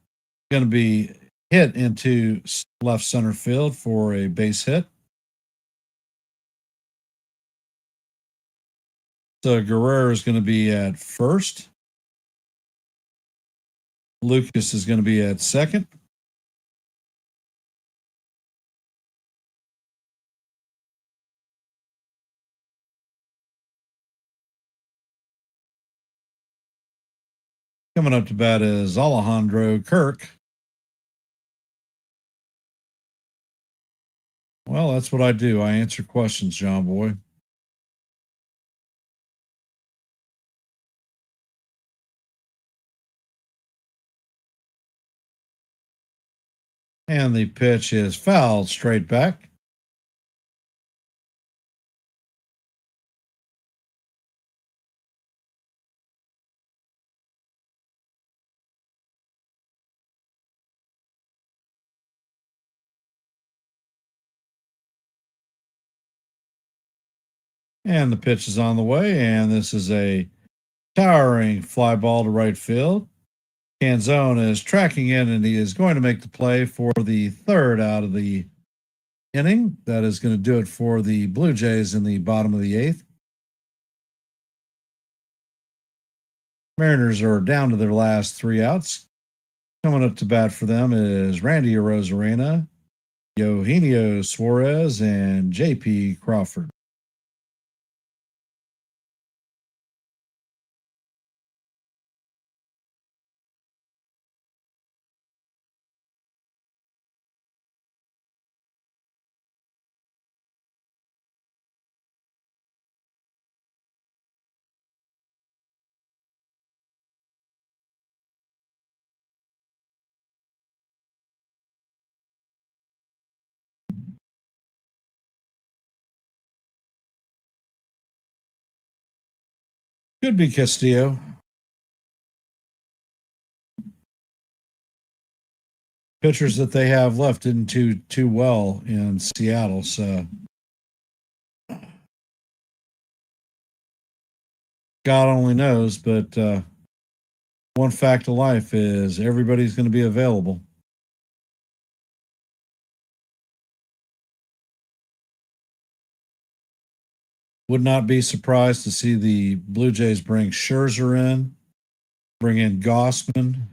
going to be hit into left center field for a base hit. So Guerrero is going to be at first. Lucas is going to be at second. Coming up to bat is Alejandro Kirk. Well, that's what I do. I answer questions, John Boy. And the pitch is fouled straight back. And the pitch is on the way, and this is a towering fly ball to right field. Canzone is tracking in, and he is going to make the play for the third out of the inning. That is going to do it for the Blue Jays in the bottom of the eighth. Mariners are down to their last 3 outs. Coming up to bat for them is Randy Arozarena, Eugenio Suarez, and J.P. Crawford. Could be Castillo. Pitchers that they have left didn't do too well in Seattle, so God only knows. But one fact of life is everybody's going to be available. Would not be surprised to see the Blue Jays bring Scherzer in, bring in Gossman.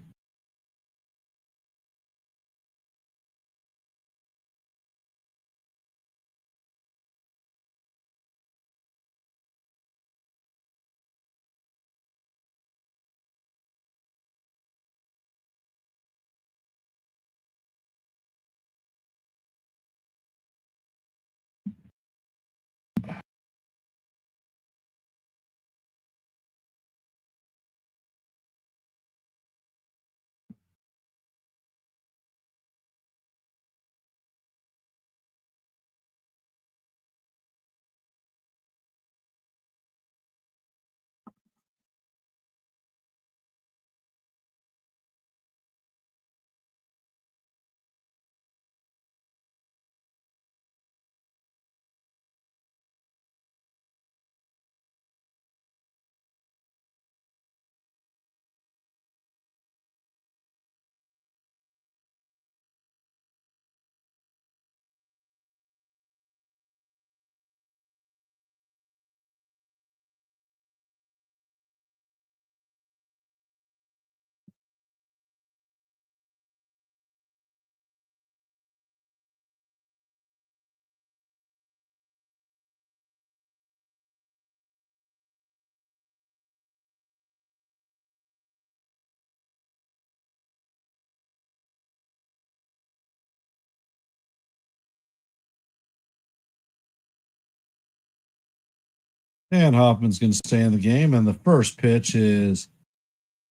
And Hoffman's going to stay in the game. And the first pitch is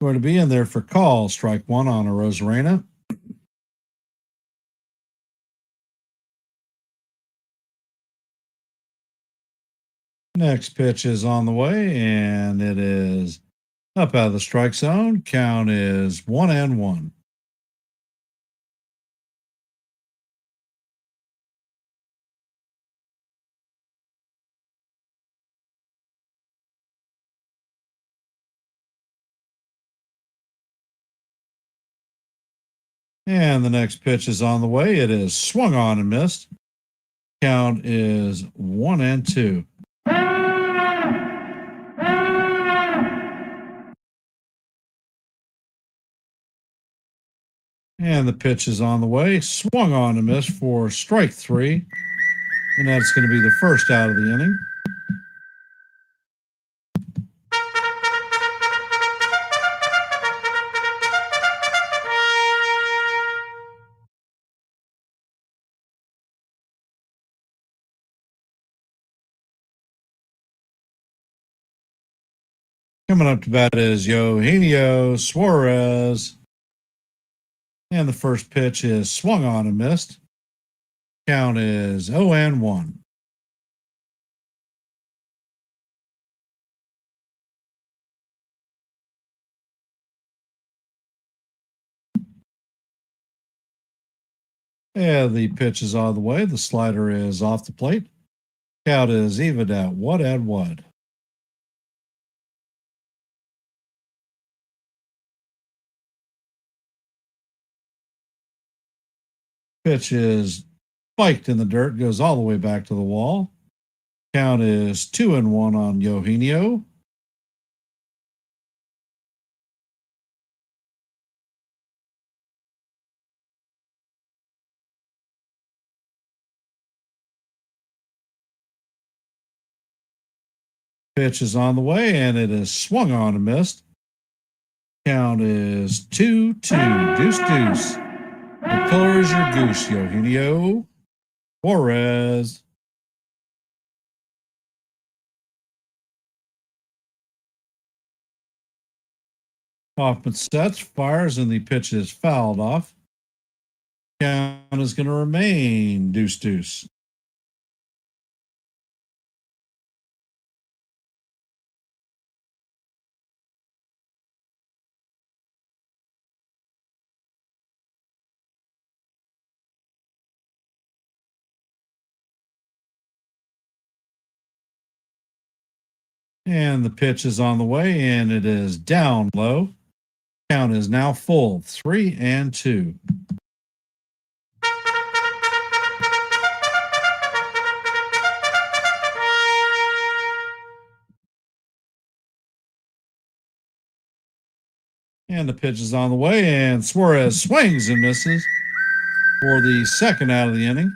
going to be in there for call. Strike one on Arozarena. Next pitch is on the way, and it is up out of the strike zone. Count is 1-1. And the next pitch is on the way. It is swung on and missed. Count is 1-2. And the pitch is on the way. Swung on and missed for strike three. And that's going to be the first out of the inning. Coming up to bat is Eugenio Suarez. And the first pitch is swung on and missed. Count is 0-1. Yeah, the pitch is on the way. The slider is off the plate. Count is even at 1-1. Pitch is spiked in the dirt, goes all the way back to the wall. Count is 2-1 on Eugenio. Pitch is on the way, and it is swung on and missed. Count is 2-2. Deuce. The color is your goose, Eugenio Suarez. Hoffman sets, fires, and the pitch is fouled off. Count is going to remain deuce. And the pitch is on the way, and it is down low. Count is now full, 3-2. And the pitch is on the way, and Suarez swings and misses for the second out of the inning.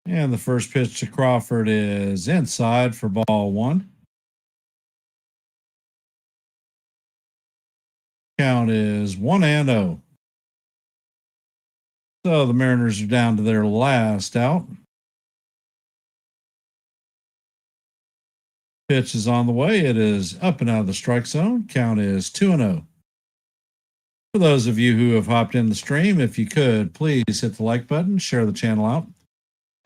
And the first pitch to Crawford is inside for ball one. Count is 1-0. So the Mariners are down to their last out. Pitch is on the way. It is up and out of the strike zone. Count is 2-0. For those of you who have hopped in the stream, if you could, please hit the like button, share the channel out.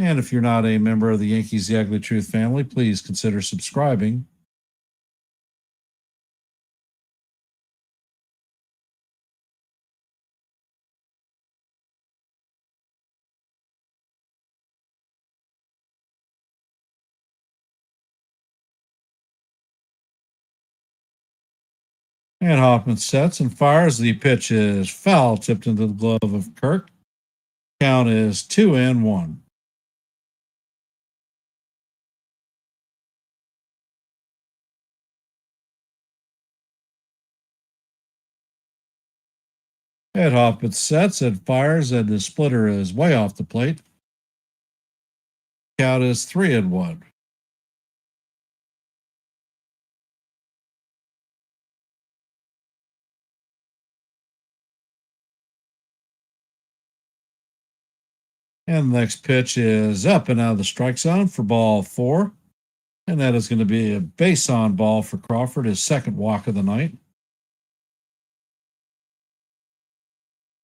And if you're not a member of the Yankees The Ugly Truth family, please consider subscribing. And Hoffman sets and fires. The pitch is foul, tipped into the glove of Kirk. Count is 2-1. Ed Hoffman sets and fires, and the splitter is way off the plate. Count is 3-1. And the next pitch is up and out of the strike zone for ball four. And that is going to be a base on ball for Crawford, his second walk of the night.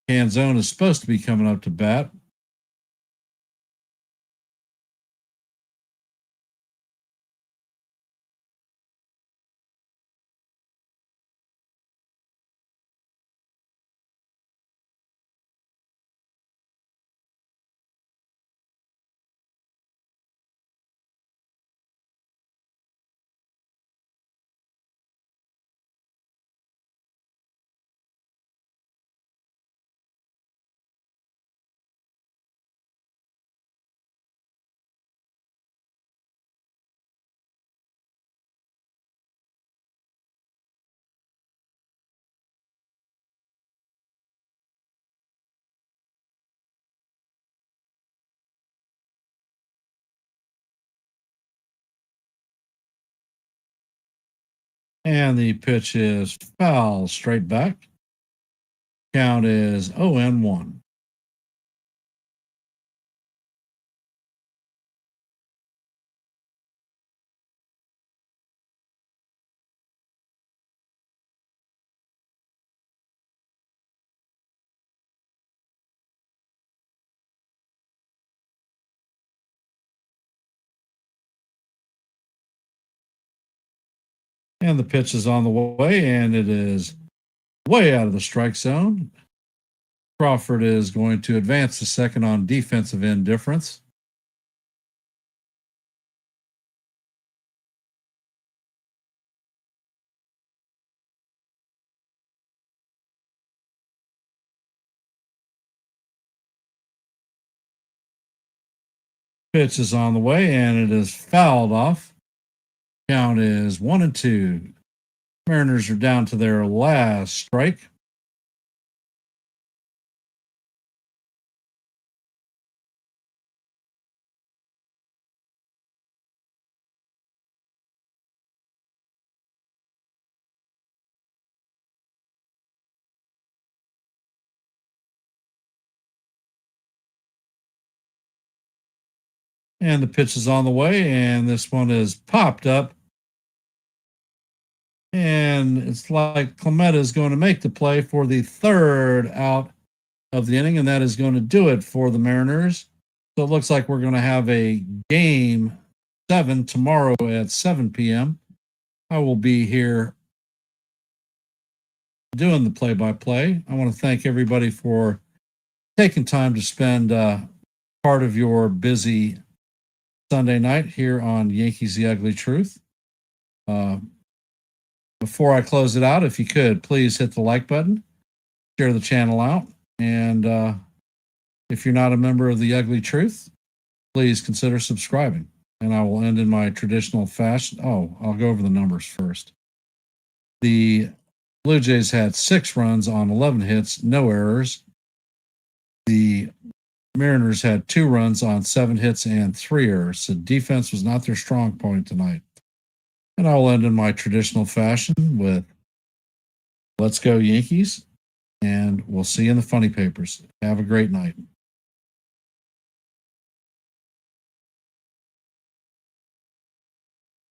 Canzone is supposed to be coming up to bat. And the pitch is foul, straight back. Count is 0-1. And the pitch is on the way, and it is way out of the strike zone. Crawford is going to advance to second on defensive indifference. Pitch is on the way, and it is fouled off. Count is 1-2. Mariners are down to their last strike. And the pitch is on the way, and this one is popped up. And it's like Clemetta is going to make the play for the third out of the inning, and that is going to do it for the Mariners. So it looks like we're going to have a game 7 tomorrow at 7 p.m. I will be here doing the play-by-play. I want to thank everybody for taking time to spend part of your busy Sunday night here on Yankees The Ugly Truth. Before I close it out, if you could, please hit the like button, share the channel out, and if you're not a member of The Ugly Truth, please consider subscribing. And I will end in my traditional fashion. Oh, I'll go over the numbers first. The Blue Jays had 6 runs on 11 hits, no errors. The Mariners had 2 runs on 7 hits and 3 errors. So defense was not their strong point tonight. And I will end in my traditional fashion with "Let's go Yankees," and we'll see you in the funny papers. Have a great night.